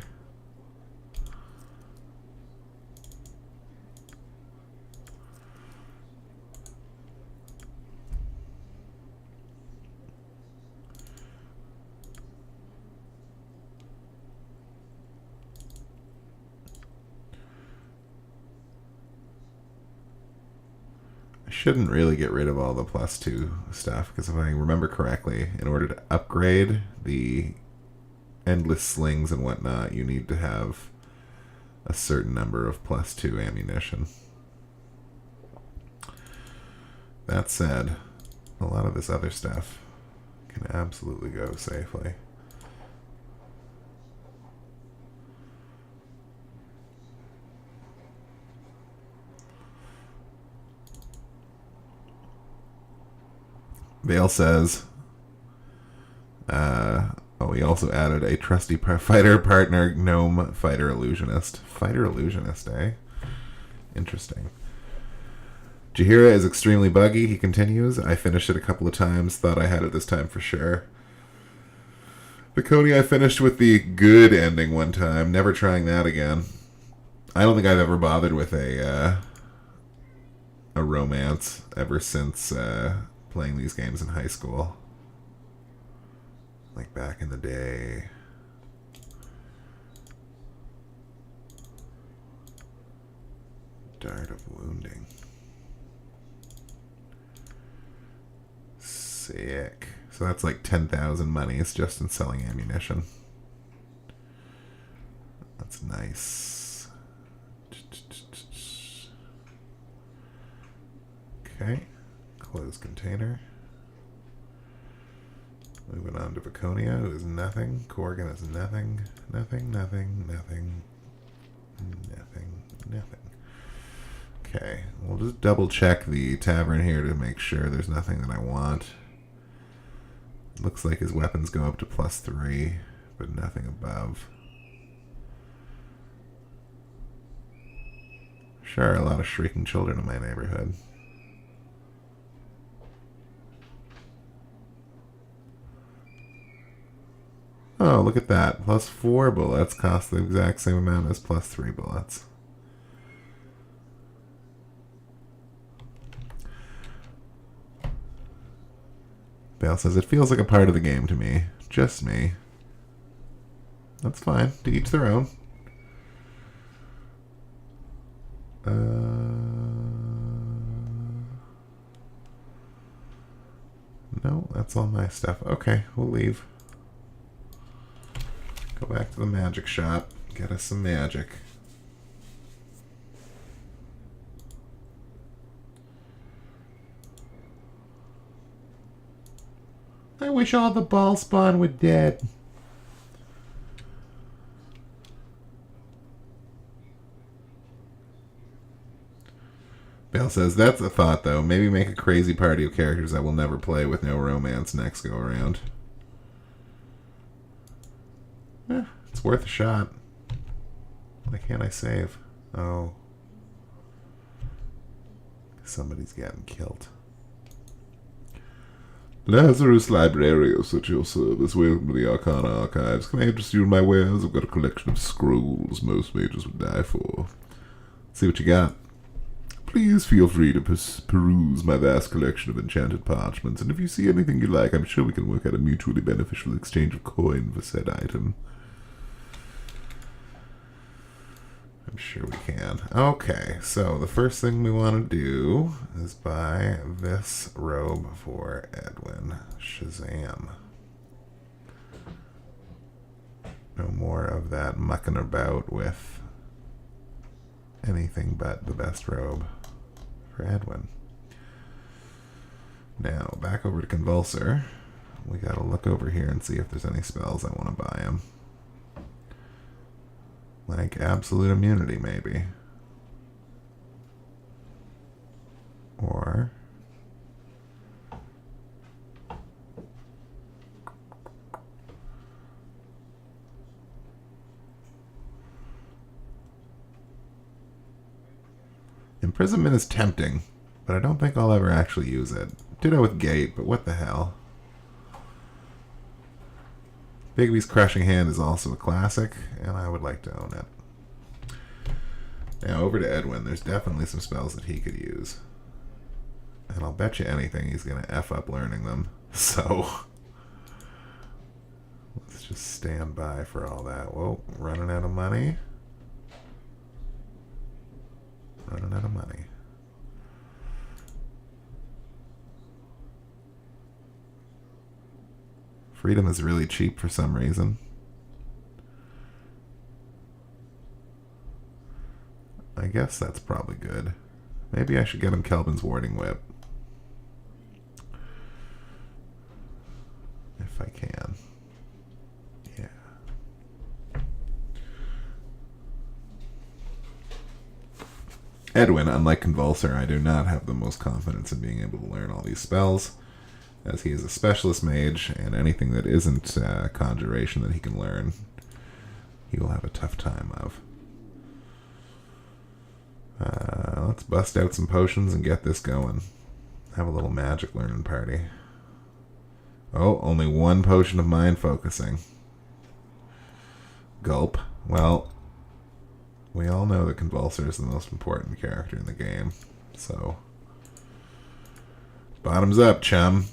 Shouldn't really get rid of all the +2 stuff, because if I remember correctly, in order to upgrade the endless slings and whatnot, you need to have a certain number of +2 ammunition. That said, a lot of this other stuff can absolutely go safely. Vale says, he also added a trusty fighter partner, gnome fighter illusionist. Fighter illusionist, eh? Interesting. Jaheira is extremely buggy, he continues. I finished it a couple of times, thought I had it this time for sure. Viconia I finished with the good ending one time, never trying that again. I don't think I've ever bothered with a romance ever since playing these games in high school. Like back in the day. Dart of Wounding. Sick. So that's like 10,000 monies just in selling ammunition. That's nice. Okay. Close container. Moving on to Viconia, who is nothing. Corgan is nothing. Nothing, nothing, nothing. Nothing, nothing. Okay, we'll just double check the tavern here to make sure there's nothing that I want. Looks like his weapons go up to +3, but nothing above. Sure, a lot of shrieking children in my neighborhood. Oh, look at that. +4 bullets cost the exact same amount as +3 bullets. Bale says, it feels like a part of the game to me. Just me. That's fine. To each their own. No, that's all my stuff. Okay, we'll leave. Go back to the magic shop. Get us some magic. I wish all the ball spawn were dead. Bale says, that's a thought, though. Maybe make a crazy party of characters I will never play with no romance next go-around. It's worth a shot. Why can't I save? Oh. Somebody's getting killed. Lazarus Librarius at your service. Welcome to the Arcana Archives. Can I interest you in my wares? I've got a collection of scrolls most mages would die for. Let's see what you got. Please feel free to peruse my vast collection of enchanted parchments, and if you see anything you like, I'm sure we can work out a mutually beneficial exchange of coin for said item. I'm sure we can. Okay, so the first thing we want to do is buy this robe for Edwin. Shazam. No more of that mucking about with anything but the best robe for Edwin. Now, back over to Convulser. We gotta look over here and see if there's any spells I want to buy him. Like absolute immunity, maybe. Or imprisonment is tempting, but I don't think I'll ever actually use it. Ditto with Gate, but what the hell. Bigby's Crushing Hand is also a classic, and I would like to own it. Now over to Edwin. There's definitely some spells that he could use. And I'll bet you anything he's going to F up learning them. So let's just stand by for all that. Whoa, running out of money. Running out of money. Freedom is really cheap for some reason. I guess that's probably good. Maybe I should get him Kelvin's Warding Whip. If I can. Yeah. Edwin, unlike Convulser, I do not have the most confidence in being able to learn all these spells, as he is a specialist mage, and anything that isn't conjuration that he can learn, he will have a tough time of. Let's bust out some potions and get this going. Have a little magic learning party. Oh, only one potion of mind focusing. Gulp. Well, we all know that Convulser is the most important character in the game, so bottoms up, chum.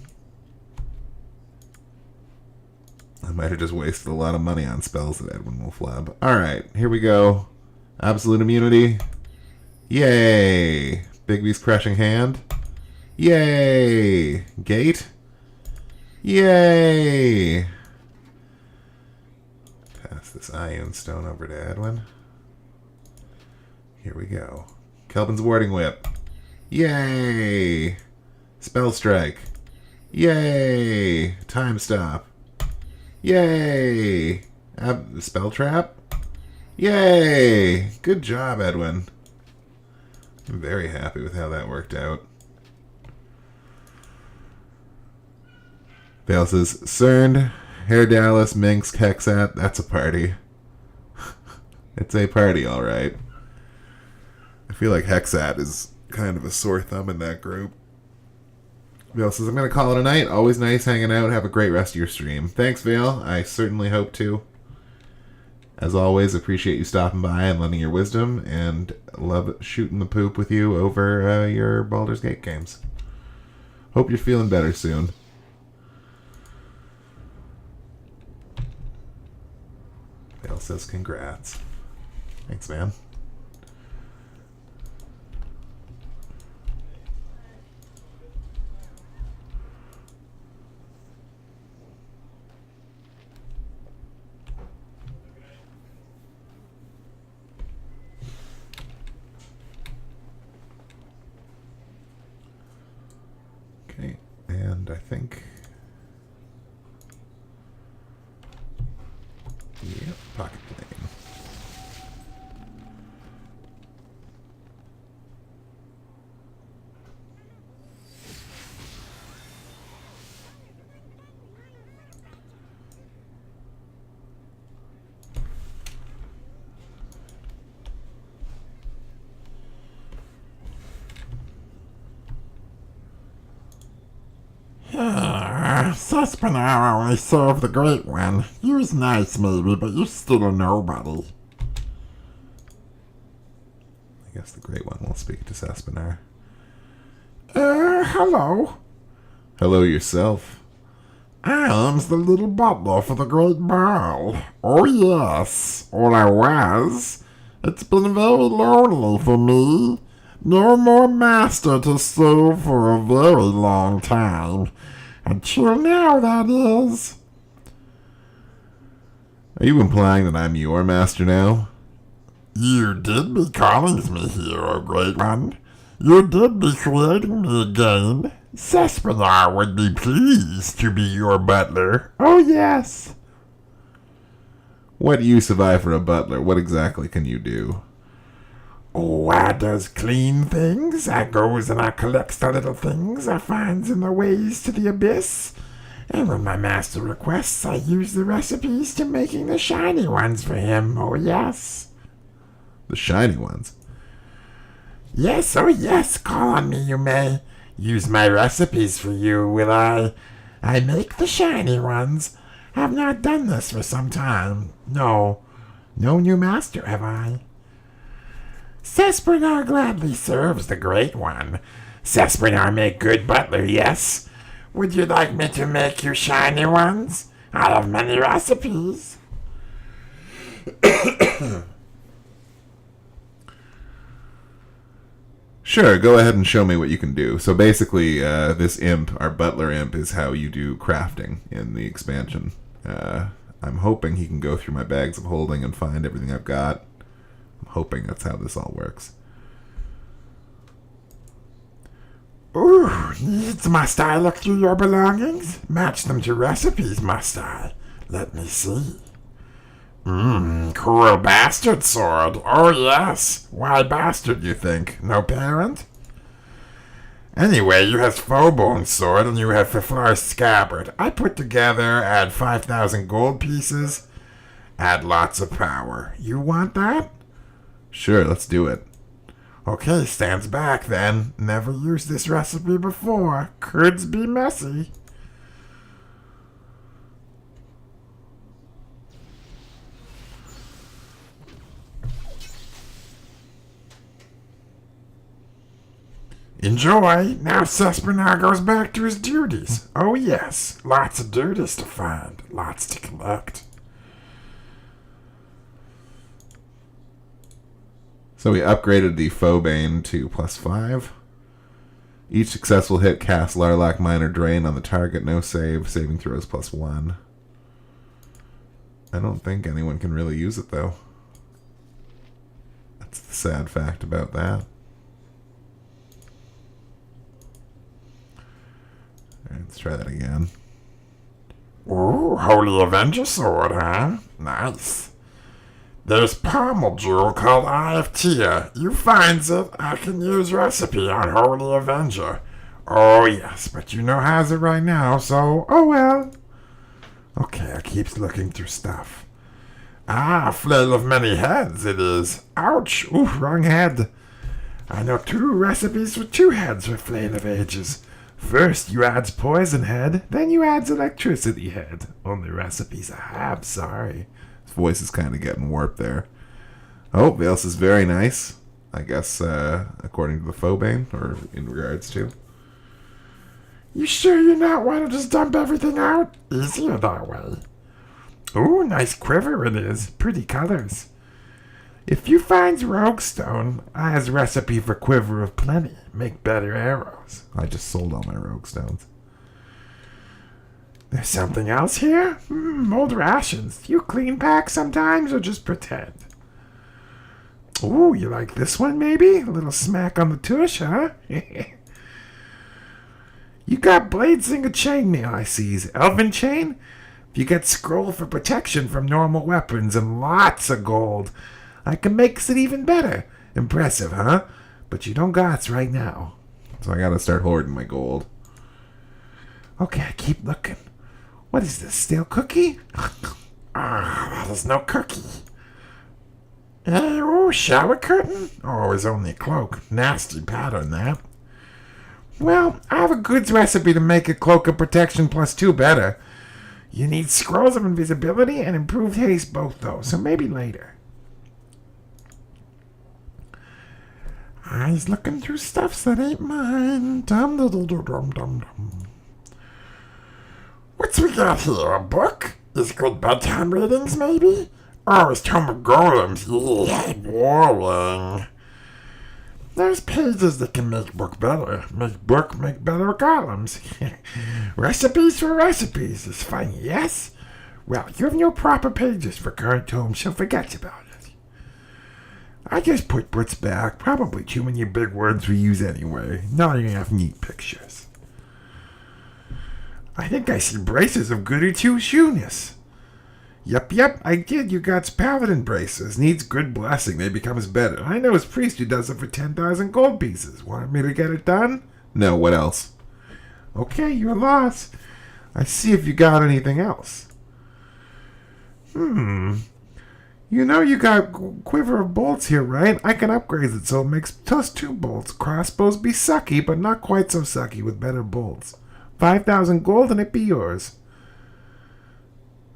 I might have just wasted a lot of money on spells that Edwin will flub. Alright, here we go. Absolute immunity. Yay! Bigby's Crushing Hand. Yay! Gate. Yay! Pass this Ion Stone over to Edwin. Here we go. Kelvin's Warding Whip. Yay! Spell Strike. Yay! Time Stop. Yay! Spell Trap. Yay! Good job, Edwin. I'm very happy with how that worked out. Vale says, CERN, Hair Dallas, Minx, Hexat, that's a party. It's a party, alright. I feel like Hexat is kind of a sore thumb in that group. Vale says, I'm going to call it a night. Always nice hanging out. Have a great rest of your stream. Thanks, Vale. I certainly hope to. As always, appreciate you stopping by and lending your wisdom, and love shooting the poop with you over your Baldur's Gate games. Hope you're feeling better soon. Vale says congrats. Thanks, man. Okay, and I think... Yep, pocket plane. Suspinor only served the Great One. He was nice, maybe, but you're still a nobody. I guess the Great One will speak to Saspinar. Hello. Hello yourself. I'm the little butler for the Great Bhaal. Oh, yes. Or I was. It's been very lonely for me. No more master to serve for a very long time. Until now, that is. Are you implying that I'm your master now? You did be calling me here, O Great One. You did be creating me again. Saspinar would be pleased to be your butler. Oh, yes. What use have I for a butler? What exactly can you do? Oh, I does clean things. I goes and I collects the little things I finds in the ways to the abyss. And when my master requests, I use the recipes to making the shiny ones for him. Oh, yes. The shiny ones? Yes, oh, yes. Call on me, you may. Use my recipes for you, will I? I make the shiny ones. Have not done this for some time. No new master have I. Saspinar gladly serves the Great One. Saspinar make good butler, yes. Would you like me to make you shiny ones? I have many recipes. Sure, go ahead and show me what you can do. So basically, this imp, our butler imp, is how you do crafting in the expansion. I'm hoping he can go through my bags of holding and find everything I've got. I'm hoping that's how this all works. Ooh, needs must I look through your belongings? Match them to recipes, must I? Let me see. Cool bastard sword. Oh, yes. Why bastard, you think? No parent? Anyway, you have Fobone sword and you have Fiflar scabbard. I put together, add 5,000 gold pieces, add lots of power. You want that? Sure, let's do it. Okay, stands back then. Never used this recipe before. Could be messy. Enjoy. Now Saspinar goes back to his duties. Oh yes, lots of duties to find, lots to collect. So we upgraded the Fobane to +5. Each successful hit casts Larlac Minor Drain on the target, no save, saving throws +1. I don't think anyone can really use it though. That's the sad fact about that. Alright, let's try that again. Ooh, Holy Avenger sword, huh? Nice. There's Pommel Jewel called Eye of Tia. You finds it, I can use recipe on Holy Avenger. Oh yes, but you know has it right now, so oh well. Okay, I keeps looking through stuff. Ah, flail of many heads it is. Ouch, ooh, wrong head. I know 2 recipes for 2 heads for Flail of Ages. First, you adds poison head, then you adds electricity head. Only recipes I have, sorry. His voice is kind of getting warped there. Oh, Vale is very nice. I guess, according to the Fobane, or in regards to. You sure you not want to just dump everything out? Easier that way. Ooh, nice quiver it is. Pretty colors. If you finds rogue stone, I has recipe for quiver of plenty. Make better arrows. I just sold all my rogue stones. There's something else here? Old rations. You clean pack sometimes or just pretend? Ooh, you like this one maybe? A little smack on the tush, huh? You got Bladesinger chainmail, I sees. Elven chain? You get scroll for protection from normal weapons and lots of gold. I can make it even better. Impressive, huh? But you don't got right now. So I gotta start hoarding my gold. Okay, I keep looking. What is this, stale cookie? That is no cookie. Oh, shower curtain? Oh, it's only a cloak. Nasty pattern, that. Well, I have a goods recipe to make a cloak of protection +2 better. You need scrolls of invisibility and improved haste both, though, so maybe later. I's looking through stuffs that ain't mine. Dum-dum-dum-dum-dum-dum. What's we got here? A book? Is good bedtime readings, maybe? Oh, it's Tome of Golems. Yeah, boring. There's pages that can make book better. Make better golems. Recipes for recipes is funny, yes? Well, you have no proper pages for current tomes, so forget about it. I just put books back. Probably too many big words we use anyway. Not enough neat pictures. I think I see braces of goody two-shoeness. Yep, I did. You got paladin braces. Needs good blessing. They becomes better. I know his priest who does it for 10,000 gold pieces. Want me to get it done? No, what else? Okay, you're lost. I see if you got anything else. You know you got quiver of bolts here, right? I can upgrade it so it makes +2 bolts. Crossbows be sucky, but not quite so sucky with better bolts. 5,000 gold and it be yours.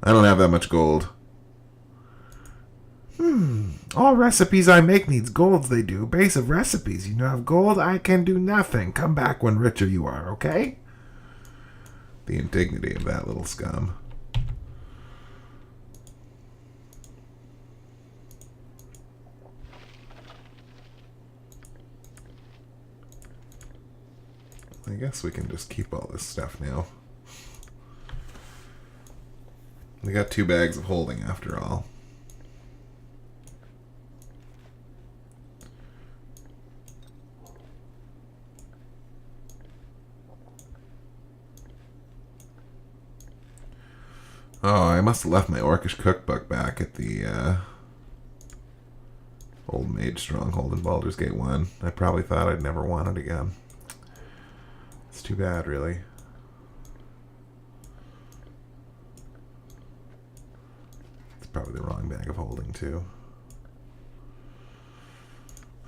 I don't have that much gold. All recipes I make needs golds, they do. Base of recipes. You know have gold, I can do nothing. Come back when richer you are, okay? The indignity of that little scum. I guess we can just keep all this stuff now. We got 2 bags of holding after all. Oh, I must have left my Orcish cookbook back at the Old Mage stronghold in Baldur's Gate 1. I probably thought I'd never want it again. It's too bad, really. It's probably the wrong bag of holding, too.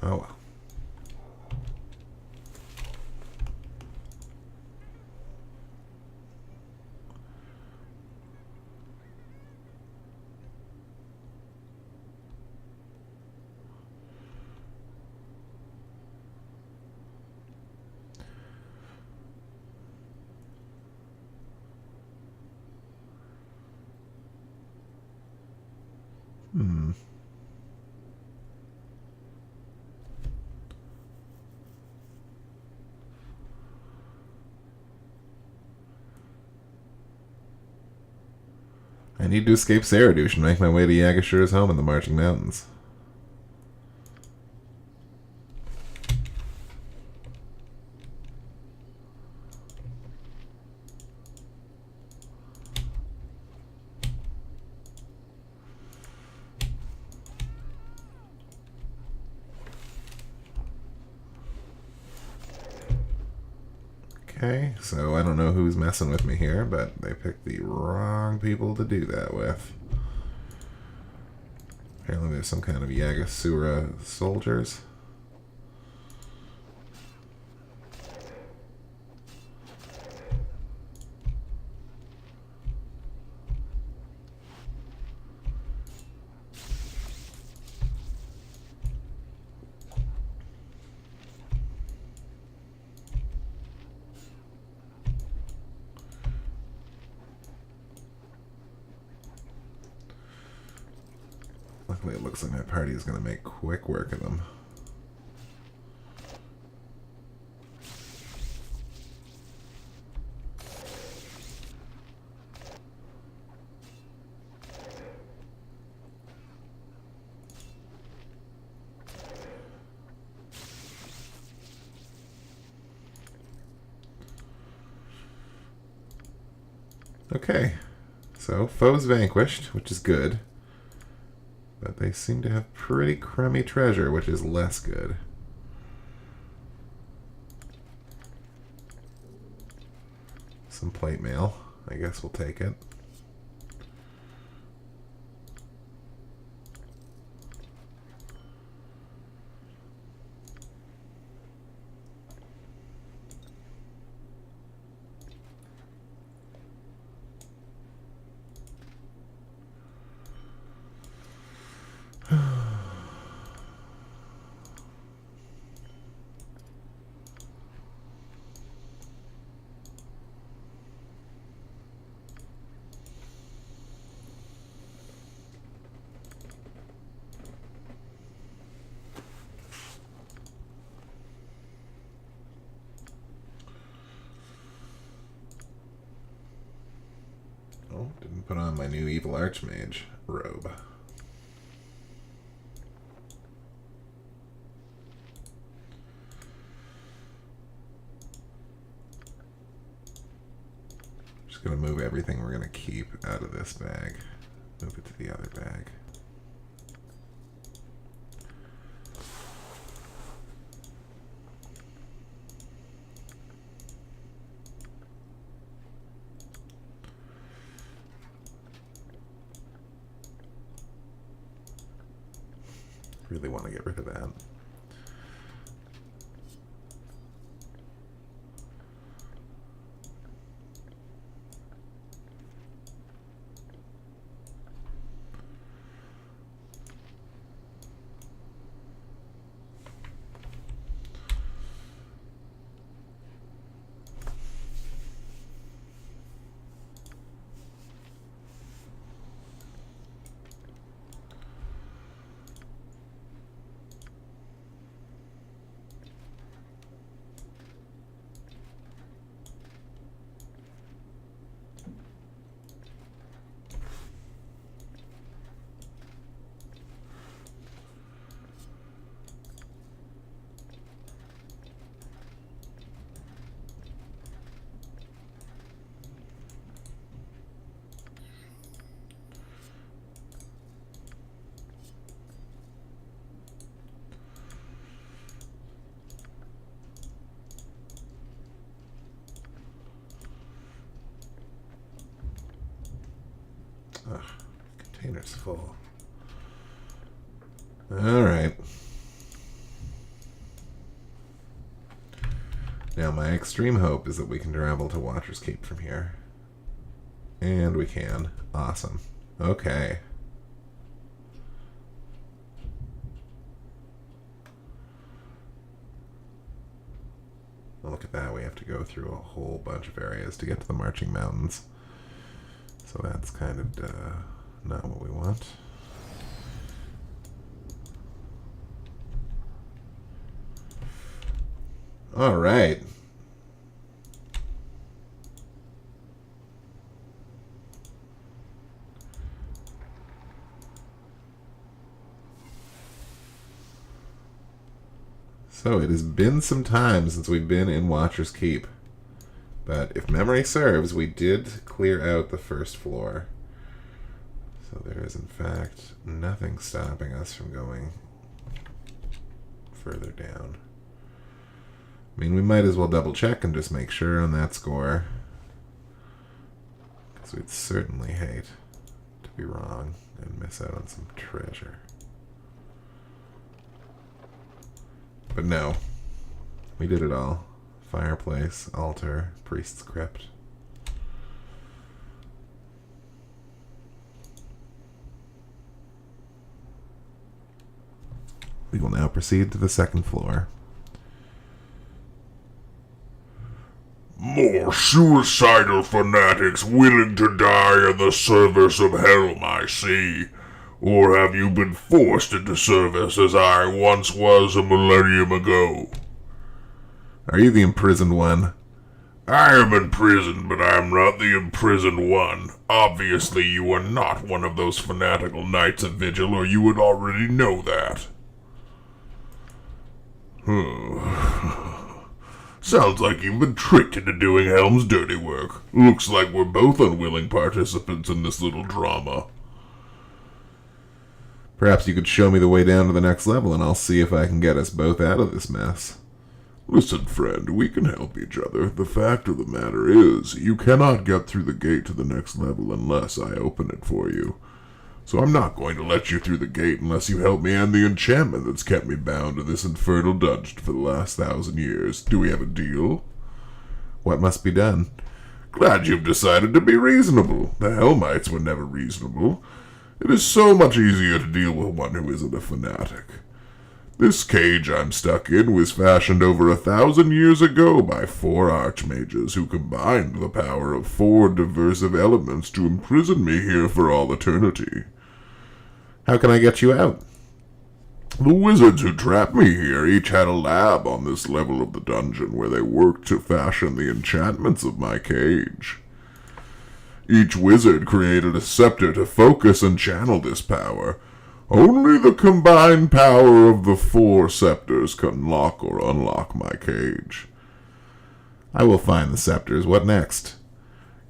Oh well. I need to escape Saradush and make my way to Yaga-Shugra's home in the Marching Mountains. Okay, so I don't know who's messing with me here, but they picked the wrong people to do that with. Apparently there's some kind of Yaga-Shugra soldiers. Luckily, it looks like my party is going to make quick work of them. Okay, so foes vanquished, which is good. But they seem to have pretty crummy treasure, which is less good. Some plate mail. I guess we'll take it. Oh, didn't put on my new evil archmage robe. Just gonna move everything we're gonna keep out of this bag. Move it to the other bag. Really want to get rid of that. Ugh, container's full. Alright. Now my extreme hope is that we can travel to Watcher's Keep from here. And we can. Awesome. Okay. Well, look at that. We have to go through a whole bunch of areas to get to the Marching Mountains. So that's kind of not what we want. All right. So it has been some time since we've been in Watcher's Keep. But if memory serves, we did clear out the first floor. So there is, in fact, nothing stopping us from going further down. I mean, we might as well double check and just make sure on that score. Because we'd certainly hate to be wrong and miss out on some treasure. But no, we did it all. Fireplace, altar, priest's crypt. We will now proceed to the second floor. More suicidal fanatics willing to die in the service of Helm, I see. Or have you been forced into service as I once was a millennium ago? Are you the imprisoned one? I am imprisoned, but I am not the imprisoned one. Obviously, you are not one of those fanatical knights of vigil, or you would already know that. Sounds like you've been tricked into doing Helm's dirty work. Looks like we're both unwilling participants in this little drama. Perhaps you could show me the way down to the next level, and I'll see if I can get us both out of this mess. Listen, friend, we can help each other. The fact of the matter is, you cannot get through the gate to the next level unless I open it for you. So I'm not going to let you through the gate unless you help me end the enchantment that's kept me bound to this infernal dungeon for the last 1,000 years. Do we have a deal? What must be done? Glad you've decided to be reasonable. The Hellmites were never reasonable. It is so much easier to deal with one who isn't a fanatic. This cage I'm stuck in was fashioned over 1,000 years ago by 4 archmages who combined the power of 4 diversive elements to imprison me here for all eternity. How can I get you out? The wizards who trapped me here each had a lab on this level of the dungeon where they worked to fashion the enchantments of my cage. Each wizard created a scepter to focus and channel this power. Only the combined power of the 4 scepters can lock or unlock my cage. I will find the scepters. What next?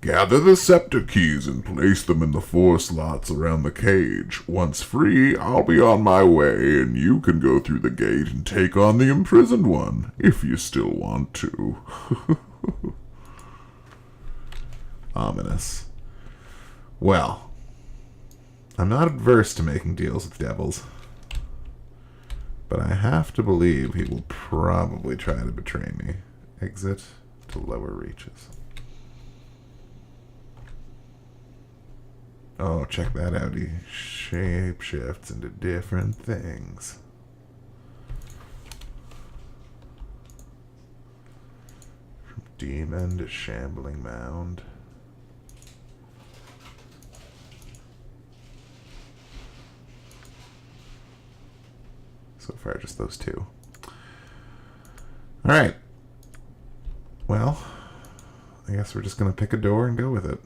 Gather the scepter keys and place them in the 4 slots around the cage. Once free, I'll be on my way, and you can go through the gate and take on the imprisoned one, if you still want to. Ominous. Well, I'm not adverse to making deals with devils, but I have to believe he will probably try to betray me. Exit to lower reaches. Oh, check that out. He shapeshifts into different things. From demon to shambling mound. So far, just those 2. Alright. Well, I guess we're just going to pick a door and go with it.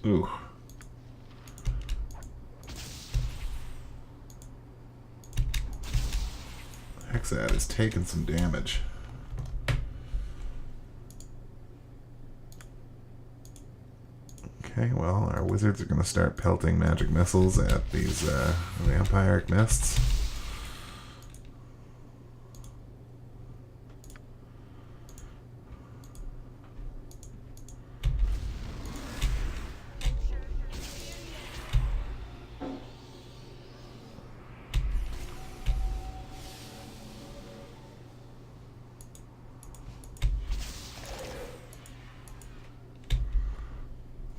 Ooh. Hexad is taking some damage. Okay, well, our wizards are going to start pelting magic missiles at these vampiric mists.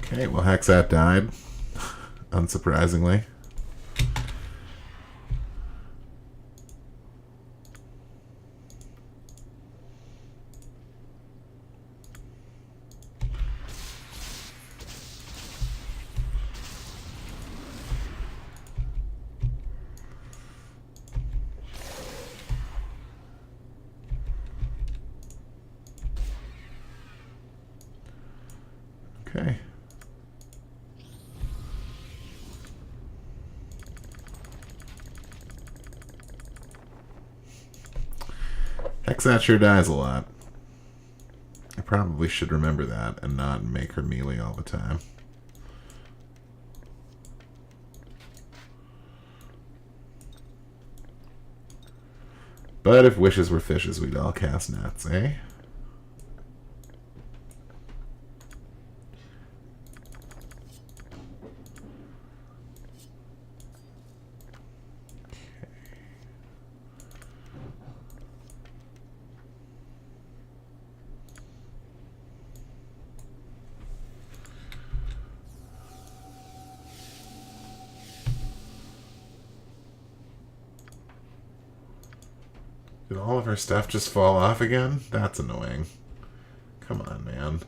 Okay, well, Hexat died, unsurprisingly. Okay. Hexat sure dies a lot. I probably should remember that and not make her melee all the time. But if wishes were fishes, we'd all cast nets, eh? Did all of her stuff just fall off again? That's annoying. Come on, man.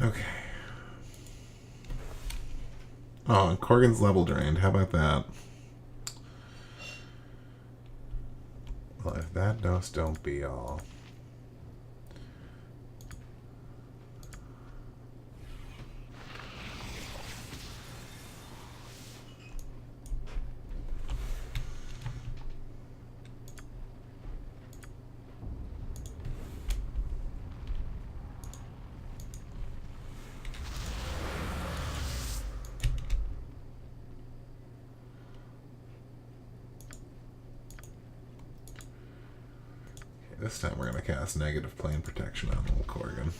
Okay. Oh, and Corgan's level drained. How about that? Well, if that dose don't be all. This time we're going to cast negative plane protection on old Corgan.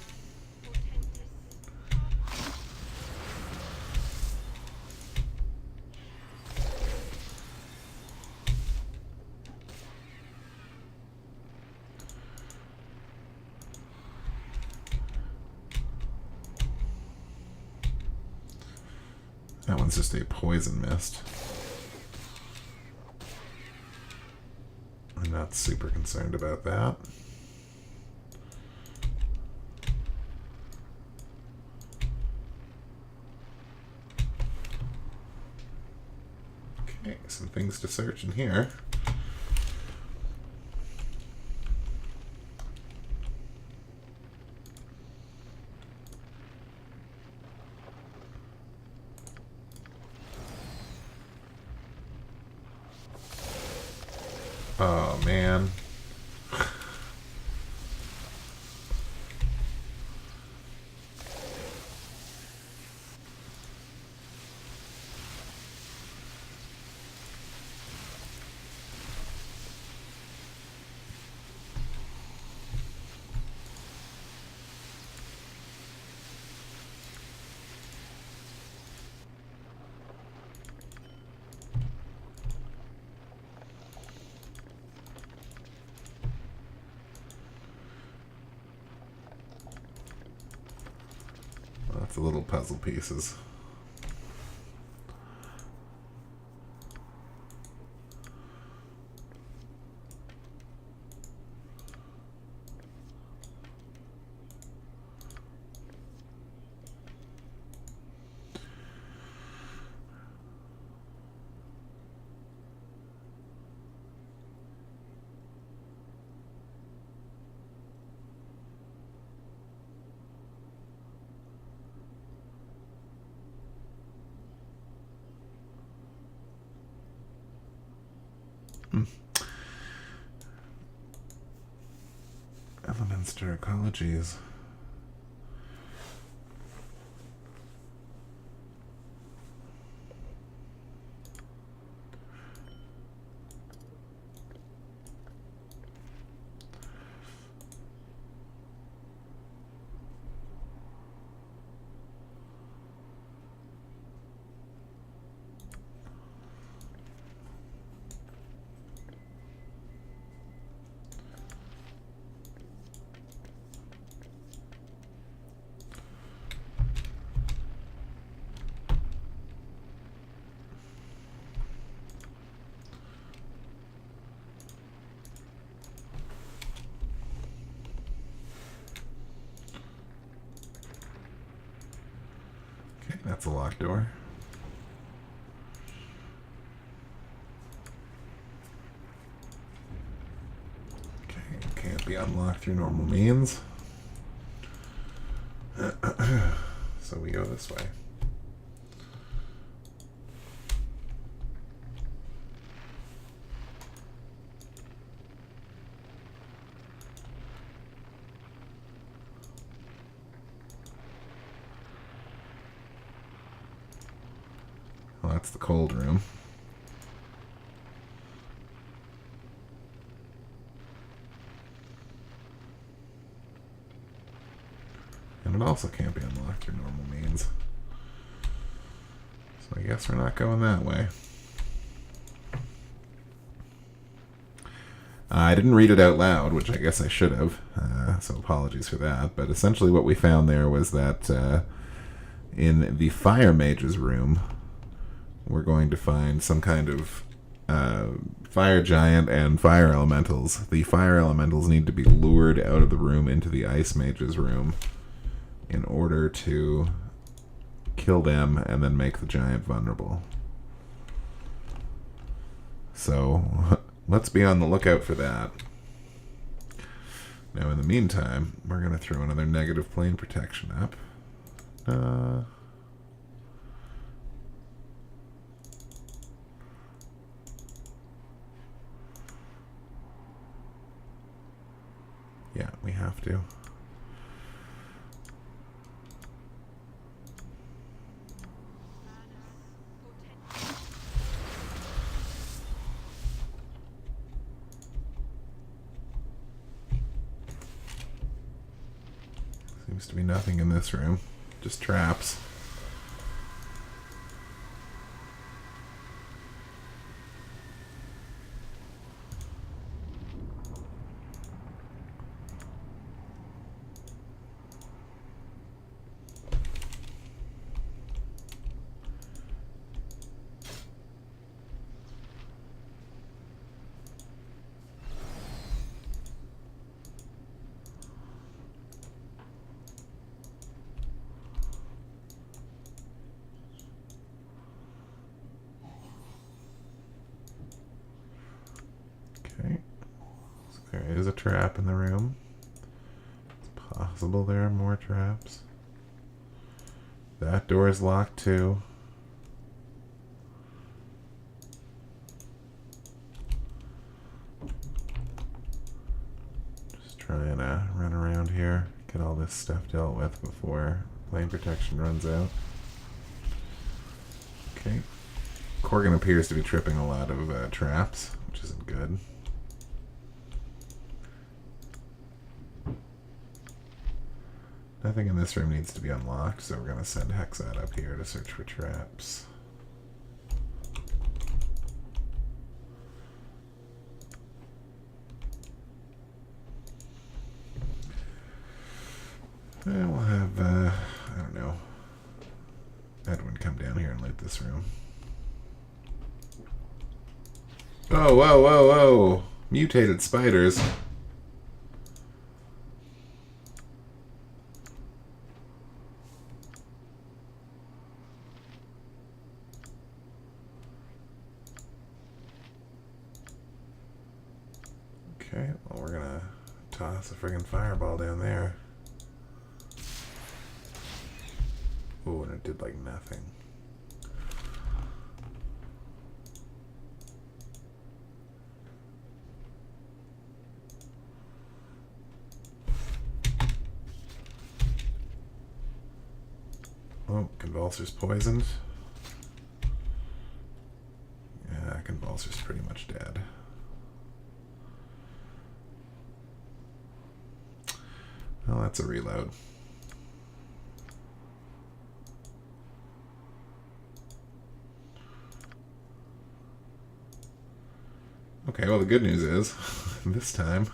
That one's just a poison mist. I'm not super concerned about that. Okay, some things to search in here. Oh, man. Lots of little puzzle pieces. Elements to ecologies. That's a locked door. Okay, can't be unlocked through normal means. So we go this way. that's the cold room. And it also can't be unlocked through normal means. So I guess we're not going that way. I didn't read it out loud, which I guess I should have, so apologies for that. But essentially what we found there was that in the Fire Mage's room, we're going to find some kind of fire giant and fire elementals. The fire elementals need to be lured out of the room into the Ice Mage's room in order to kill them and then make the giant vulnerable. So let's be on the lookout for that. Now in the meantime, we're going to throw another negative plane protection up. Yeah, we have to. Seems to be nothing in this room, just traps. Okay, so there is a trap in the room. It's possible there are more traps. That door is locked too. Just trying to run around here, get all this stuff dealt with before plane protection runs out. Okay. Corgan appears to be tripping a lot of traps, which isn't good. Nothing in this room needs to be unlocked, so we're going to send Hexat up here to search for traps. And we'll have, I don't know, Edwin come down here and loot this room. Oh, whoa, whoa, whoa! Mutated spiders. Okay, well, we're gonna toss a friggin' fireball down there. Ooh, and it did like nothing. Oh, Convulser's poisoned. Yeah, Convulser's pretty much dead. Well, that's a reload. Okay, well the good news is, this time...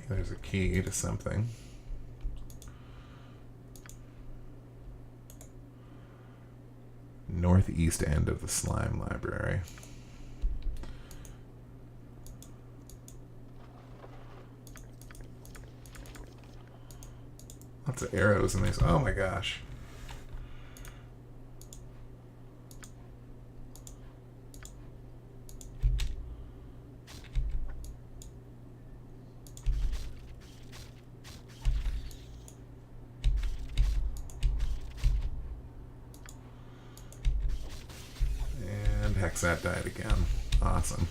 There's a key to something. Northeast end of the slime library. lots of arrows in these. Oh my gosh. And Hexat died again. Awesome.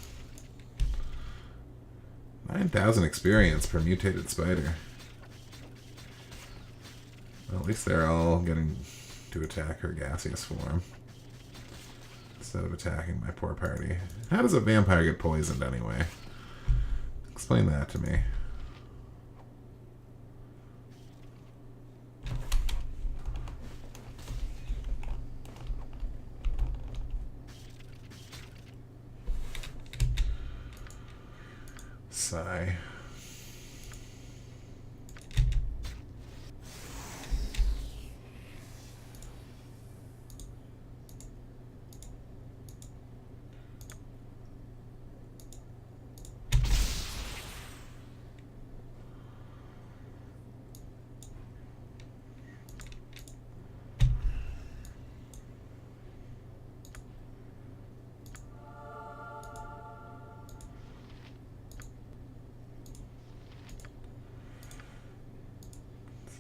9,000 experience per mutated spider. Well, at least they're all getting to attack her gaseous form instead of attacking my poor party. How does a vampire get poisoned anyway? Explain that to me. Sigh.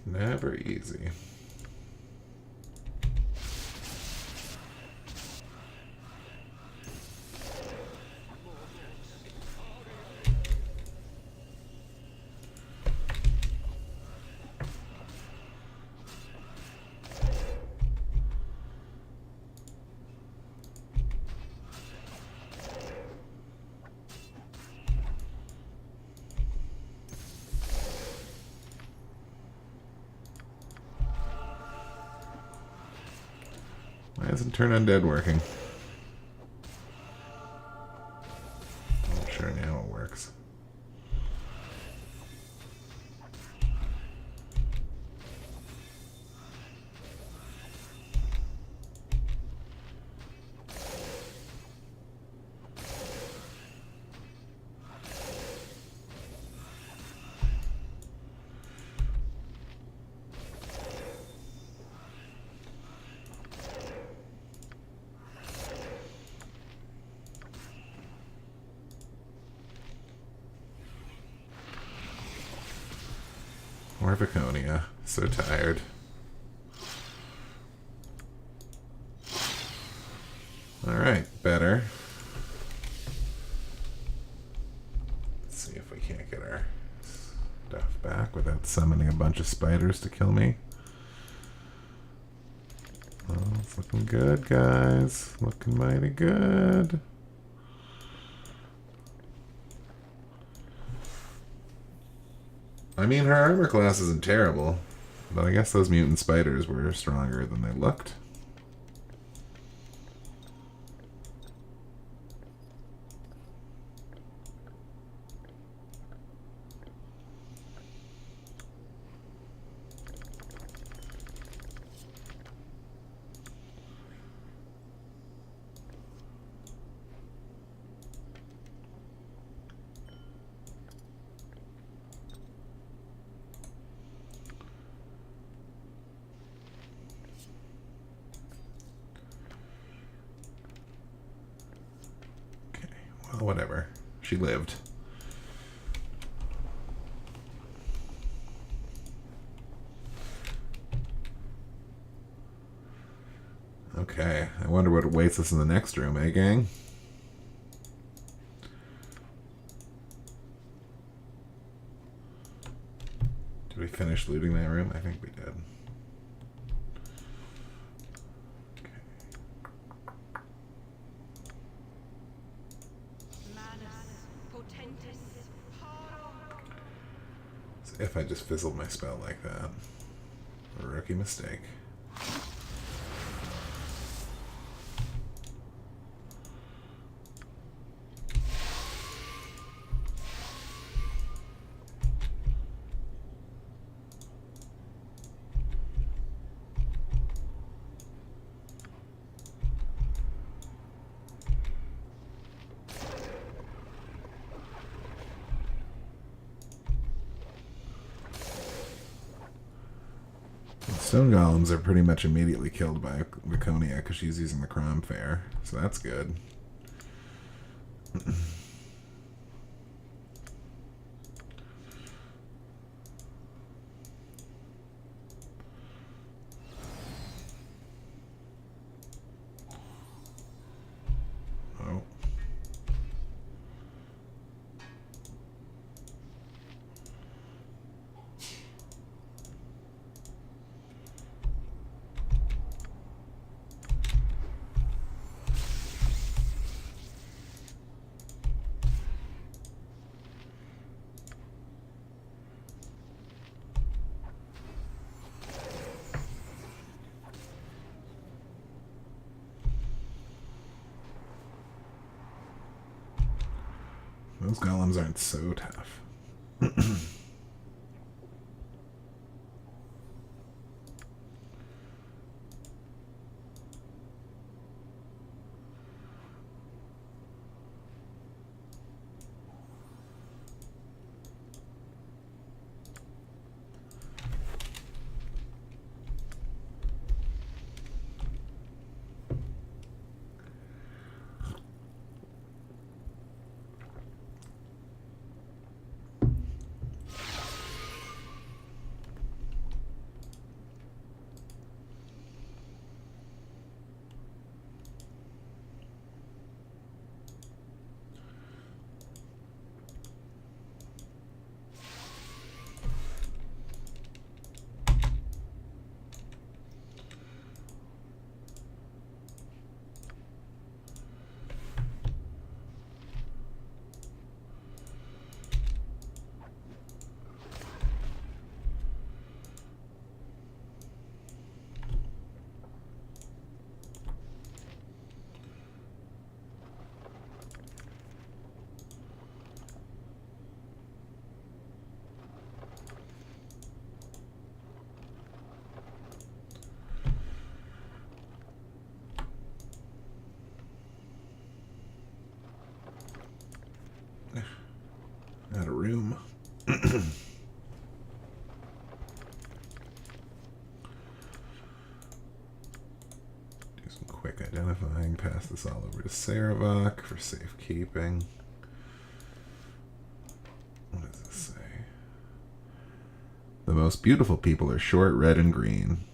Never easy. Why isn't Turn Undead working? I'm sure now it works. More Viconia. So tired. Alright, better. Let's see if we can't get our stuff back without summoning a bunch of spiders to kill me. Well, it's looking good, guys. Looking mighty good. I mean, her armor class isn't terrible, but I guess those mutant spiders were stronger than they looked. Well, whatever. She lived. Okay, I wonder what awaits us in the next room, eh, gang? Did we finish looting that room? I think we did. If I just fizzled my spell like that. A rookie mistake. Stone golems are pretty much immediately killed by Laconia because she's using the Crom Fair, so that's good. Oh. Those golems aren't so tough. Out of room. Do some quick identifying. Pass this all over to Saravok for safekeeping. What does this say? The most beautiful people are short, red, and green.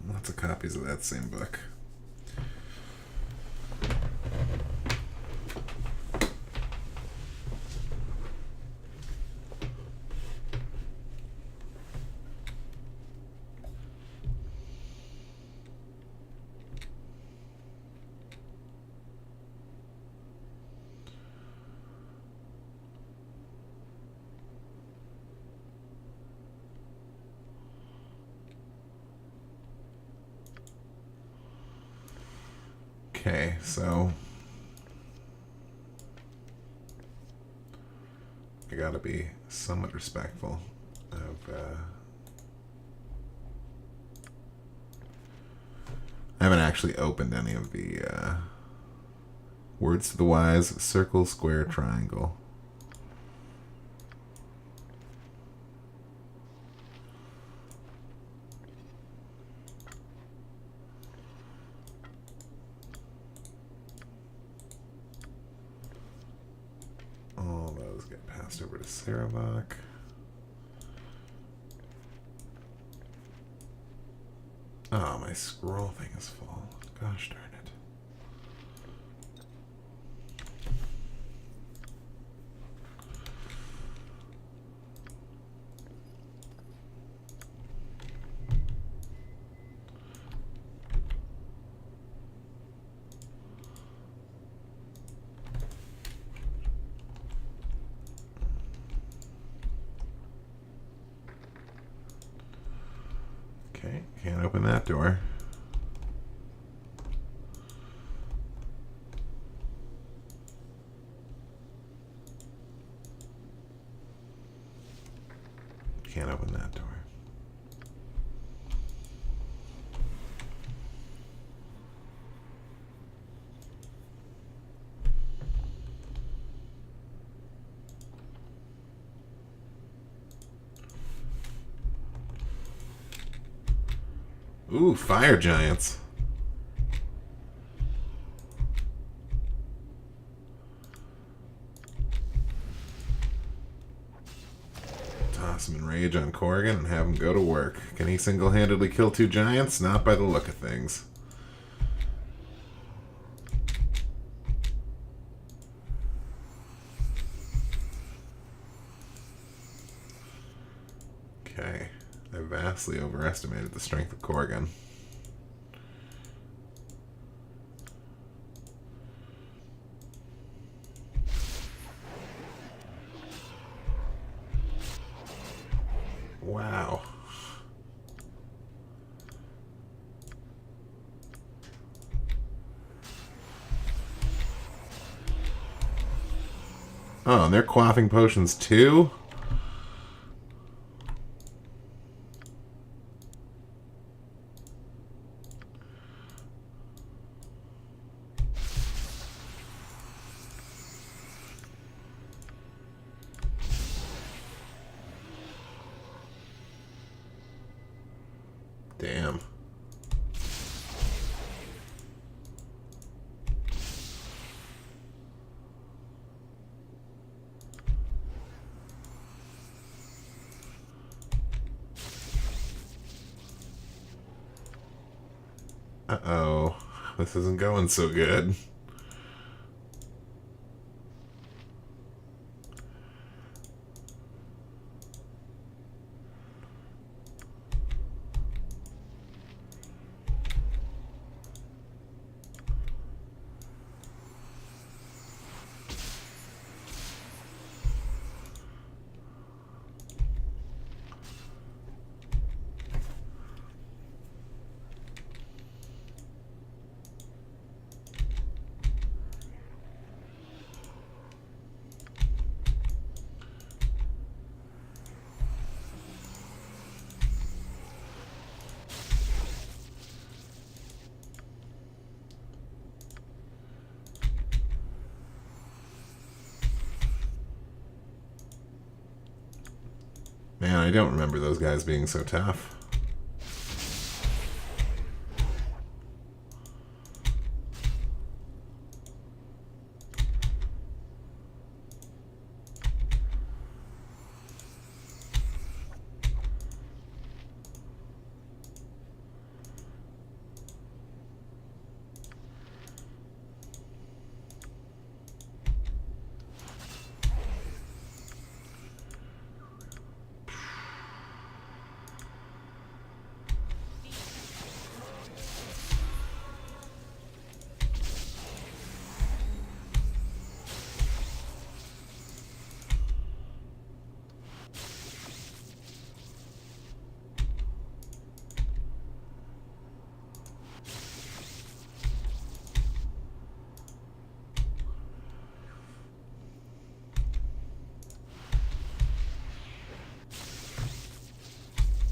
Lots of copies of that same book. Okay, so I gotta be somewhat respectful of I haven't actually opened any of the words to the wise, circle, square, triangle. Over to Saravok. Oh, my scroll thing is full. Gosh darn it. Okay, can't open that door. Can't open that door. Ooh, fire giants. Toss him in rage on Corrigan and have him go to work. Can he single-handedly kill 2 giants? Not by the look of things. Okay. I vastly overestimated the strength of Corrigan. Wow. Oh, and they're quaffing potions too? Damn. Uh-oh. This isn't going so good. Man, I don't remember those guys being so tough.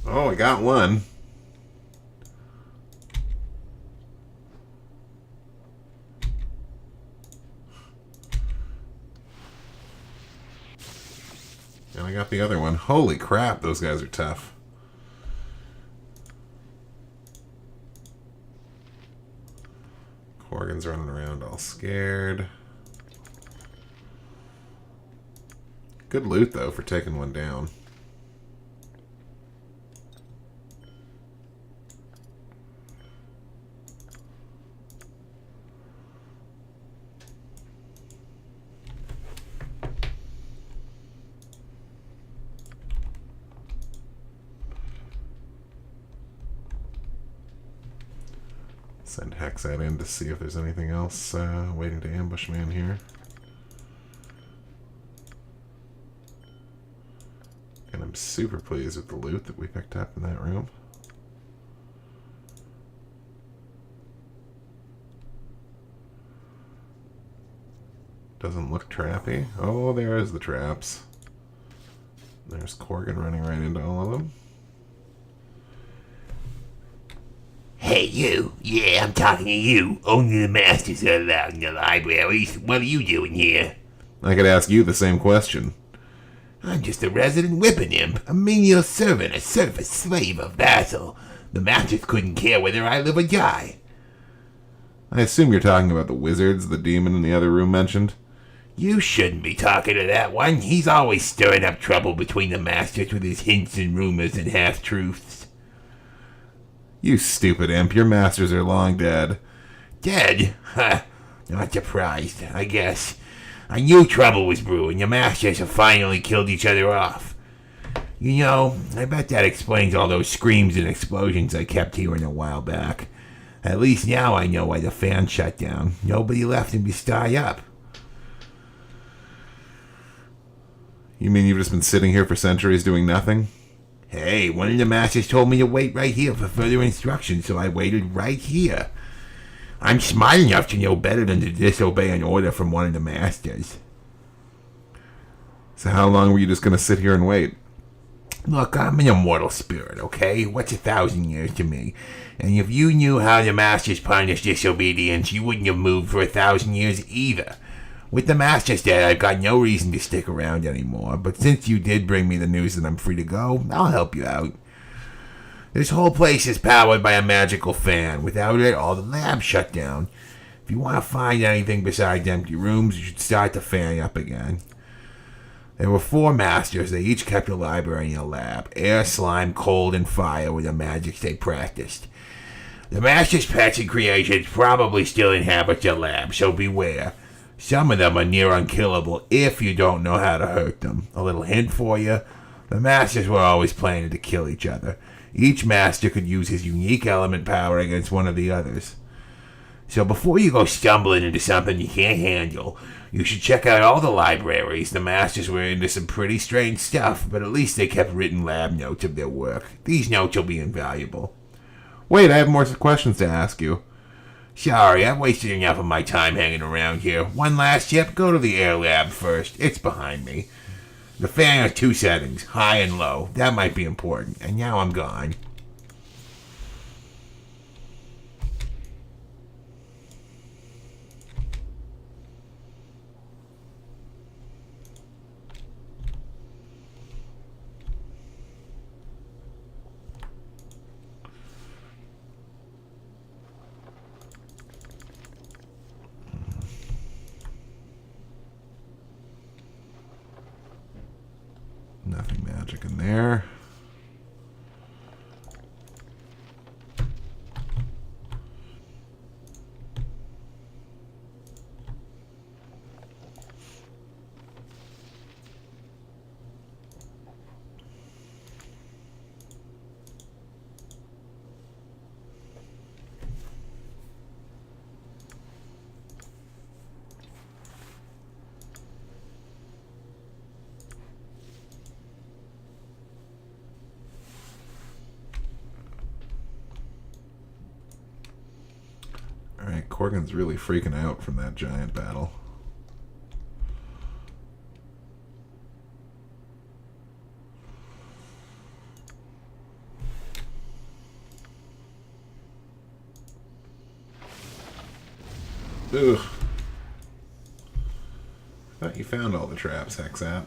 Oh, I got one. And I got the other one. Holy crap, those guys are tough. Corrigan's running around all scared. Good loot, though, for taking one down. Send Hexat in to see if there's anything else waiting to ambush me in here. And I'm super pleased with the loot that we picked up in that room. Doesn't look trappy. Oh, there is the traps. There's Corgan running right into all of them. Hey, you. Yeah, I'm talking to you. Only the masters are allowed in the libraries. What are you doing here? I could ask you the same question. I'm just a resident whipping imp, a menial servant, a surface slave of Basil. The masters couldn't care whether I live or die. I assume you're talking about the wizards the demon in the other room mentioned. You shouldn't be talking to that one. He's always stirring up trouble between the masters with his hints and rumors and half-truths. You stupid imp, your masters are long dead. Dead? Ha! Not surprised, I guess. I knew trouble was brewing. The masters have finally killed each other off. You know, I bet that explains all those screams and explosions I kept hearing a while back. At least now I know why the fan shut down. Nobody left him to stay up. You mean you've just been sitting here for centuries doing nothing? Hey, one of the masters told me to wait right here for further instructions, so I waited right here. I'm smart enough to know better than to disobey an order from one of the masters. So how long were you just going to sit here and wait? Look, I'm an immortal spirit, okay? What's 1,000 years to me? And if you knew how the masters punish disobedience, you wouldn't have moved for 1,000 years either. With the masters dead, I've got no reason to stick around anymore, but since you did bring me the news that I'm free to go, I'll help you out. This whole place is powered by a magical fan. Without it, all the labs shut down. If you want to find anything besides empty rooms, you should start the fan up again. There were 4 masters. They each kept a library and a lab. Air, slime, cold, and fire were the magics they practiced. The masters' pets and creations probably still inhabit the lab, so beware. Some of them are near unkillable if you don't know how to hurt them. A little hint for you. The masters were always planning to kill each other. Each master could use his unique element power against one of the others. So before you go stumbling into something you can't handle, you should check out all the libraries. The masters were into some pretty strange stuff, but at least they kept written lab notes of their work. These notes will be invaluable. Wait, I have more questions to ask you. Sorry, I've wasted enough of my time hanging around here. One last tip, go to the air lab first. It's behind me. The fan has 2 settings, high and low. That might be important. And now I'm gone. Nothing magic in there. Alright, Corgan's really freaking out from that giant battle. Ugh. I thought you found all the traps, Hexat.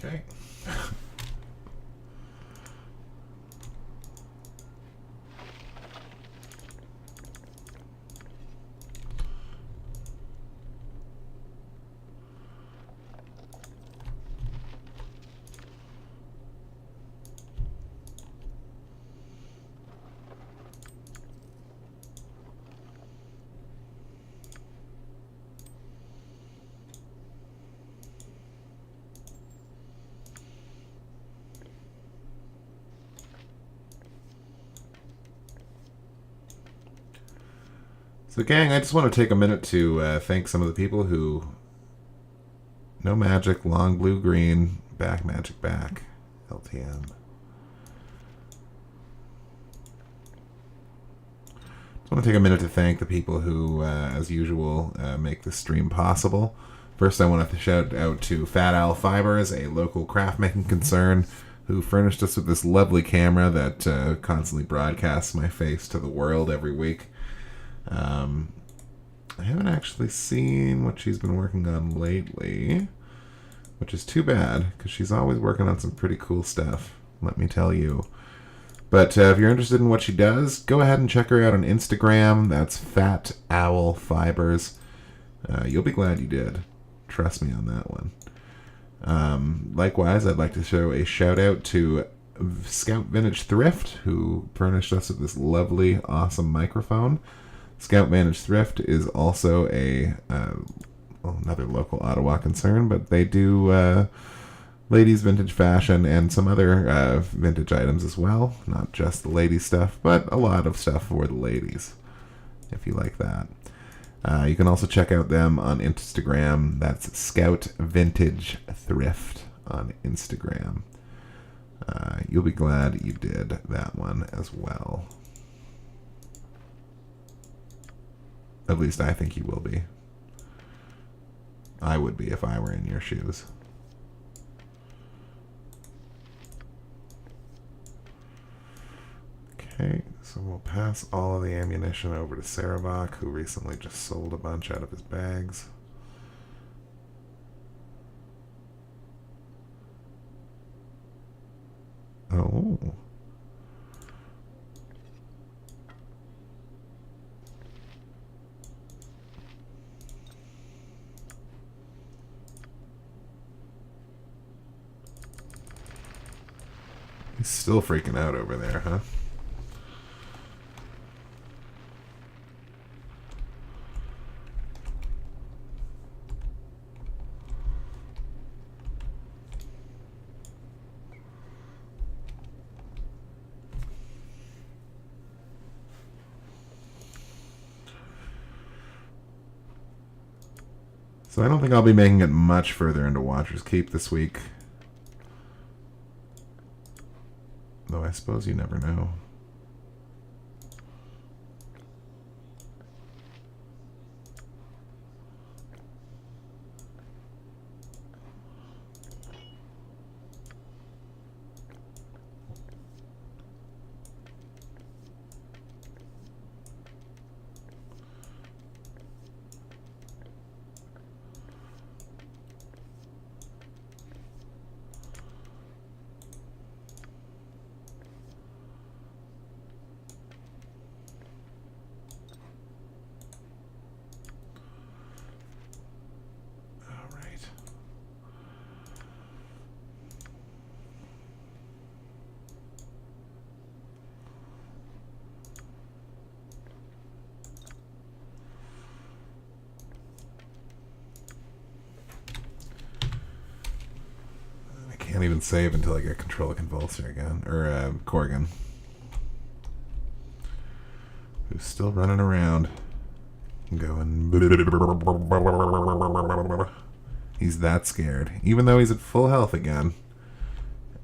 Okay. So, gang, I just want to take a minute to thank some of the people who... No magic, long blue green, back magic back, LTM. Just want to take a minute to thank the people who, as usual, make this stream possible. First, I want to shout out to Fat Owl Fibres, a local craft making concern, who furnished us with this lovely camera that constantly broadcasts my face to the world every week. I haven't actually seen what she's been working on lately, which is too bad, because she's always working on some pretty cool stuff, let me tell you. But if you're interested in what she does, go ahead and check her out on Instagram. That's Fat Owl Fibres. You'll be glad you did. Trust me on that one. Likewise, I'd like to show a shout out to Scout Vintage Thrift, who furnished us with this lovely, awesome microphone. Scout Vintage Thrift is also another local Ottawa concern, but they do ladies' vintage fashion and some other vintage items as well. Not just the ladies' stuff, but a lot of stuff for the ladies, if you like that. You can also check out them on Instagram. That's Scout Vintage Thrift on Instagram. You'll be glad you did that one as well. At least I think you will be. I would be if I were in your shoes. Okay, so we'll pass all of the ammunition over to Sarabak, who recently just sold a bunch out of his bags. Oh. He's still freaking out over there, huh? So I don't think I'll be making it much further into Watcher's Keep this week. Though I suppose you never know. Can't even save until I get control of Convulser again. Or, Corgan. Who's still running around. Going... He's that scared. Even though he's at full health again.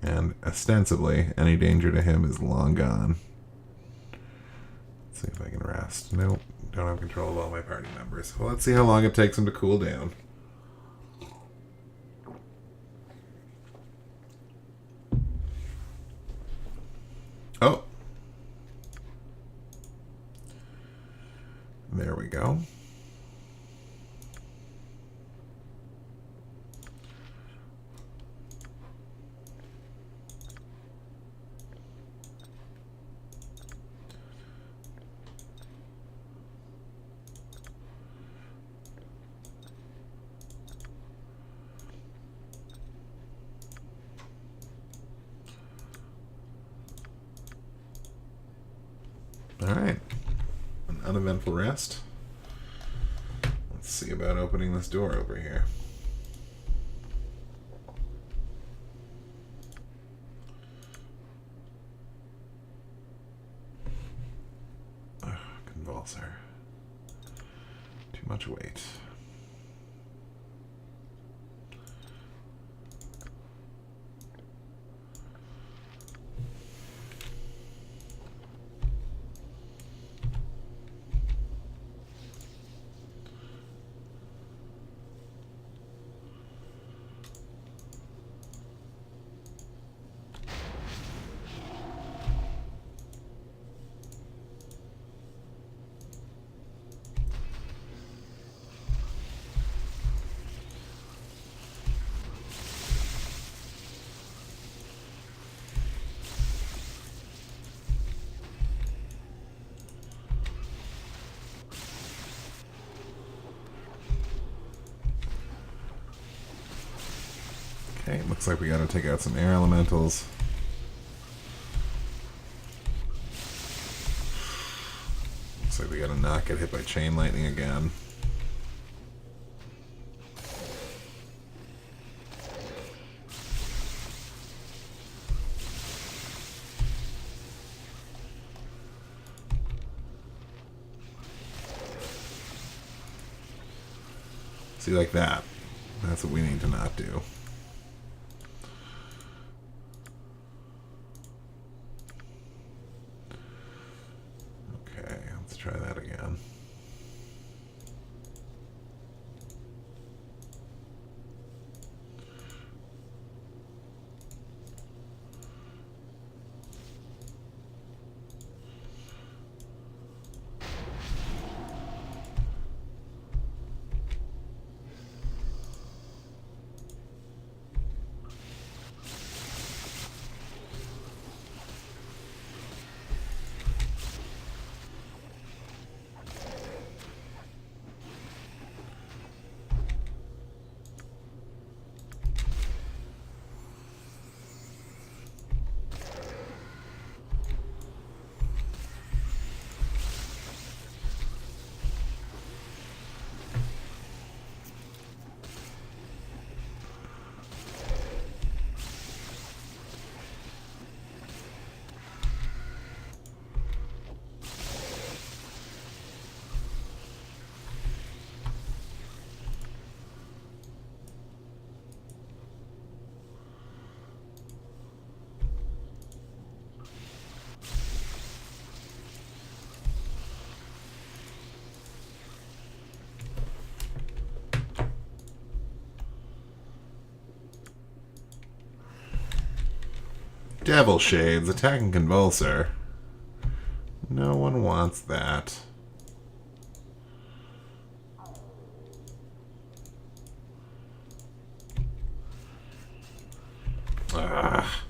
And, ostensibly, any danger to him is long gone. Let's see if I can rest. Nope. Don't have control of all my party members. Well, let's see how long it takes him to cool down. Oh. There we go. Alright. An uneventful rest. Let's see about opening this door over here. Convulser. much weight. Okay, looks like we gotta take out some air elementals. Looks like we gotta not get hit by chain lightning again. See, like that. That's what we need to not do. Try that again. Devil Shades attacking Convulser. No one wants that. Ah.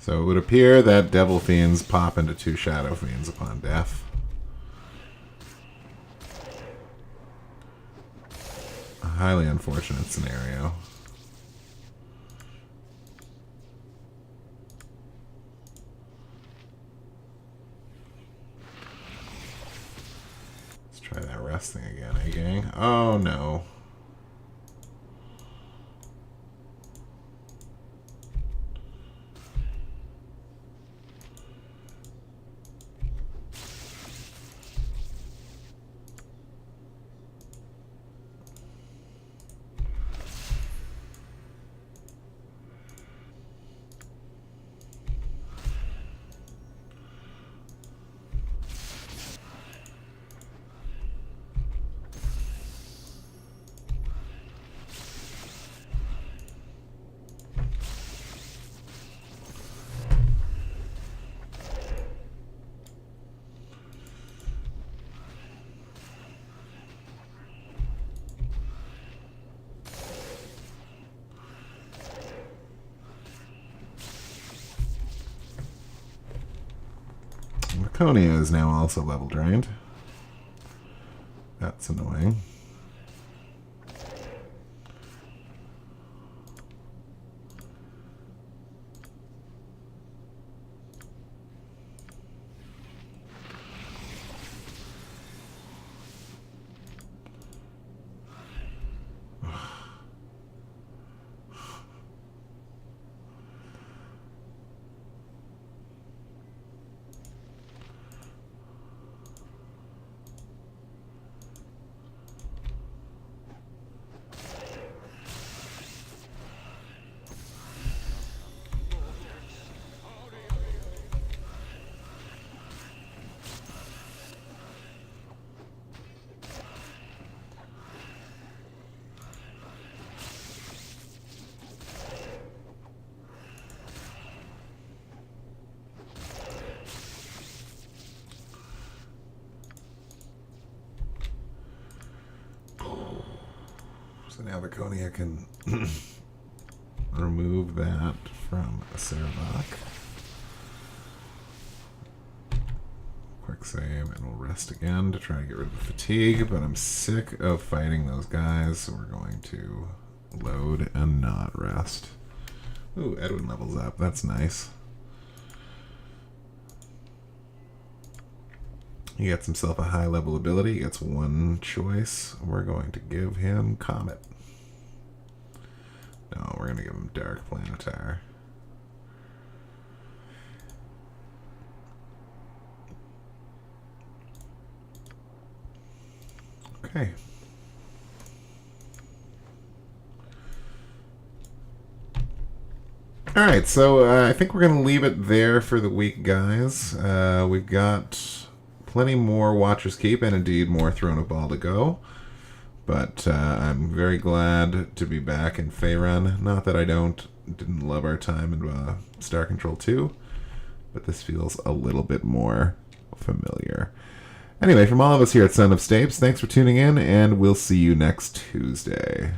So it would appear that Devil Fiends pop into 2 Shadow Fiends upon death. A highly unfortunate scenario. Let's try that resting again, eh, gang? Oh no. Laconia is now also level drained. That's annoying. So now Viconia can remove that from Sarabak. Quick save, and we'll rest again to try to get rid of the fatigue, but I'm sick of fighting those guys, so we're going to load and not rest. Ooh, Edwin levels up. That's nice. He gets himself a high level ability. He gets one choice. We're going to give him Comet. No, we're going to give him Dark Planetar. Okay. Alright, so I think we're going to leave it there for the week, guys. We've got plenty more Watcher's Keep and indeed more Throne of Bhaal to go. But I'm very glad to be back in Faerun. Not that I didn't love our time in Star Control 2, but this feels a little bit more familiar. Anyway, from all of us here at Son of Stapes, thanks for tuning in, and we'll see you next Tuesday.